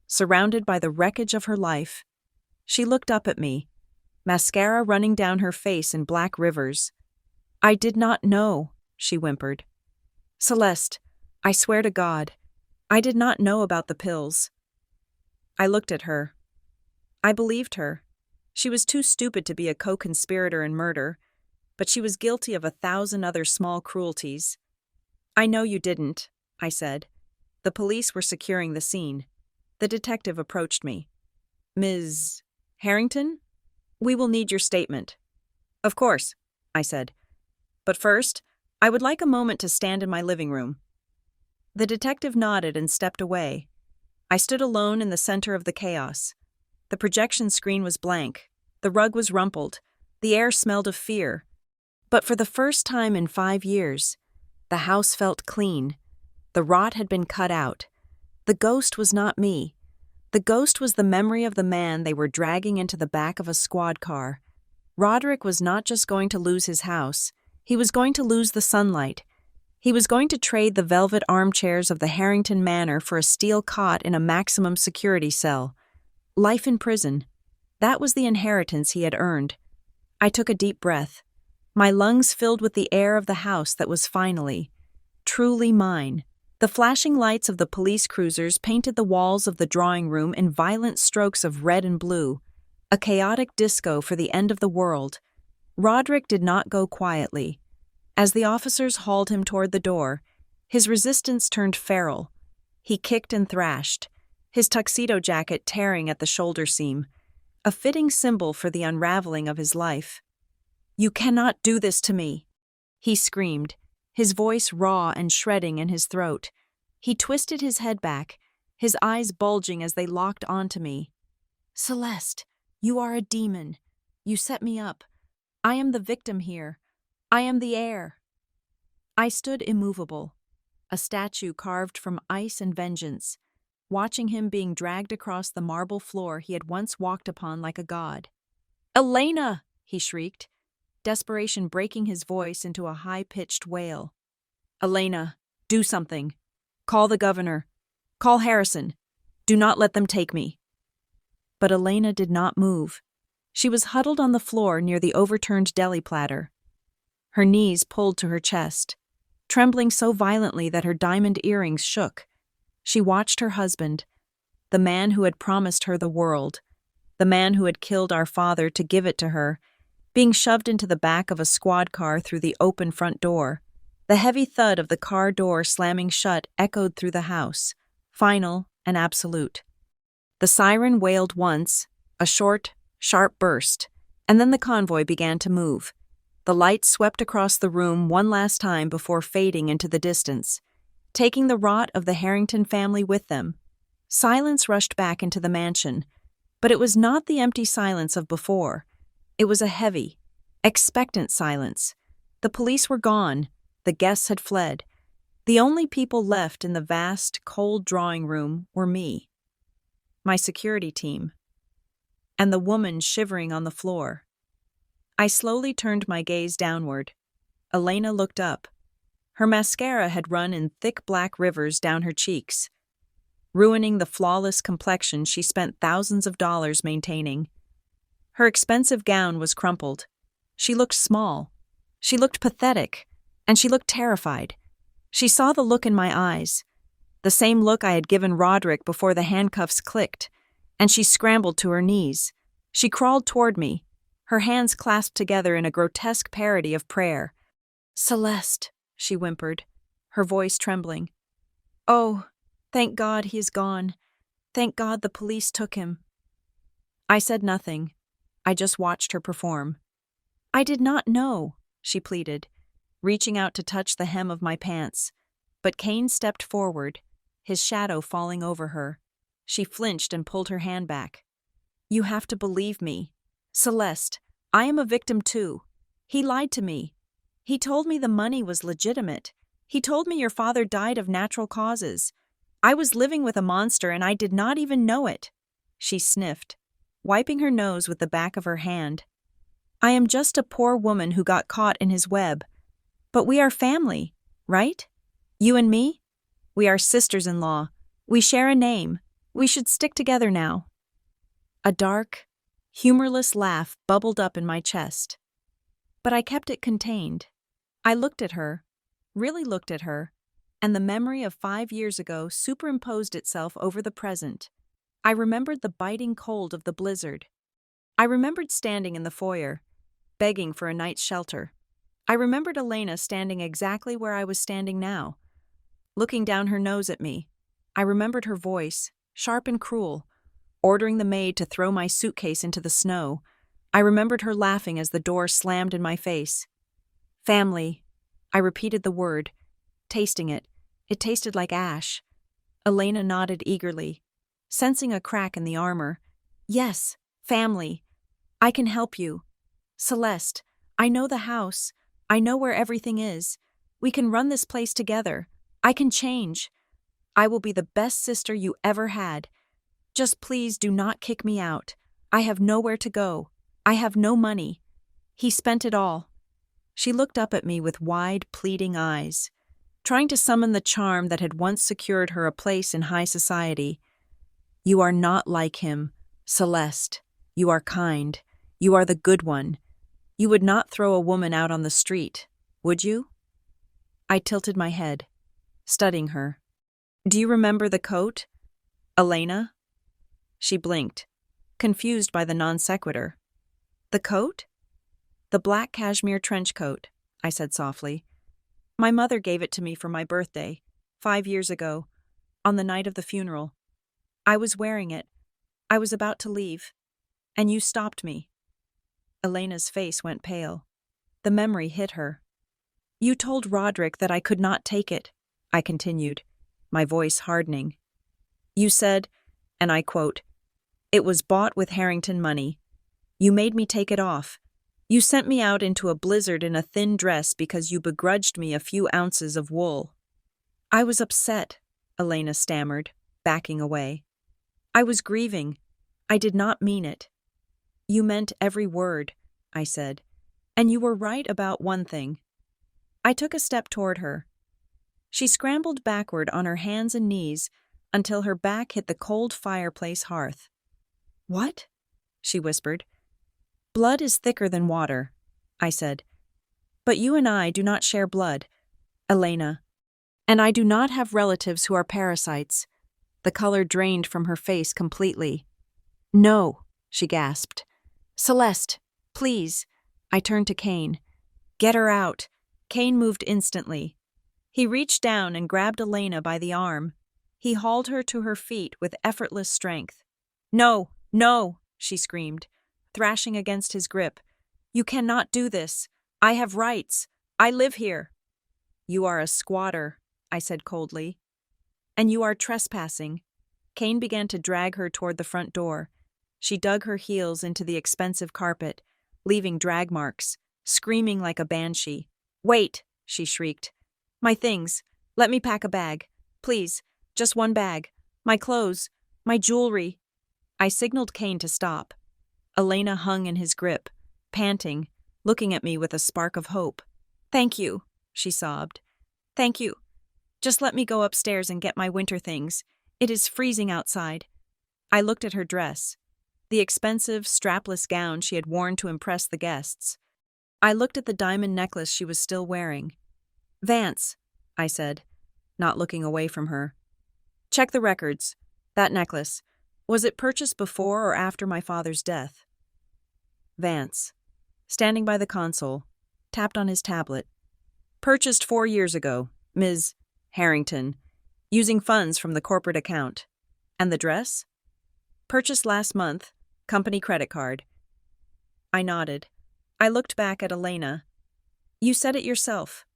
S1: surrounded by the wreckage of her life. She looked up at me, mascara running down her face in black rivers. "I did not know," she whimpered. "Celeste, I swear to God, I did not know about the pills." I looked at her. I believed her. She was too stupid to be a co-conspirator in murder, but she was guilty of 1,000 other small cruelties. "I know you didn't," I said. The police were securing the scene. The detective approached me. "Ms. Harrington? We will need your statement." "Of course," I said. "But first, I would like a moment to stand in my living room." The detective nodded and stepped away. I stood alone in the center of the chaos. The projection screen was blank. The rug was rumpled. The air smelled of fear. But for the first time in 5 years, the house felt clean. The rot had been cut out. The ghost was not me. The ghost was the memory of the man they were dragging into the back of a squad car. Roderick was not just going to lose his house. He was going to lose the sunlight. He was going to trade the velvet armchairs of the Harrington Manor for a steel cot in a maximum security cell. Life in prison. That was the inheritance he had earned. I took a deep breath. My lungs filled with the air of the house that was finally, truly mine. The flashing lights of the police cruisers painted the walls of the drawing room in violent strokes of red and blue, a chaotic disco for the end of the world. Roderick did not go quietly. As the officers hauled him toward the door, his resistance turned feral. He kicked and thrashed, his tuxedo jacket tearing at the shoulder seam, a fitting symbol for the unraveling of his life. "You cannot do this to me," he screamed, his voice raw and shredding in his throat. He twisted his head back, his eyes bulging as they locked onto me. "Celeste, you are a demon. You set me up. I am the victim here. I am the heir." I stood immovable, a statue carved from ice and vengeance, watching him being dragged across the marble floor he had once walked upon like a god. "Elena!" he shrieked, desperation breaking his voice into a high-pitched wail. "Elena, do something. Call the governor. Call Harrison. Do not let them take me." But Elena did not move. She was huddled on the floor near the overturned deli platter, her knees pulled to her chest, trembling so violently that her diamond earrings shook. She watched her husband, the man who had promised her the world, the man who had killed our father to give it to her, being shoved into the back of a squad car through the open front door. The heavy thud of the car door slamming shut echoed through the house, final and absolute. The siren wailed once, a short, sharp burst, and then the convoy began to move. The lights swept across the room one last time before fading into the distance, taking the rot of the Harrington family with them. Silence rushed back into the mansion, but it was not the empty silence of before. It was a heavy, expectant silence. The police were gone. The guests had fled. The only people left in the vast, cold drawing room were me, my security team, and the woman shivering on the floor. I slowly turned my gaze downward. Elena looked up. Her mascara had run in thick black rivers down her cheeks, ruining the flawless complexion she spent thousands of dollars maintaining. Her expensive gown was crumpled. She looked small. She looked pathetic. And she looked terrified. She saw the look in my eyes, the same look I had given Roderick before the handcuffs clicked, and she scrambled to her knees. She crawled toward me, her hands clasped together in a grotesque parody of prayer. "Celeste," she whimpered, her voice trembling. "Oh, thank God he is gone. Thank God the police took him." I said nothing. I just watched her perform. "I did not know," she pleaded, reaching out to touch the hem of my pants. But Kane stepped forward, his shadow falling over her. She flinched and pulled her hand back. "You have to believe me. Celeste, I am a victim too. He lied to me. He told me the money was legitimate. He told me your father died of natural causes. I was living with a monster and I did not even know it." She sniffed, wiping her nose with the back of her hand. "I am just a poor woman who got caught in his web. But we are family, right? You and me? We are sisters-in-law. We share a name. We should stick together now." A dark, humorless laugh bubbled up in my chest. But I kept it contained. I looked at her, really looked at her, and the memory of 5 years ago superimposed itself over the present. I remembered the biting cold of the blizzard. I remembered standing in the foyer, begging for a night's shelter. I remembered Elena standing exactly where I was standing now, looking down her nose at me. I remembered her voice, sharp and cruel, ordering the maid to throw my suitcase into the snow. I remembered her laughing as the door slammed in my face. "Family." I repeated the word, tasting it. It tasted like ash. Elena nodded eagerly, sensing a crack in the armor. "Yes, family. I can help you. Celeste, I know the house. I know where everything is. We can run this place together. I can change. I will be the best sister you ever had. Just please do not kick me out. I have nowhere to go. I have no money. He spent it all." She looked up at me with wide, pleading eyes, trying to summon the charm that had once secured her a place in high society. "You are not like him, Celeste. You are kind. You are the good one. You would not throw a woman out on the street, would you?" I tilted my head, studying her. "Do you remember the coat, Elena?" She blinked, confused by the non sequitur. "The coat?" "The black cashmere trench coat," I said softly. "My mother gave it to me for my birthday, 5 years ago, on the night of the funeral. I was wearing it. I was about to leave, and you stopped me." Elena's face went pale. The memory hit her. "You told Roderick that I could not take it," I continued, my voice hardening. You said, and I quote, "It was bought with Harrington money. You made me take it off. You sent me out into a blizzard in a thin dress because you begrudged me a few ounces of wool." "I was upset," Elena stammered, backing away. "I was grieving. I did not mean it." "You meant every word," I said, "and you were right about one thing." I took a step toward her. She scrambled backward on her hands and knees until her back hit the cold fireplace hearth. "What?" she whispered. "Blood is thicker than water," I said. "But you and I do not share blood, Elena. And I do not have relatives who are parasites." The color drained from her face completely. "No," she gasped. "Celeste, please." I turned to Kane. "Get her out." Kane moved instantly. He reached down and grabbed Elena by the arm. He hauled her to her feet with effortless strength. "No, no," she screamed, thrashing against his grip. "You cannot do this. I have rights. I live here." "You are a squatter," I said coldly. "And you are trespassing." Kane began to drag her toward the front door. She dug her heels into the expensive carpet, leaving drag marks, screaming like a banshee. "Wait," she shrieked. "My things. Let me pack a bag. Please, just one bag. My clothes. My jewelry." I signaled Kane to stop. Elena hung in his grip, panting, looking at me with a spark of hope. "Thank you," she sobbed. "Thank you. Just let me go upstairs and get my winter things. It is freezing outside." I looked at her dress, the expensive, strapless gown she had worn to impress the guests. I looked at the diamond necklace she was still wearing. "Vance," I said, not looking away from her. "Check the records. That necklace. Was it purchased before or after my father's death?" Vance, standing by the console, tapped on his tablet. "Purchased 4 years ago, Ms. Harrington, using funds from the corporate account." "And the dress?" "Purchased last month, company credit card." I nodded. I looked back at Elena. "You said it yourself."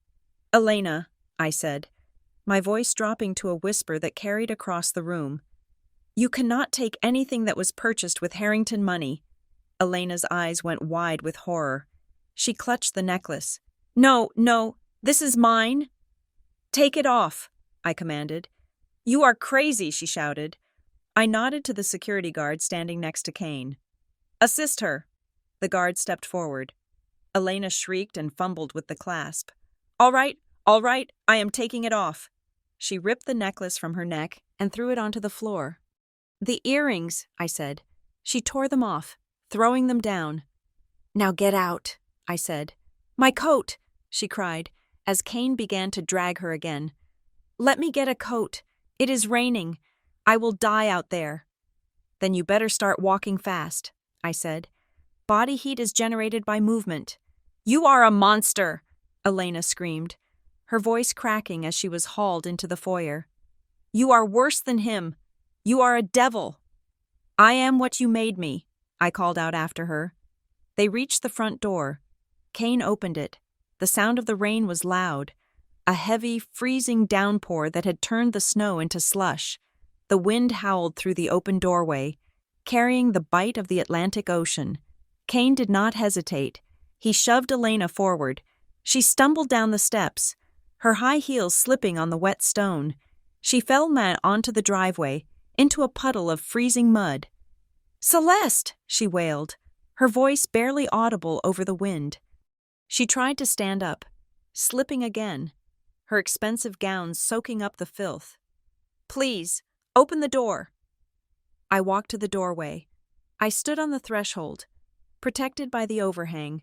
S1: "Elena," I said, my voice dropping to a whisper that carried across the room. "You cannot take anything that was purchased with Harrington money." Elena's eyes went wide with horror. She clutched the necklace. "No, no, this is mine." "Take it off," I commanded. "You are crazy," she shouted. I nodded to the security guard standing next to Kane. "Assist her." The guard stepped forward. Elena shrieked and fumbled with the clasp. All right, I am taking it off." She ripped the necklace from her neck and threw it onto the floor. "The earrings," I said. She tore them off, throwing them down. "Now get out," I said. "My coat," she cried, as Kane began to drag her again. "Let me get a coat. It is raining. I will die out there." "Then you better start walking fast," I said. "Body heat is generated by movement." "You are a monster!" Elena screamed, her voice cracking as she was hauled into the foyer. "You are worse than him. You are a devil." "I am what you made me," I called out after her. They reached the front door. Kane opened it. The sound of the rain was loud, a heavy, freezing downpour that had turned the snow into slush. The wind howled through the open doorway, carrying the bite of the Atlantic Ocean. Kane did not hesitate. He shoved Elena forward. She stumbled down the steps, her high heels slipping on the wet stone. She fell onto the driveway, into a puddle of freezing mud. "Celeste!" she wailed, her voice barely audible over the wind. She tried to stand up, slipping again, her expensive gown soaking up the filth. "Please, open the door." I walked to the doorway. I stood on the threshold, protected by the overhang,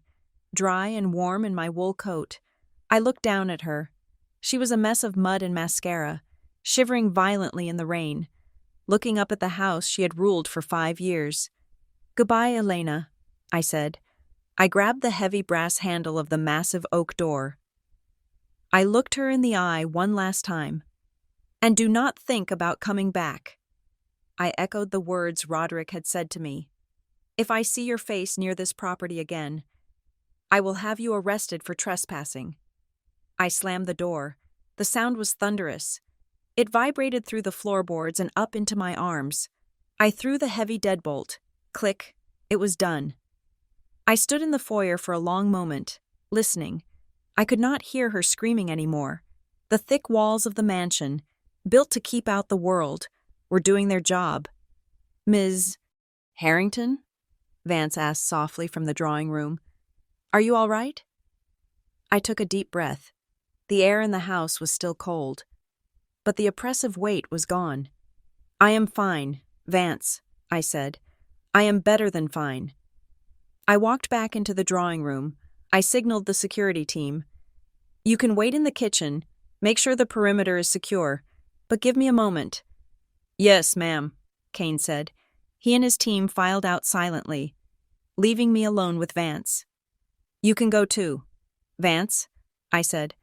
S1: dry and warm in my wool coat. I looked down at her. She was a mess of mud and mascara, shivering violently in the rain, looking up at the house she had ruled for 5 years. "Goodbye, Elena," I said. I grabbed the heavy brass handle of the massive oak door. I looked her in the eye one last time. "And do not think about coming back." I echoed the words Roderick had said to me. "If I see your face near this property again, I will have you arrested for trespassing." I slammed the door. The sound was thunderous. It vibrated through the floorboards and up into my arms. I threw the heavy deadbolt. Click. It was done. I stood in the foyer for a long moment, listening. I could not hear her screaming anymore. The thick walls of the mansion, built to keep out the world, were doing their job. "Ms. Harrington?" Vance asked softly from the drawing room. "Are you all right?" I took a deep breath. The air in the house was still cold, but the oppressive weight was gone. "I am fine, Vance," I said. "I am better than fine." I walked back into the drawing room. I signaled the security team. "You can wait in the kitchen, make sure the perimeter is secure, but give me a moment." "Yes, ma'am," Kane said. He and his team filed out silently, leaving me alone with Vance. "You can go too." "Vance," I said,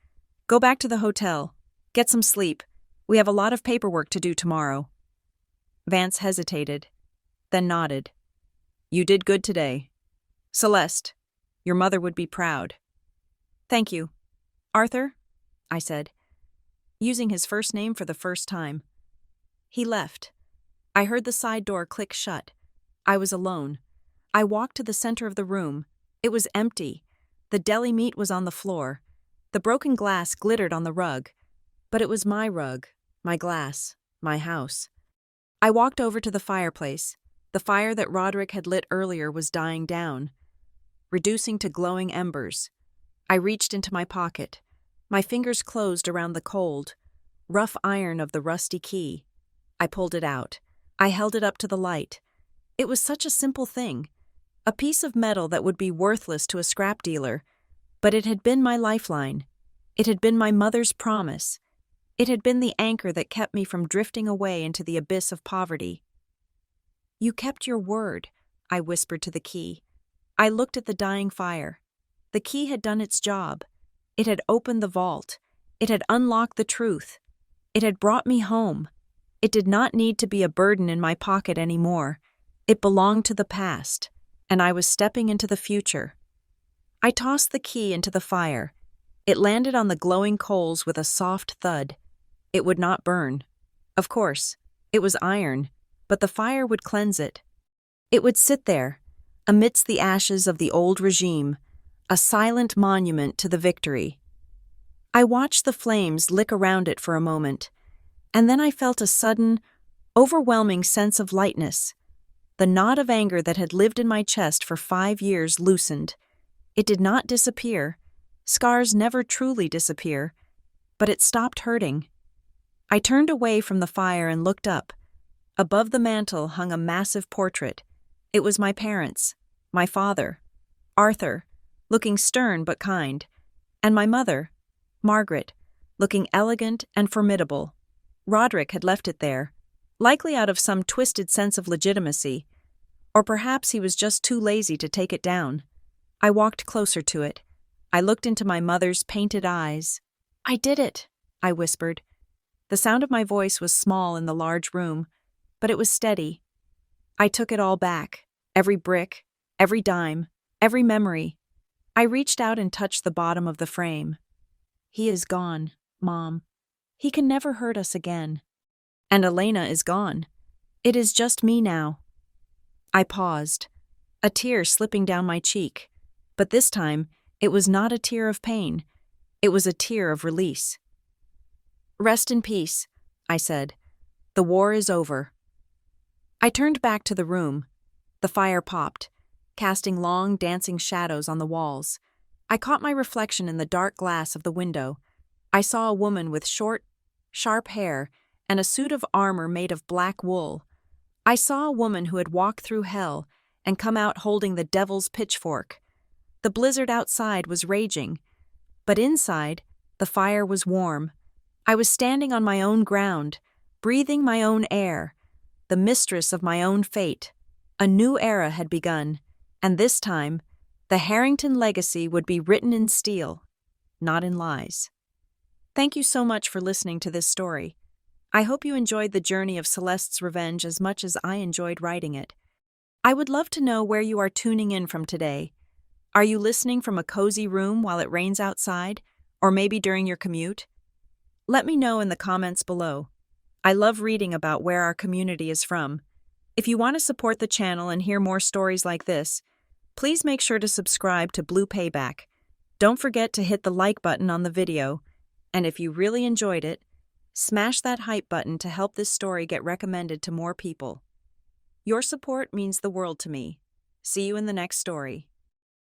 S1: "go back to the hotel. Get some sleep. We have a lot of paperwork to do tomorrow." Vance hesitated, then nodded. "You did good today. Celeste, your mother would be proud." "Thank you. Arthur?" I said, using his first name for the first time. He left. I heard the side door click shut. I was alone. I walked to the center of the room. It was empty. The deli meat was on the floor. The broken glass glittered on the rug. But it was my rug, my glass, my house. I walked over to the fireplace. The fire that Roderick had lit earlier was dying down, reducing to glowing embers. I reached into my pocket. My fingers closed around the cold, rough iron of the rusty key. I pulled it out. I held it up to the light. It was such a simple thing. A piece of metal that would be worthless to a scrap dealer, but it had been my lifeline. It had been my mother's promise. It had been the anchor that kept me from drifting away into the abyss of poverty. "You kept your word," I whispered to the key. I looked at the dying fire. The key had done its job. It had opened the vault. It had unlocked the truth. It had brought me home. It did not need to be a burden in my pocket anymore. It belonged to the past, and I was stepping into the future. I tossed the key into the fire. It landed on the glowing coals with a soft thud. It would not burn. Of course, it was iron, but the fire would cleanse it. It would sit there, amidst the ashes of the old regime, a silent monument to the victory. I watched the flames lick around it for a moment, and then I felt a sudden, overwhelming sense of lightness. The knot of anger that had lived in my chest for 5 years loosened. It did not disappear. Scars never truly disappear, but it stopped hurting. I turned away from the fire and looked up. Above the mantel hung a massive portrait. It was my parents, my father, Arthur, looking stern but kind, and my mother, Margaret, looking elegant and formidable. Roderick had left it there, likely out of some twisted sense of legitimacy, or perhaps he was just too lazy to take it down. I walked closer to it. I looked into my mother's painted eyes. "I did it," I whispered. The sound of my voice was small in the large room, but it was steady. I took it all back, every brick, every dime, every memory. I reached out and touched the bottom of the frame. "He is gone, Mom. He can never hurt us again. And Elena is gone. It is just me now." I paused, a tear slipping down my cheek, but this time it was not a tear of pain. It was a tear of release. "Rest in peace," I said. "The war is over." I turned back to the room. The fire popped, casting long, dancing shadows on the walls. I caught my reflection in the dark glass of the window. I saw a woman with short, sharp hair and a suit of armor made of black wool. I saw a woman who had walked through hell and come out holding the devil's pitchfork. The blizzard outside was raging, but inside, the fire was warm. I was standing on my own ground, breathing my own air, the mistress of my own fate. A new era had begun, and this time, the Harrington legacy would be written in steel, not in lies. Thank you so much for listening to this story. I hope you enjoyed the journey of Celeste's revenge as much as I enjoyed writing it. I would love to know where you are tuning in from today. Are you listening from a cozy room while it rains outside, or maybe during your commute? Let me know in the comments below. I love reading about where our community is from. If you want to support the channel and hear more stories like this, please make sure to subscribe to Blue Payback. Don't forget to hit the like button on the video, and if you really enjoyed it, smash that hype button to help this story get recommended to more people. Your support means the world to me. See you in the next story.